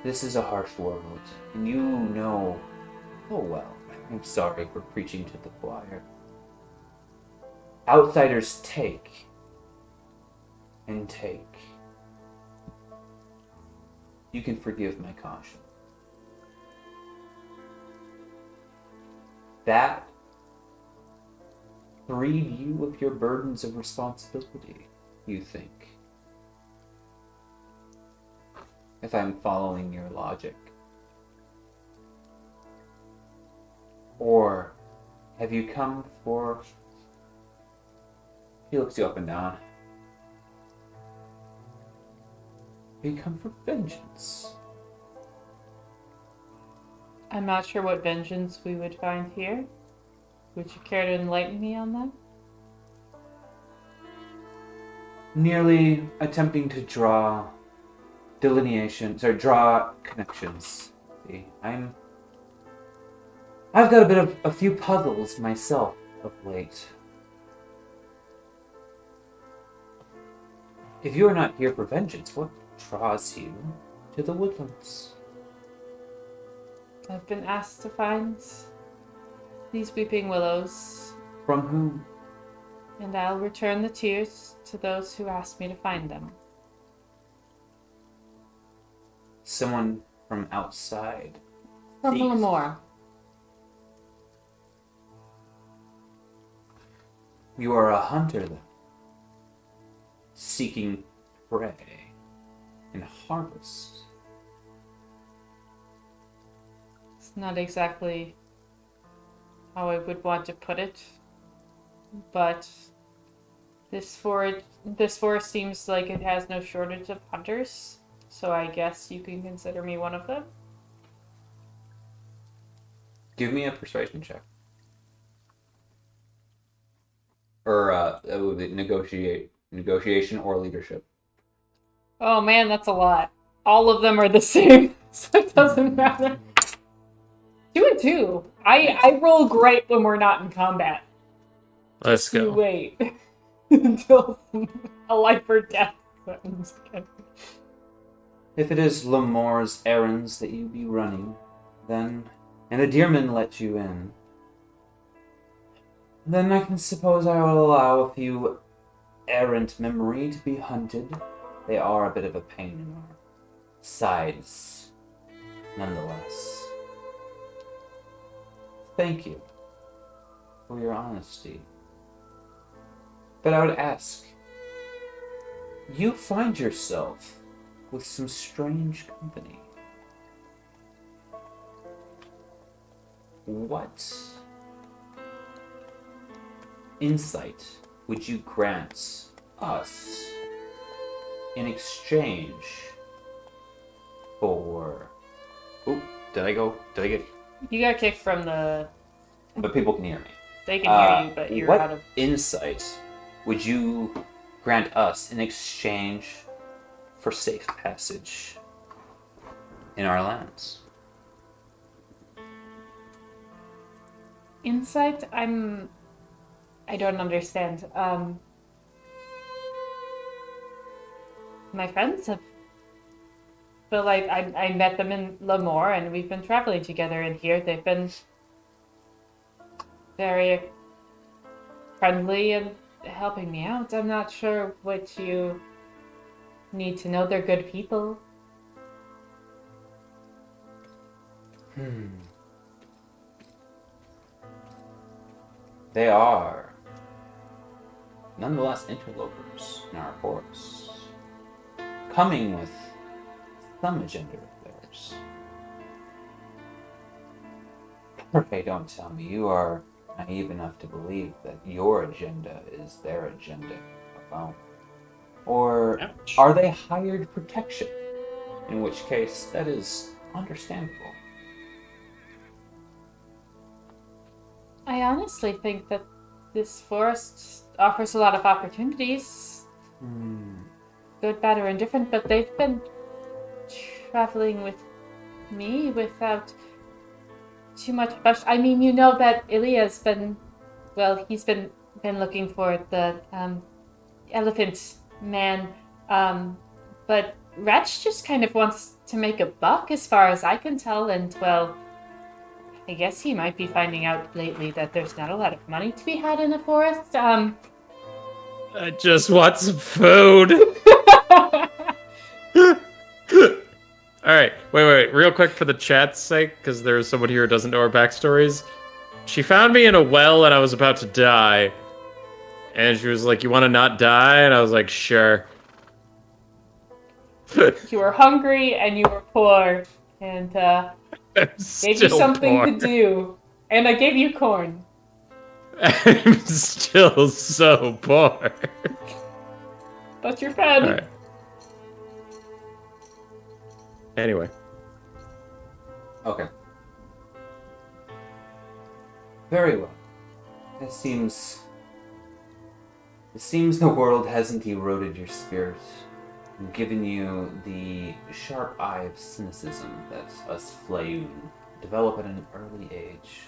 This is a harsh world, and you know full well. I'm sorry for preaching to the choir. Outsiders take and take. You can forgive my caution. That freed you of your burdens of responsibility, you think. If I'm following your logic. Or have you come for... He looks you up and down. Have you come for vengeance? I'm not sure what vengeance we would find here. Would you care to enlighten me on that? Merely attempting to draw connections. See, I've got a few puzzles myself of late. If you are not here for vengeance, what draws you to the woodlands? I've been asked to find these weeping willows, From whom? and I'll return the tears to those who asked me to find them. Someone from outside. From Seeks- Lamore. You are a hunter, then, seeking prey and harvest. It's not exactly how I would want to put it, but this forest seems like it has no shortage of hunters, so I guess you can consider me one of them. Give me a persuasion check. Or it would be negotiation or leadership. Oh man, that's a lot. All of them are the same, so it doesn't matter. 2 and 2. I roll great when we're not in combat. Let's You go. wait until a life or death sentence. If it is Lamore's errands that you be running, then, and the deermen let you in, then I can suppose I will allow a few errant memory to be hunted. They are a bit of a pain in our sides, nonetheless. Thank you for your honesty. But I would ask, you find yourself with some strange company. What insight would you grant us in exchange for... Oh, did I get... You got kicked from the... But people can hear me. They can hear you, but you're what out of... insight would you grant us in exchange for safe passage in our lands? Insight? I don't understand. My friends have... But like, I met them in Lamore, and we've been traveling together in here. They've been very friendly and helping me out. I'm not sure what you need to know. They're good people. They are nonetheless interlopers in our forest, coming with some agenda of theirs. Pray, don't tell me you are naive enough to believe that your agenda is their agenda alone. Or Ouch. are they hired protection? In which case, that is understandable. I honestly think that this forest offers a lot of opportunities, good, bad, or indifferent, but they've been traveling with me without too much rush. I mean, you know that Ilya's been, well, he's been looking for the elephant man, but Wretch just kind of wants to make a buck as far as I can tell, and well, I guess he might be finding out lately that there's not a lot of money to be had in the forest. I just want some food. All right, wait, real quick for the chat's sake, because there's someone here who doesn't know our backstories. She found me in a well and I was about to die. And she was like, "You want to not die?" And I was like, "Sure." You were hungry and you were poor, and gave you something to do, and I gave you corn. I'm still so poor. But you're fed. All right. Anyway. Okay. Very well. It seems the world hasn't eroded your spirit and given you the sharp eye of cynicism that us Flaun develop at an early age.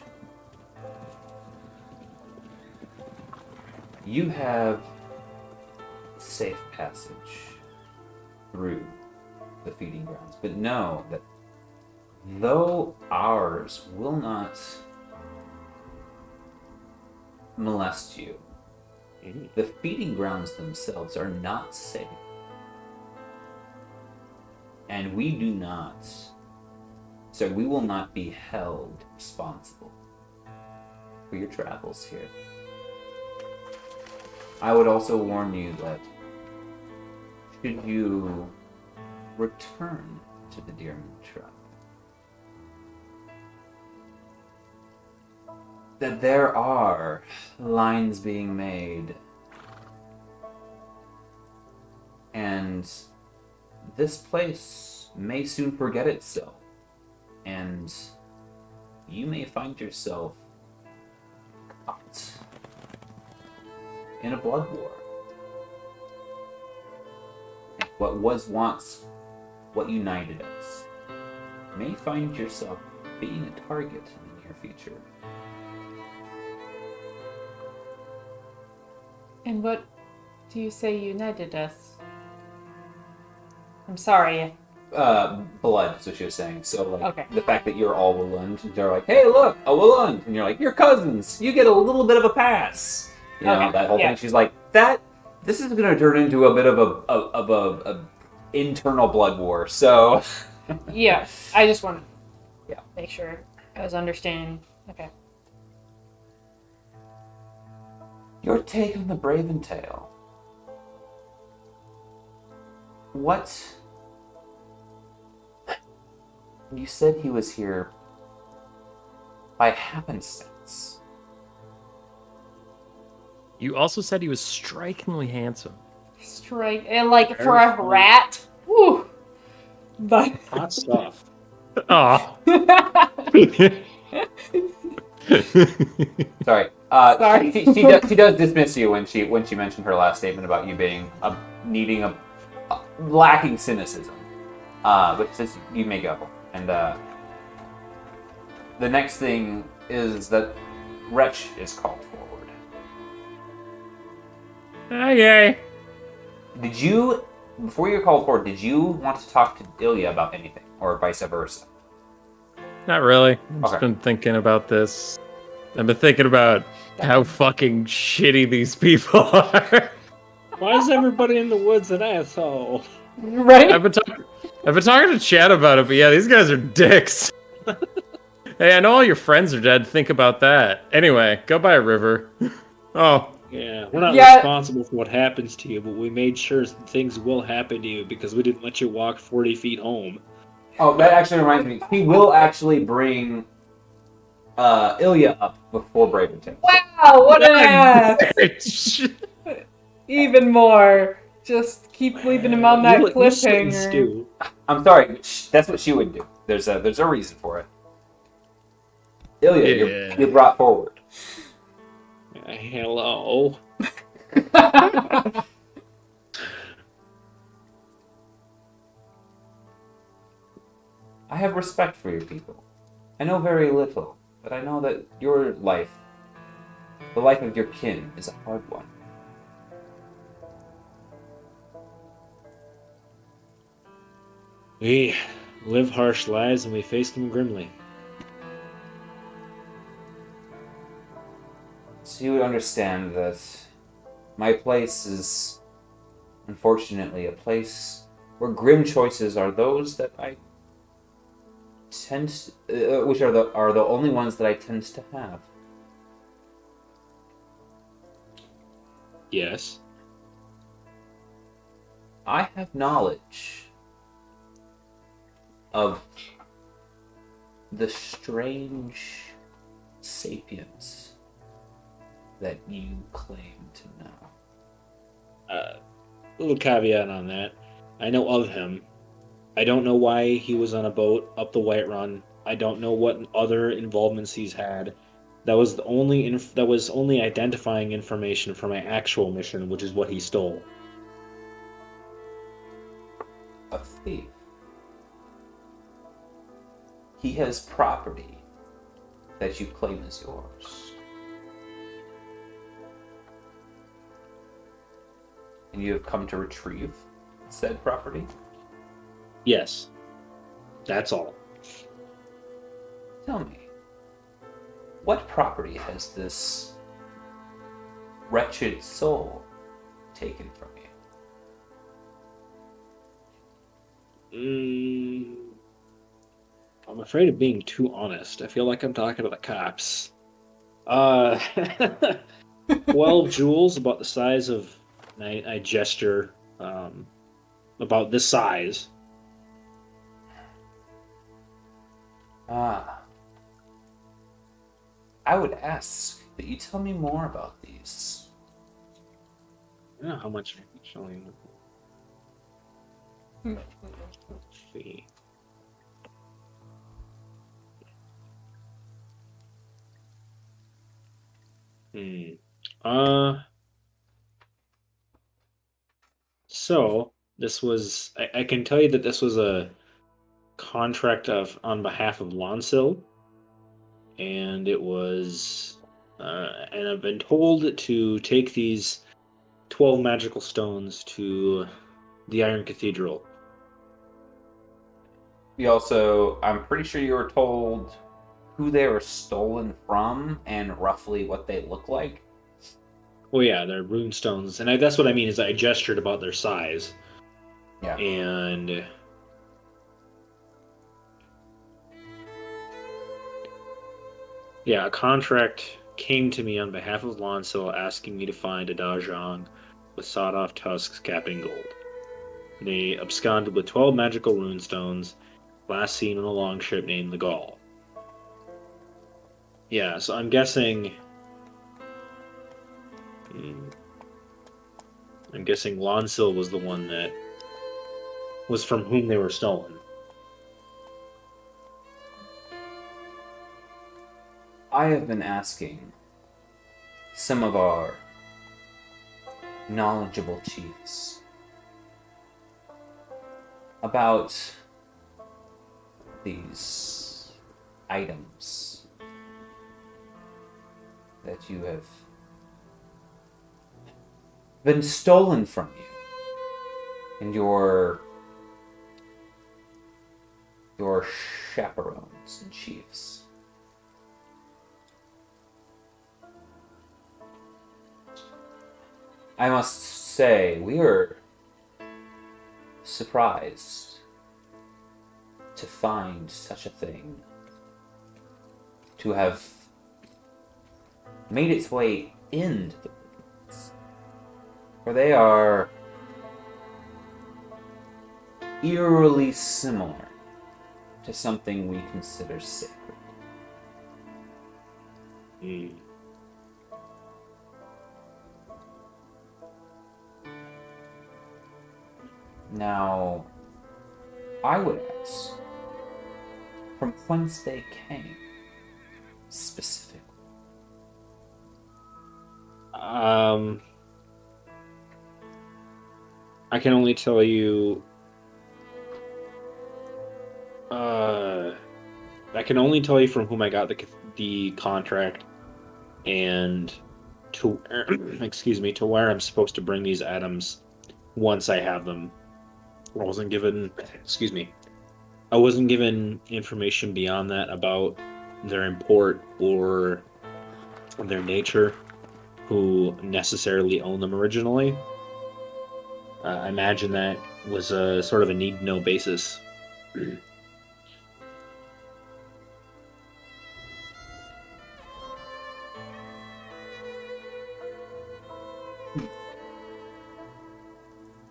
You have safe passage through the feeding grounds, but know that though ours will not molest you, the feeding grounds themselves are not safe. And we will not be held responsible for your travels here. I would also warn you that should you return to the Deerman Tribe, that there are lines being made, and this place may soon forget itself, and you may find yourself caught in a blood war. And what was once what united us may find yourself being a target in the near future. And what do you say united us? I'm sorry. Blood is what she was saying. So, like, Okay. the fact that you're all Woolund, they're like, hey, look, a Woolund! And you're like, you're cousins! You get a little bit of a pass! You know, Okay, that whole yeah. thing. She's like, this is going to turn into a bit of a internal blood war, so... Yeah, I just want to Yeah. make sure I was understanding. Okay. Your take on the Braven Tale. What? You said he was here by happenstance. You also said he was strikingly handsome. Strike, and like for a rat. Woo. But Hot stuff. Aw. Sorry. Sorry. She does dismiss you when she mentioned her last statement about you being lacking cynicism. But she says you may go. And the next thing is that Wretch is called forward. Okay. Did you, before you're called forward, did you want to talk to Ilya about anything, or vice versa? Not really. I've just Okay. been thinking about this. I've been thinking about how fucking shitty these people are. Why is everybody in the woods an asshole? right? I've been talking to Chad about it, but yeah, these guys are dicks. Hey, I know all your friends are dead. Think about that. Anyway, go by a river. Oh, Yeah, we're not Yeah. responsible for what happens to you, but we made sure things will happen to you because we didn't let you walk 40 feet home. Oh, that actually reminds me. He will actually bring Ilya up before Braverton. Wow, what an ass! bitch. Even more. Just keep leaving him on that You spit and cliffhanger. stew. I'm sorry. That's what she would do. There's a reason for it. Ilya, Yeah. you're brought forward. Hello. I have respect for your people. I know very little, but I know that your life, the life of your kin, is a hard one. We live harsh lives and we face them grimly. So you would understand that my place is, unfortunately, a place where grim choices are those that I tend, which are the only ones that I tend to have. Yes. I have knowledge of the strange sapience that you claim to know. Little caveat on that. I know of him. I don't know why he was on a boat up the White Run. I don't know what other involvements he's had. That was the only that was only identifying information for my actual mission, which is what he stole. A thief. He has property that you claim is yours. And you have come to retrieve said property? Yes. That's all. Tell me, what property has this wretched soul taken from you? I'm afraid of being too honest. I feel like I'm talking to the cops. 12 jewels, about the size of. I gesture about this size. Ah. I would ask that you tell me more about these. I don't know how much showing. Let's see. So this was. I can tell you that this was a contract on behalf of Lonsil, and it was. And I've been told to take these 12 magical stones to the Iron Cathedral. We also, I'm pretty sure you were told who they were stolen from and roughly what they look like. Well, yeah, they're rune stones, and that's what I mean. Is I gestured about their size, Yeah. and yeah, a contract came to me on behalf of Lonsil asking me to find a Dajang with sawed-off tusks capping gold. They absconded with 12 magical rune stones, last seen on a longship named the Gaul. Yeah, so I'm guessing. I'm guessing Lonsil was the one that was from whom they were stolen. I have been asking some of our knowledgeable chiefs about these items that you have been stolen from you and your chaperones and chiefs. I must say, we are surprised to find such a thing to have made its way into the woods, for they are eerily similar to something we consider sacred. Hmm. Now, I would ask, from whence they came, specifically. I can only tell you. I can only tell you from whom I got the contract, and to excuse me, to where I'm supposed to bring these items once I have them. I wasn't given, excuse me, I wasn't given information beyond that about their import or their nature, who necessarily owned them originally. I imagine that was a sort of a need-to-know basis.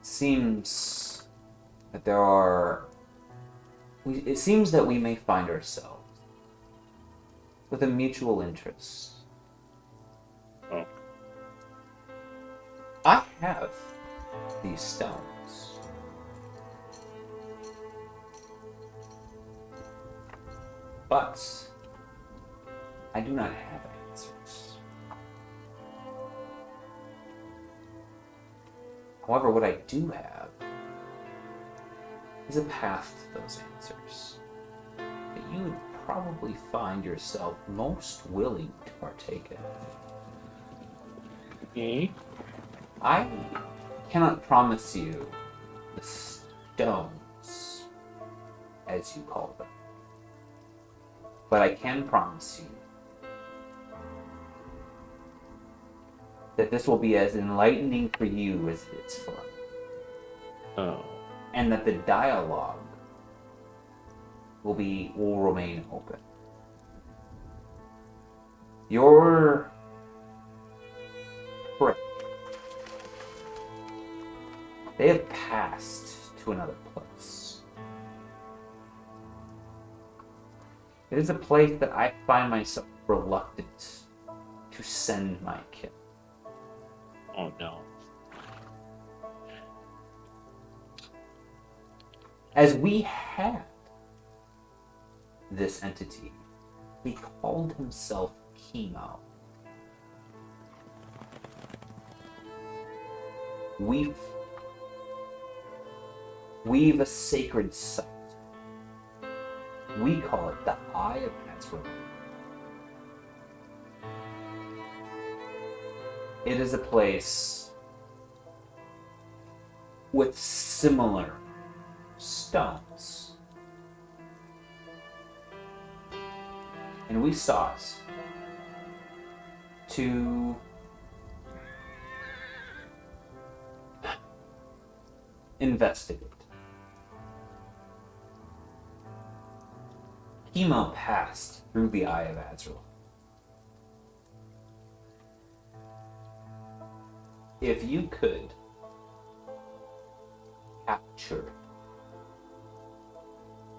Seems that there are. It seems that we may find ourselves with a mutual interest. Oh. I have these stones. But I do not have answers. However, what I do have is a path to those answers that you would probably find yourself most willing to partake in. Okay. I cannot promise you the stones, as you call them, but I can promise you that this will be as enlightening for you as it is for me. Oh. And that the dialogue will remain open. Your prick, they have passed to another place. It is a place that I find myself reluctant to send my kin. Oh no. As we had this entity, he called himself Chemo. We've a sacred site. We call it the Eye of Ezra. It is a place with similar stones. And we sought to investigate. Chemo passed through the Eye of Azrael. If you could capture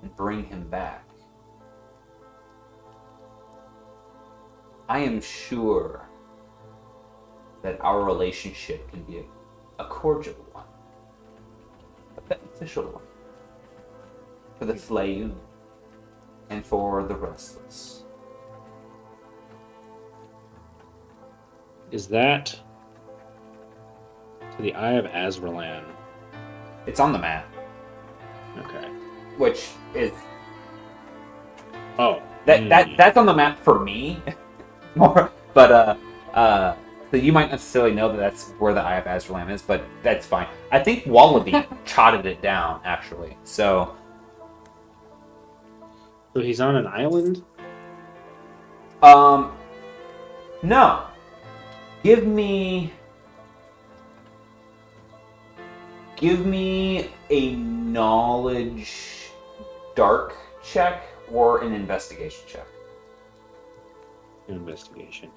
and bring him back, I am sure that our relationship can be a cordial one, a beneficial one, for the Sloan and for the restless. Is that to the Eye of Azralan? It's on the map, Okay. which is Oh. that's on the map for me more, but so you might necessarily know that that's where the Eye of Azralan is, but that's fine. I think Wallaby jotted it down actually. So he's on an island? no. Give me a knowledge dark check or an investigation check. Investigation.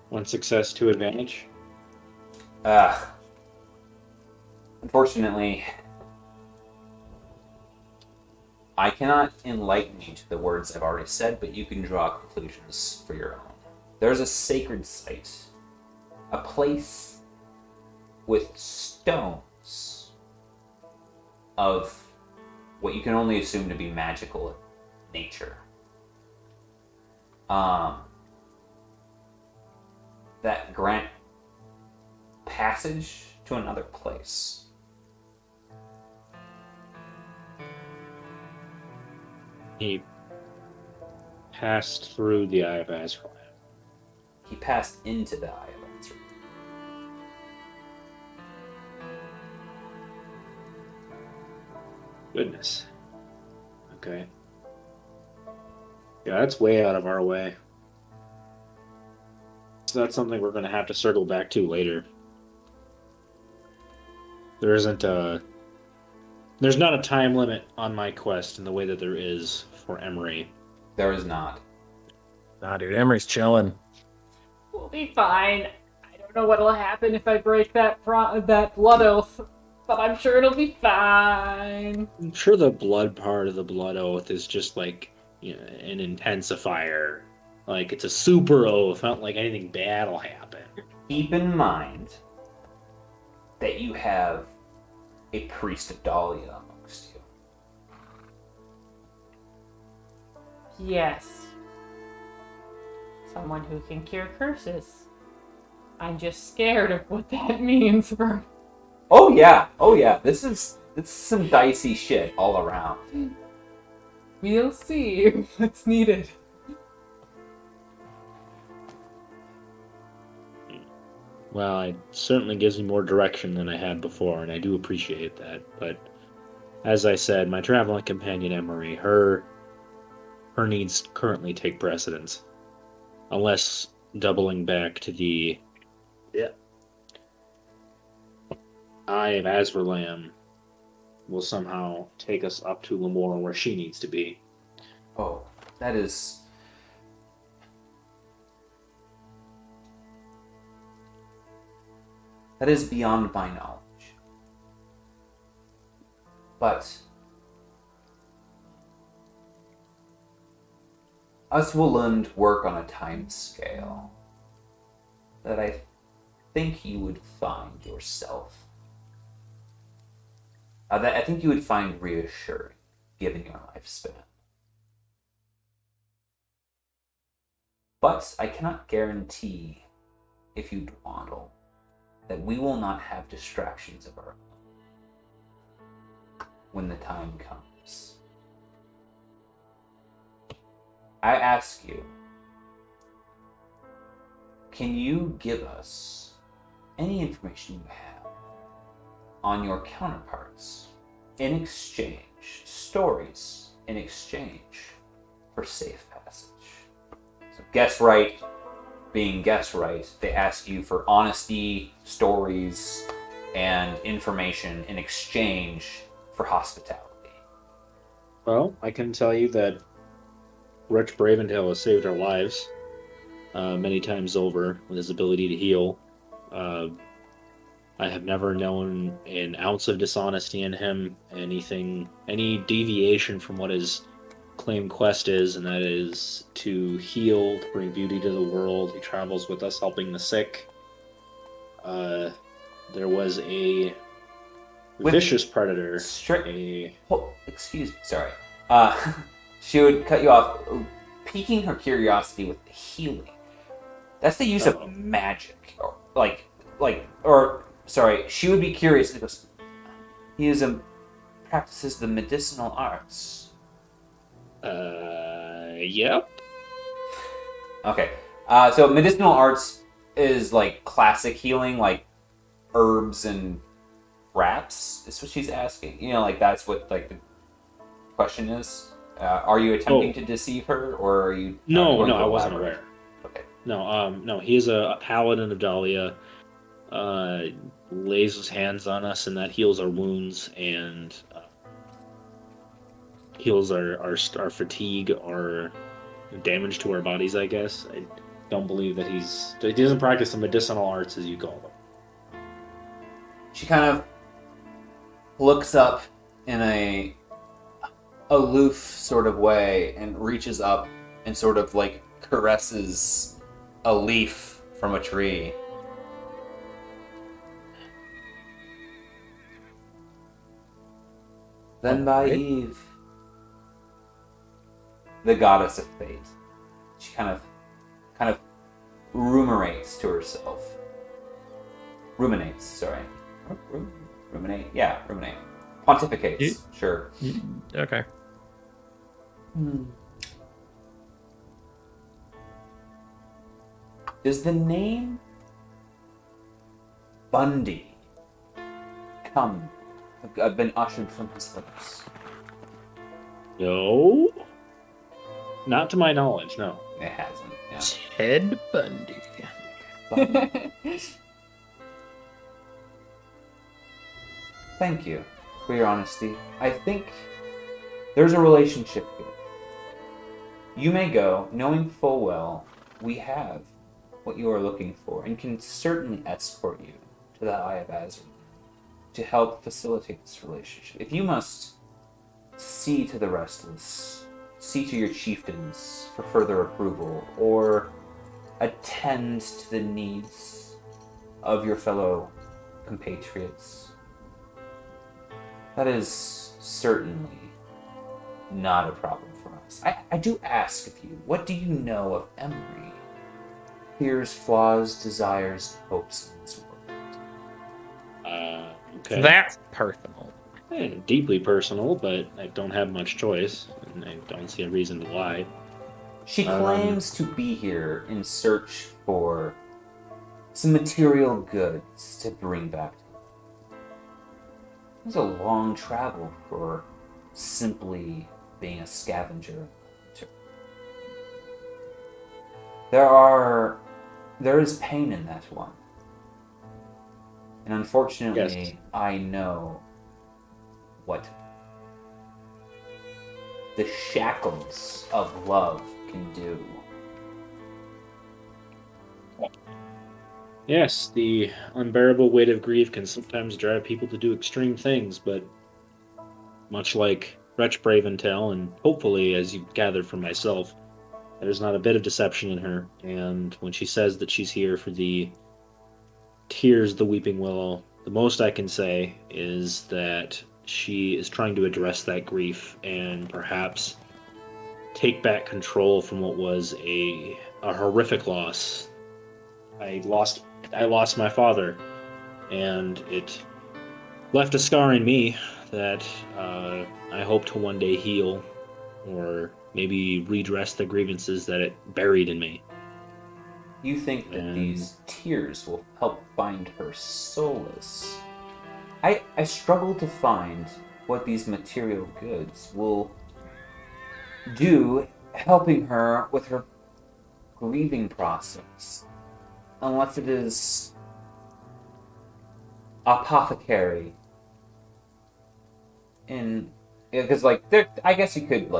One success, 2 advantage. Unfortunately, I cannot enlighten you to the words I've already said, but you can draw conclusions for your own. There's a sacred site, a place with stones of what you can only assume to be magical nature. That grant passage to another place. He passed through the Eye of Azrael. He passed into the Eye of Azrael. Goodness. Okay. Yeah, that's way out of our way. So that's something we're going to have to circle back to later. There's not a time limit on my quest in the way that there is for Emery. There is not. Nah, dude, Emery's chilling. We'll be fine. I don't know what'll happen if I break that blood oath, but I'm sure it'll be fine. I'm sure the blood part of the blood oath is just like, you know, an intensifier. Like, it's a super oath, not like anything bad will happen. Keep in mind that you have a priest of Dahlia amongst you. Yes. Someone who can cure curses. I'm just scared of what that means for... Oh yeah. This is some dicey shit all around. We'll see what's needed. Well, it certainly gives me more direction than I had before, and I do appreciate that. But as I said, my traveling companion Emery, her needs currently take precedence. Unless doubling back to the Eye of Azrael will somehow take us up to Lamore where she needs to be. Oh, that is beyond my knowledge. But us will work on a time scale that I think you would find yourself. That I think you would find reassuring, given your lifespan. But I cannot guarantee, if you dawdle, that we will not have distractions of our own when the time comes. I ask you, can you give us any information you have on your counterparts in exchange, stories in exchange for safe passage? So guess right, being guess right, they ask you for honesty, stories, and information in exchange for hospitality. Well, I can tell you that Rich Braventail has saved our lives many times over with his ability to heal. I have never known an ounce of dishonesty in him, any deviation from what his claimed quest is, and that is to heal, to bring beauty to the world. He travels with us helping the sick. There was a vicious predator. Excuse me, sorry. She would cut you off, piquing her curiosity with healing. That's the use of magic, she would be curious because he practices the medicinal arts. Yep. Okay. So medicinal arts is like classic healing, like herbs and wraps, is what she's asking. You know, like that's what like the question is. Are you attempting to deceive her, or are you? No, I wasn't aware. Okay. No, he is a paladin of Dahlia. lays his hands on us, and that heals our wounds and heals our fatigue, our damage to our bodies, I guess. I don't believe that he doesn't practice the medicinal arts, as you call them. She kind of looks up in a aloof sort of way and reaches up and sort of like caresses a leaf from a tree. Then by Alright. Eve, the goddess of fate, she kind of ruminates to herself. Ruminate. Yeah, ruminate. Pontificates. Sure. Okay. Does the name Bundy come? I've been ushered from his lips. No, not to my knowledge. No. It hasn't. Yeah. Ted Bundy. Bundy. Thank you for your honesty. I think there's a relationship here. You may go, knowing full well we have what you are looking for, and can certainly escort you to the Eye of Azrael to help facilitate this relationship. If you must see to the restless, see to your chieftains for further approval, or attend to the needs of your fellow compatriots, that is certainly not a problem for us. I do ask of you, what do you know of Emery? Fears, flaws, desires, hopes in this world. Okay. That's personal. Deeply personal, but I don't have much choice, and I don't see a reason to lie. She claims to be here in search for some material goods to bring back to you. It's a long travel for simply being a scavenger. There is pain in that one. And unfortunately, Yes. I know what the shackles of love can do. Yes, the unbearable weight of grief can sometimes drive people to do extreme things, but much like Wretch Braventel, and hopefully, as you gathered from myself, there's not a bit of deception in her. And when she says that she's here for the Tears the Weeping Willow, the most I can say is that she is trying to address that grief and perhaps take back control from what was a horrific loss. I lost my father, and it left a scar in me that I hope to one day heal, or maybe redress the grievances that it buried in me. You think that And- these tears will help find her solace. I struggle to find what these material goods will do helping her with her grieving process. Unless it is apothecary. Because I guess you could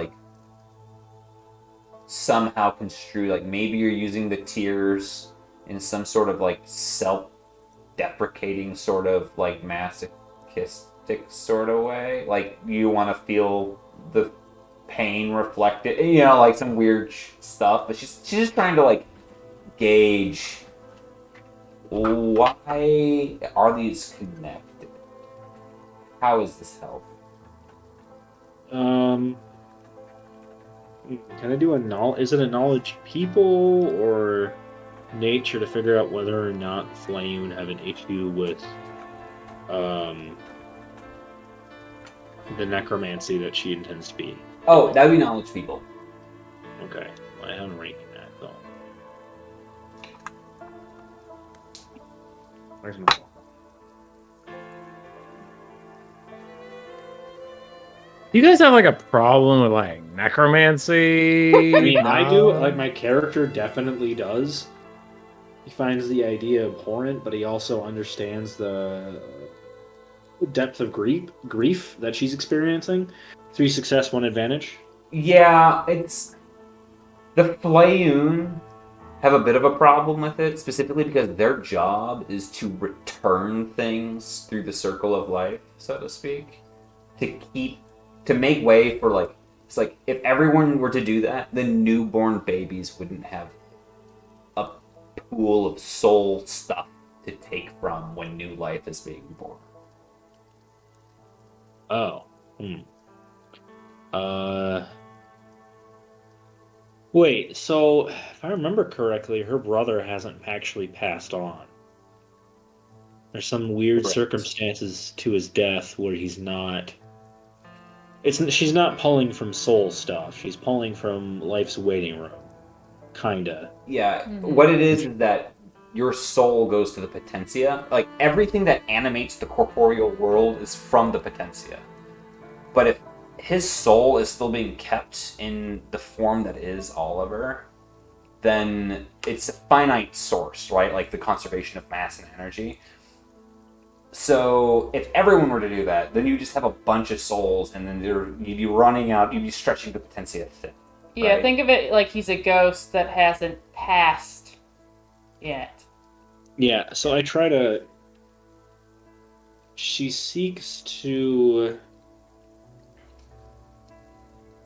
somehow construe maybe you're using the tears in some sort of self-deprecating sort of masochistic sort of way. You want to feel the pain reflected, some weird stuff. But she's just trying to gauge why are these connected. How is this help? Can I do is it a knowledge people or nature to figure out whether or not Flayn would have an issue with the necromancy that she intends to be? Oh, that would be knowledge people. Okay, well, I haven't ranking that though. Where's my phone? Do you guys have a problem with necromancy? I mean, I do. My character definitely does. He finds the idea abhorrent, but he also understands the depth of grief that she's experiencing. 3 success, 1 advantage. Yeah, it's the Flayoon have a bit of a problem with it, specifically because their job is to return things through the circle of life, so to speak, to make way for like it's like if everyone were to do that, then newborn babies wouldn't have a pool of soul stuff to take from when new life is being born. Oh. Wait, so if I remember correctly, her brother hasn't actually passed on. There's some weird Correct. circumstances to his death where he's not. She's not pulling from soul stuff. She's pulling from life's waiting room. Kinda. Yeah, what it is that your soul goes to the potentia. Like everything that animates the corporeal world is from the potentia. But if his soul is still being kept in the form that is Oliver, then it's a finite source, right? Like the conservation of mass and energy. So if everyone were to do that, then you just have a bunch of souls, and then you'd be running out, you'd be stretching the potentia thin. Yeah, right? think of it like he's a ghost that hasn't passed yet. Yeah, so I try to. She seeks to.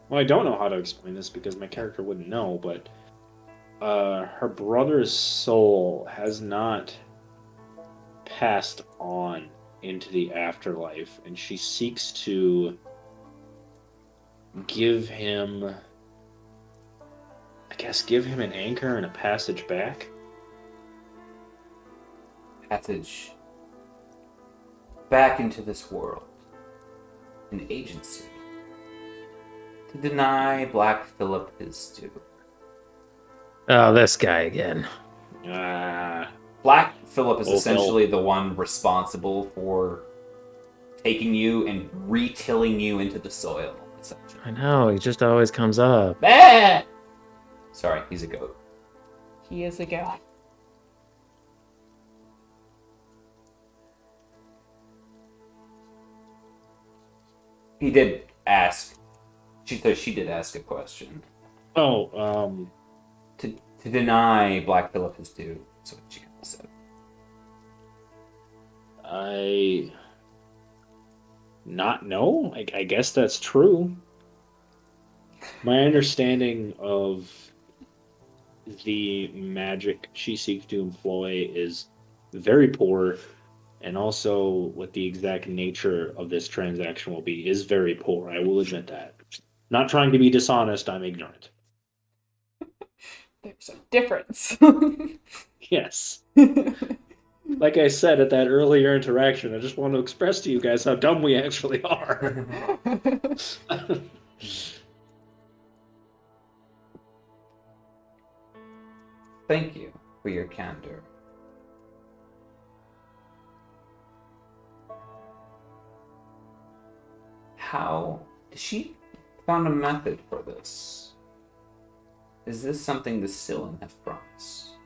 Well, I don't know how to explain this because my character wouldn't know, but her brother's soul has not passed on into the afterlife, and she seeks to give him, I guess, give him an anchor and a passage back. Passage back into this world. An agency. To deny Black Phillip his due. Oh, this guy again. Black Phillip is Oh, essentially the one responsible for taking you and retilling you into the soil, essentially. I know, he just always comes up. Bah! Sorry, he's a goat. He is a goat. He did ask. She did ask a question. Oh, To deny Black Phillip his due. That's what she kind of said. I not know. I guess that's true. My understanding of the magic she seeks to employ is very poor, and also what the exact nature of this transaction will be is very poor. I will admit that. Not trying to be dishonest, I'm ignorant. There's a difference. Yes. Like I said at that earlier interaction, I just want to express to you guys how dumb we actually are. Thank you for your candor. How she found a method for this? Is this something the Scylla have promised?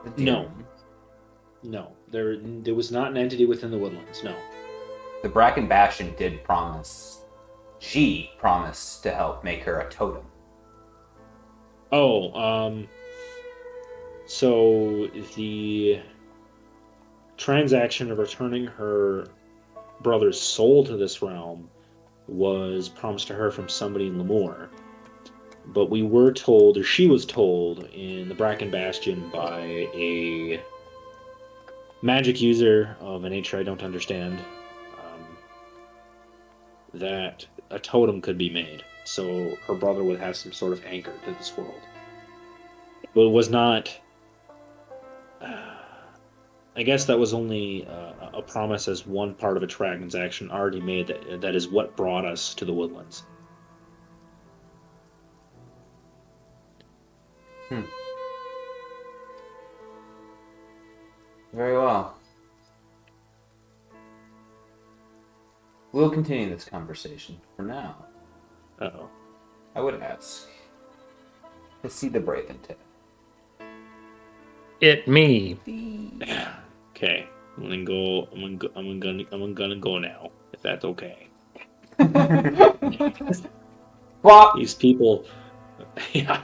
The No. demon? No, there was not an entity within the woodlands. No. The Bracken Bastion did promise. She promised to help make her a totem. Oh, so the transaction of returning her brother's soul to this realm was promised to her from somebody in Lemoore. But we were told, or she was told, in the Bracken Bastion by a magic user of a nature I don't understand, that a totem could be made. So her brother would have some sort of anchor to this world. But it was not. I guess that was only a promise as one part of a transaction already made. That is what brought us to the woodlands. Very well. We'll continue this conversation. For now, Uh-oh. I would ask to see the Braven Tale. it me. Okay, I'm gonna go. I'm gonna go now. If that's okay. Plop. These people, yeah,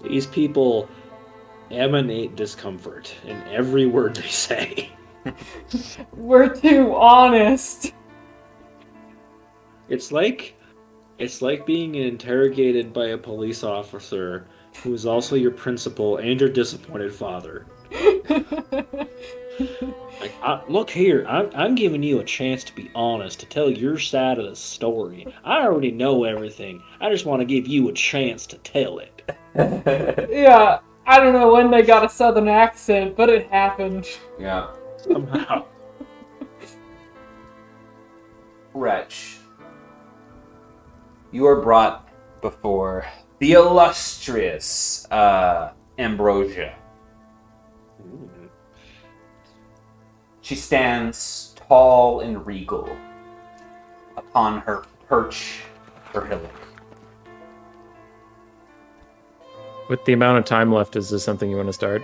these people emanate discomfort in every word they say. We're too honest. It's like being interrogated by a police officer who is also your principal and your disappointed father. Like, look here, I'm giving you a chance to be honest, to tell your side of the story. I already know everything. I just want to give you a chance to tell it. Yeah, I don't know when they got a southern accent, but it happened. Yeah. Somehow. Wretch, you are brought before the illustrious Ambrosia. She stands tall and regal upon her perch, her hillock. With the amount of time left, is this something you want to start?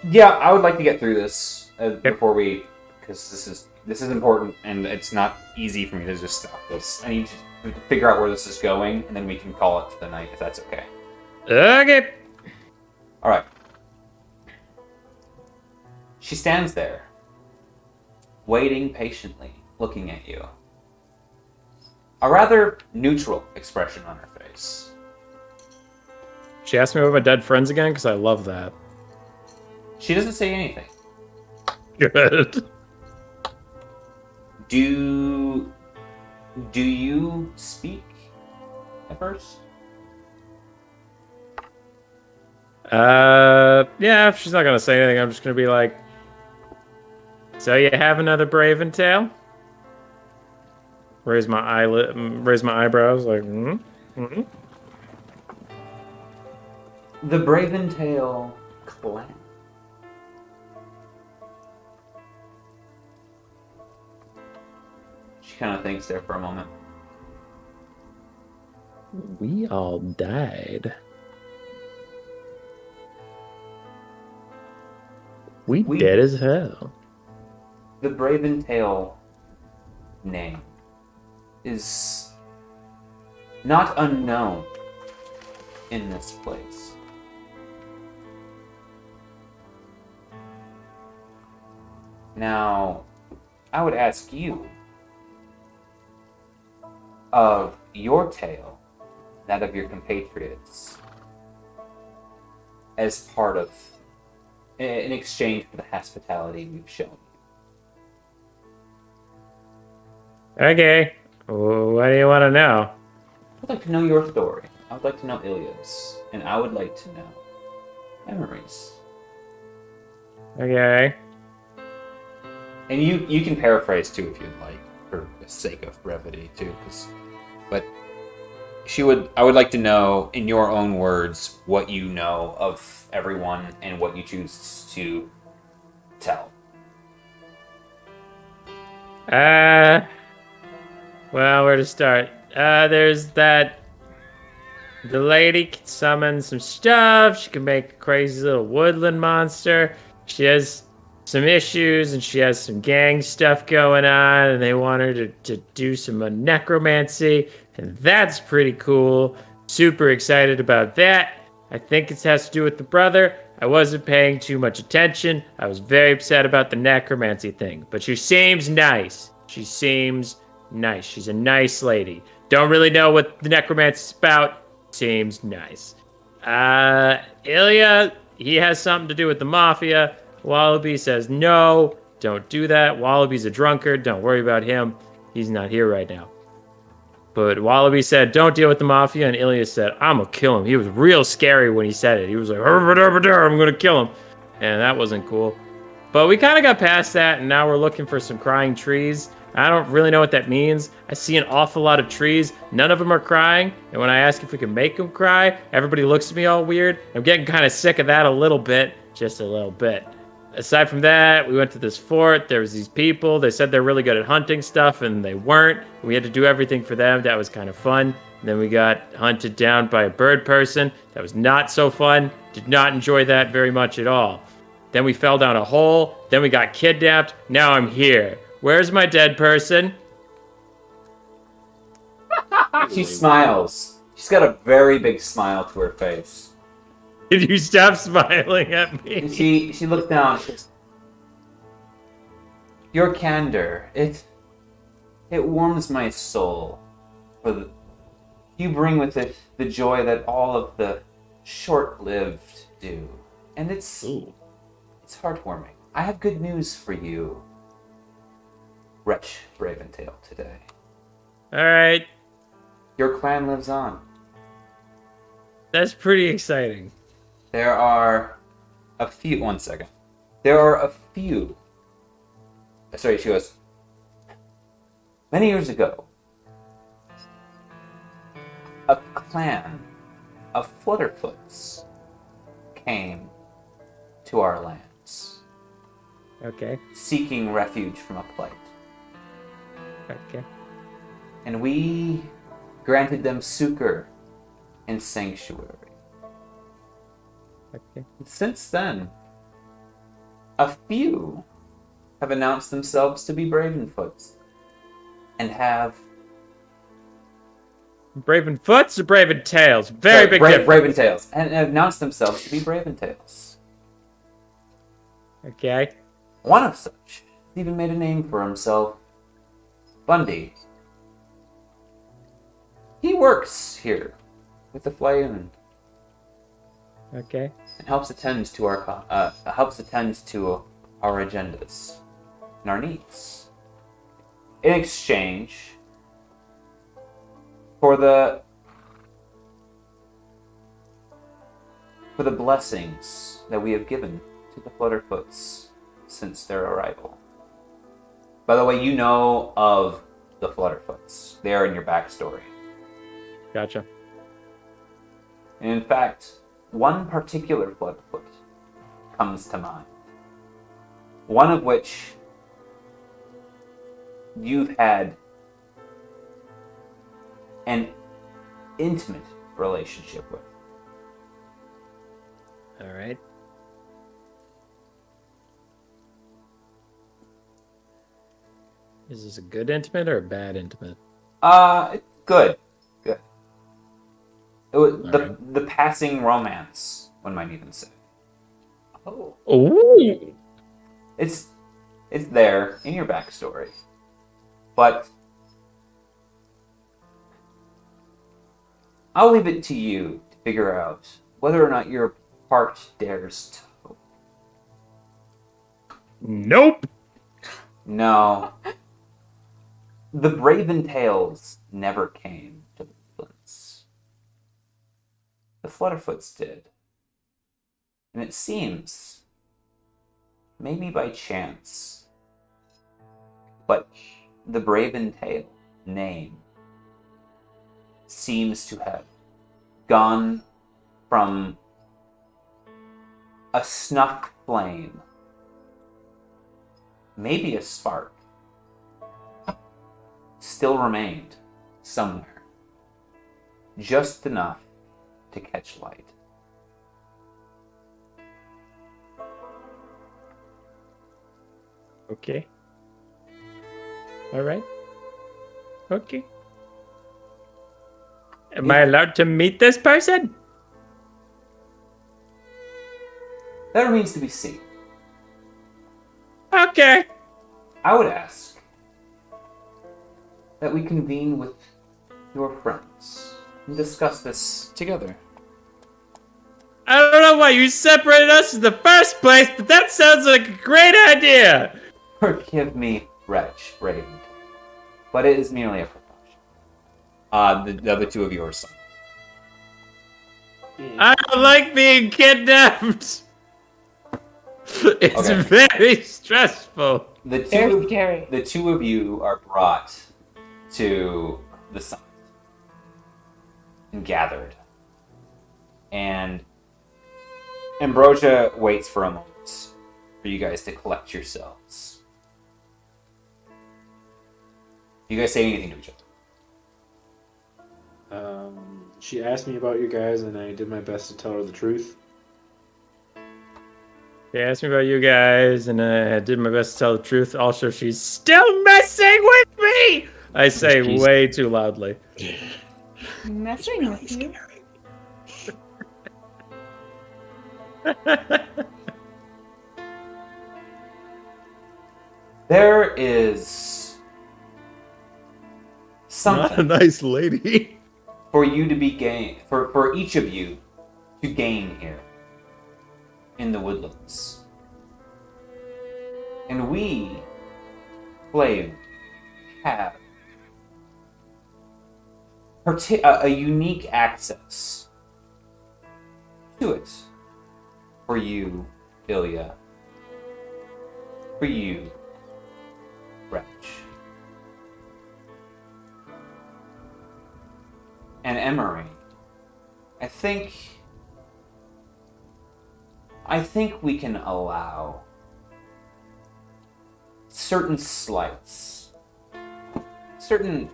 Yeah, I would like to get through this before we, because this is important, and it's not easy for me to just stop this. I need to figure out where this is going, and then we can call it for the night, if that's okay. Okay. All right. She stands there, waiting patiently, looking at you. A rather neutral expression on her face. She asked me about my dead friends again, because I love that. She doesn't say anything. Good. Do you speak at first? Yeah, if she's not gonna say anything, I'm just gonna be like, so you have another Braven tale? Raise my eyebrows, like, mm-hmm. The Braventail clan. She kind of thinks there for a moment. We all died. We dead as hell. The Braventail name is not unknown in this place. Now, I would ask you, of your tale, that of your compatriots, as part of, in exchange for the hospitality we've shown. Okay. What do you want to know? I'd like to know your story. I would like to know Ilya's, and I would like to know Emery's. Okay. And you can paraphrase too if you'd like, for the sake of brevity too. But I would like to know in your own words what you know of everyone and what you choose to tell. Well, where to start? There's that. The lady can summon some stuff. She can make a crazy little woodland monster. She has some issues and she has some gang stuff going on, and they want her to do some necromancy, and that's pretty cool. Super excited about that. I think it has to do with the brother. I wasn't paying too much attention. I was very upset about the necromancy thing, but she seems nice. She's a nice lady. Don't really know what the necromancy's about. Seems nice. Ilya, he has something to do with the mafia. Wallaby says no, don't do that. Wallaby's a drunkard. Don't worry about him. He's not here right now. But Wallaby said, don't deal with the mafia, and Ilya said, I'm gonna kill him. He was real scary when he said it. He was like, I'm gonna kill him. And that wasn't cool. But we kind of got past that, and now we're looking for some crying trees. I don't really know what that means. I see an awful lot of trees. None of them are crying. And when I ask if we can make them cry, everybody looks at me all weird. I'm getting kind of sick of that a little bit. Just a little bit. Aside from that, we went to this fort. There was these people. They said they're really good at hunting stuff, and they weren't. We had to do everything for them. That was kind of fun. Then we got hunted down by a bird person. That was not so fun. Did not enjoy that very much at all. Then we fell down a hole. Then we got kidnapped. Now I'm here. Where's my dead person? She smiles. She's got a very big smile to her face. Did you stop smiling at And me? she looks down and says, "Your candor, it warms my soul. You bring with it the joy that all of the short-lived do. And it's heartwarming. I have good news for you, Wretch Braventail, today. All right. Your clan lives on. That's pretty exciting. There are a few... One second. There are a few... Sorry, she goes... Many years ago, a clan of Flutterfoots came to our lands, Okay. seeking refuge from a plight. Okay. And we granted them succor and sanctuary. Okay. Since then, a few have announced themselves to be Bravenfoots and have Braven Foots or Braven Tails? Very big difference. Braventails and announced themselves to be Braventails. Okay. One of such has even made a name for himself, Bundy. He works here with the Flyoon Okay. and helps attend to our agendas and our needs. In exchange for the blessings that we have given to the Flutterfoots since their arrival. By the way, you know of the Flutterfoots. They are in your backstory. Gotcha. And in fact, one particular Flutterfoot comes to mind. One of which you've had an intimate relationship with. All right. Is this a good intimate or a bad intimate? Good. Good. It was Alright. the passing romance, one might even say. Oh. Ooh. It's there in your backstory. But I'll leave it to you to figure out whether or not your heart dares to hope. Nope. No. The Braventails never came to the Woodlands. The Flutterfoots did. And it seems, maybe by chance, but the Braventail name seems to have gone from a snuffed flame, maybe a spark, still remained somewhere, just enough to catch light. Okay. All right. Okay. Am I allowed to meet this person? That remains to be seen. Okay. I would ask that we convene with your friends and discuss this together. I don't know why you separated us in the first place, but that sounds like a great idea. Forgive me, wretch, Raven, but it is merely a precaution. The other two of you are son. I don't like being kidnapped. It's Okay. very stressful. Very scary. The two of you are brought to the summit and gathered. And Ambrosia waits for a moment for you guys to collect yourselves. You guys say anything to each She asked me about you guys, and I did my best to tell her the truth. She asked me about you guys, and I did my best to tell the truth. Also, she's still messing with me! I say She's- way too loudly. Messing with you. There is Not a something nice lady. for you to be gain for each of you to gain here in the woodlands. And we, Flame, have a unique access to it. For you, Ilya. For you, Wretch. And Emery. I think we can allow certain slights, certain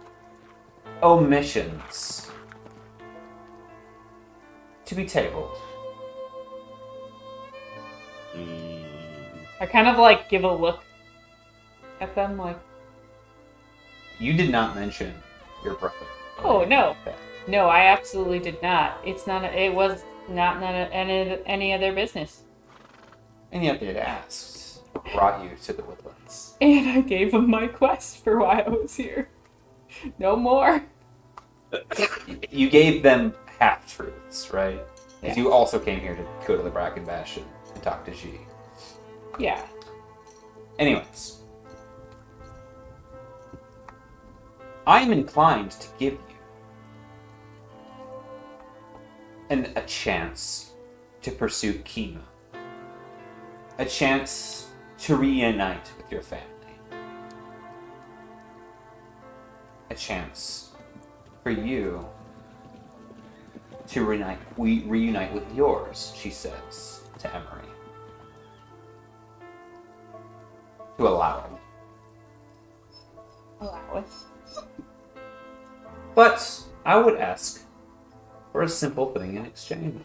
omissions to be tabled. I kind of like give a look at them like, You did not mention your brother. oh no. No, I absolutely did not. It was not none of any of their business. And yet it asked, what brought you to the woodlands? And I gave them my quest for why I was here. No more. You gave them half-truths, right? Because Yeah. you also came here to go to the Bracken Bastion and talk to G. Yeah. Anyways. I'm inclined to give you a chance to pursue Kima. A chance to reunite with your family. A chance for you to reunite with yours, she says to Emery. To allow it. Allow it. But I would ask for a simple thing in exchange.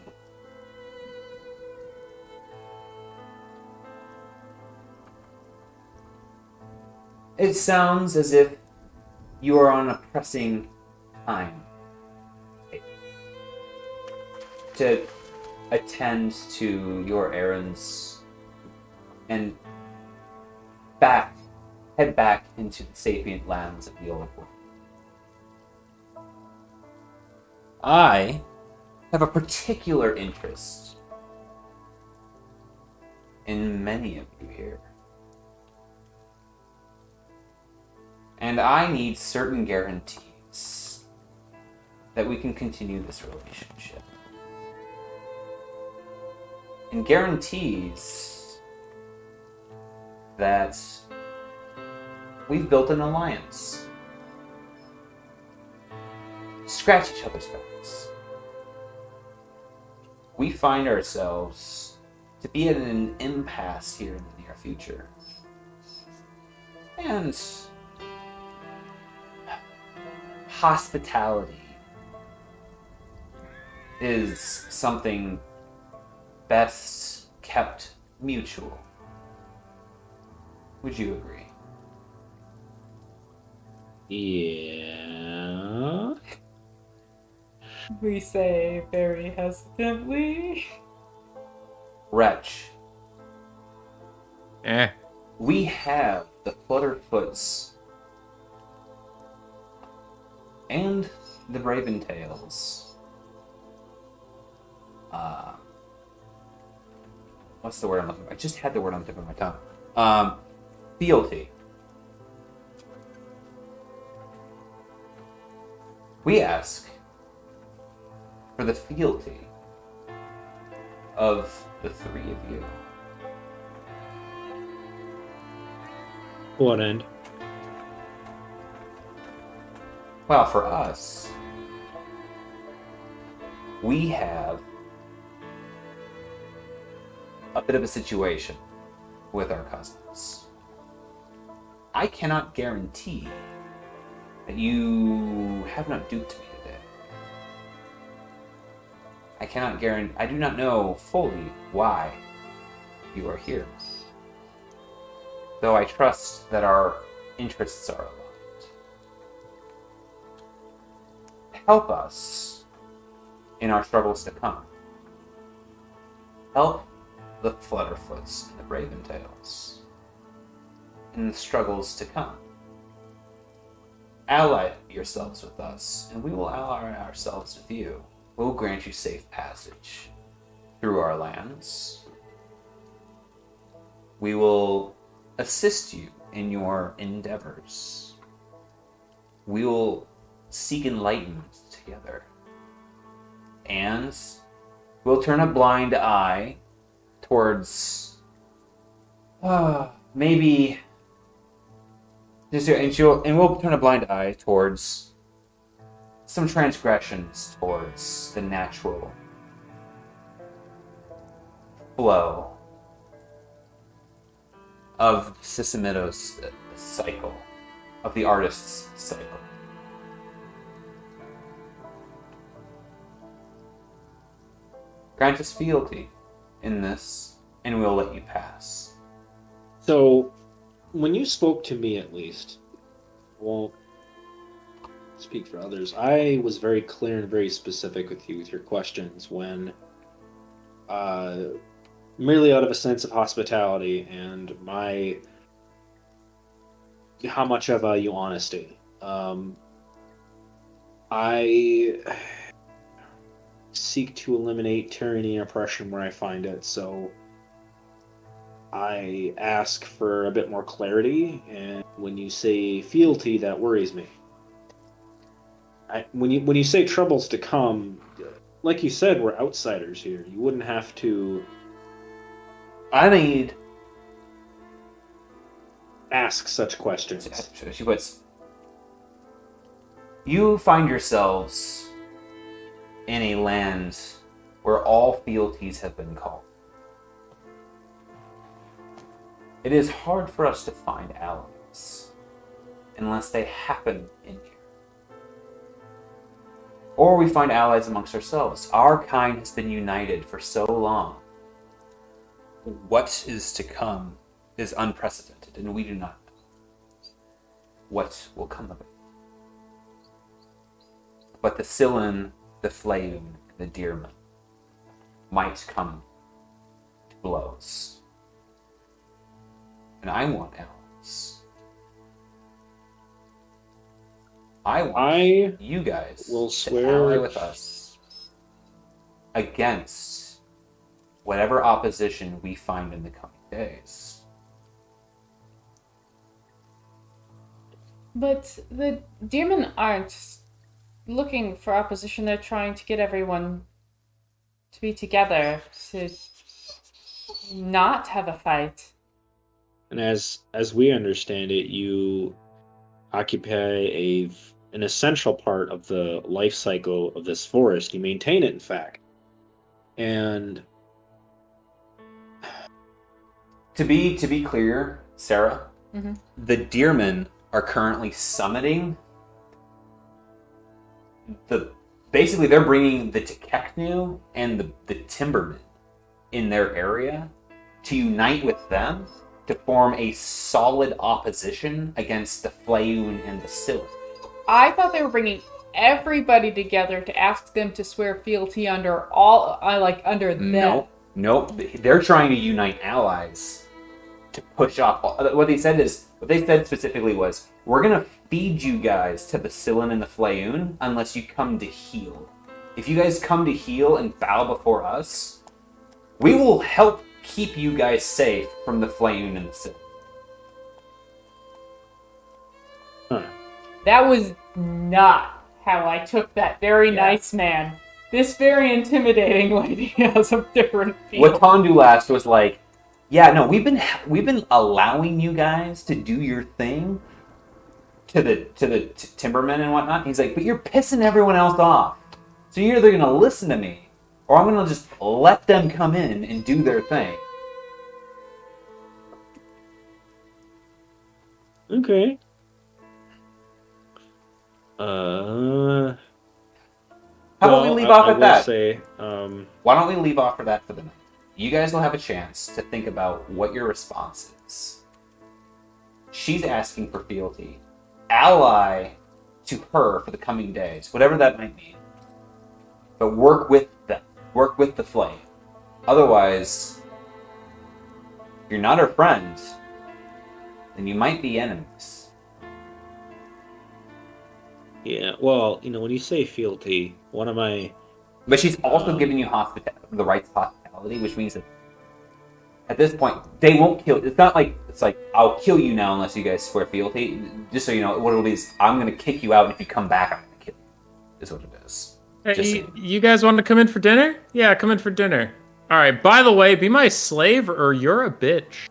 It sounds as if you are on a pressing time to attend to your errands and head back into the sapient lands of the old world. I have a particular interest in many of you here. And I need certain guarantees that we can continue this relationship. And guarantees that we've built an alliance. Scratch each other's backs. We find ourselves to be at an impasse here in the near future. And hospitality is something best kept mutual. Would you agree? Yeah. We say very hesitantly. Wretch, Eh. we have the Flutterfoots and the Raventails. What's the word I'm looking for? I just had the word on the tip of my tongue. Fealty. We ask for the fealty of the three of you. What end? Well, for us, we have a bit of a situation with our cousins. I cannot guarantee that you have not duped me today. I do not know fully why you are here. Though I trust that our interests are aligned. Help us in our struggles to come. Help the Flutterfoots and the Raventails in the struggles to come. Ally yourselves with us, and we will ally ourselves with you. We will grant you safe passage through our lands. We will assist you in your endeavors. We will seek enlightenment together. And we'll turn a blind eye towards maybe and we'll turn a blind eye towards some transgressions towards the natural flow of Sisimido's cycle, of the artist's cycle. Grant us fealty in this, and we'll let you pass. So, when you spoke to me, at least, won't speak for others. I was very clear and very specific with you with your questions when, merely out of a sense of hospitality and how much I value honesty. I seek to eliminate tyranny and oppression where I find it, so I ask for a bit more clarity, and when you say fealty, that worries me. When you say troubles to come, like you said, we're outsiders here. You wouldn't have to I need... ask such questions. She puts... You find yourselves in a land where all fealties have been called. It is hard for us to find allies unless they happen in here. Or we find allies amongst ourselves. Our kind has been united for so long. What is to come is unprecedented, and we do not know what will come of it. But the Sillin, the Flayon, the Deerman might come to blows. And I want allies. I want you guys will to swear ally with us against whatever opposition we find in the coming days. But the Deermen aren't looking for opposition. They're trying to get everyone to be together, to not have a fight. And as we understand it, you occupy an essential part of the life cycle of this forest. You maintain it, in fact. And To be clear, Sarah, the Deermen are currently summiting basically they're bringing the Tekeknu and the Timbermen in their area to unite with them to form a solid opposition against the Flayon and the Sillin. I thought they were bringing everybody together to ask them to swear fealty under under them. Nope. They're trying to unite allies to push off. What they said specifically was, we're gonna feed you guys to the Sillin and the Flayon unless you come to heal. If you guys come to heal and bow before us, we will help keep you guys safe from the Flayon and the Sillin. That was not how I took that very nice man. This very intimidating lady has a different feel. What Tondu last was like, yeah, no, we've been allowing you guys to do your thing to the Timbermen and whatnot. He's like, but you're pissing everyone else off. So you're either gonna listen to me, or I'm gonna just let them come in and do their thing. okay. How about we leave off I at will that? say, Why don't we leave off for that for the night? You guys will have a chance to think about what your response is. She's asking for fealty. Ally to her for the coming days, whatever that might mean. But work with them. Work with the flame. Otherwise, if you're not her friend, then you might be enemies. yeah. Well, when you say fealty, one of my But she's also giving you the right to hospitality, which means that at this point, they won't kill. It's not like I'll kill you now unless you guys swear fealty. Just so you know, what it'll be is I'm gonna kick you out, and if you come back, I'm gonna kill you. Is what it is. Hey, you guys want to come in for dinner? Yeah, come in for dinner. All right. By the way, be my slave or you're a bitch.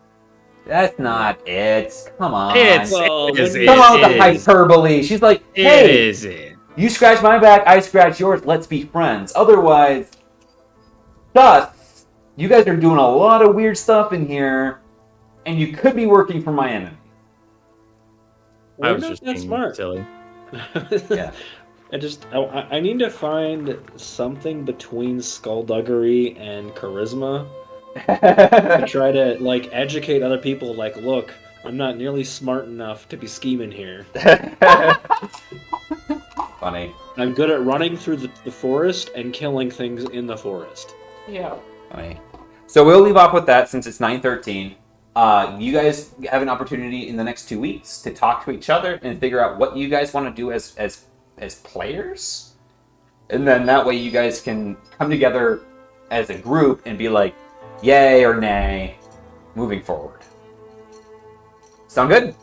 That's not it. Come on. Well, It is. then Come on with It the is. hyperbole. She's like, It hey, is it. you scratch my back, I scratch yours. Let's be friends. Otherwise, thus, you guys are doing a lot of weird stuff in here, and you could be working for my enemy. I we're was not just that being smart. silly. Yeah. I need to find something between skullduggery and charisma to try to educate other people. Like, look, I'm not nearly smart enough to be scheming here. Funny. I'm good at running through the forest and killing things in the forest. Yeah. Funny. So we'll leave off with that since it's 9:13. You guys have an opportunity in the next 2 weeks to talk to each other and figure out what you guys want to do as players, and then that way you guys can come together as a group and be like, yay or nay, moving forward. Sound good?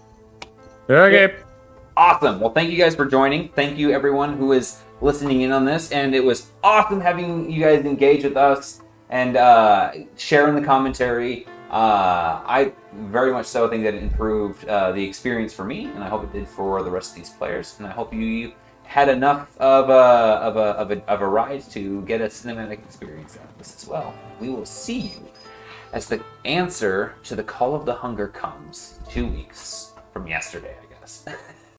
Okay. Awesome. Well, thank you guys for joining. Thank you everyone who is listening in on this, and it was awesome having you guys engage with us and sharing the commentary. I very much so think that it improved the experience for me, and I hope it did for the rest of these players. And I hope you had enough of a ride to get a cinematic experience out of this as well. We will see you as the answer to the call of the hunger comes 2 weeks from yesterday, I guess.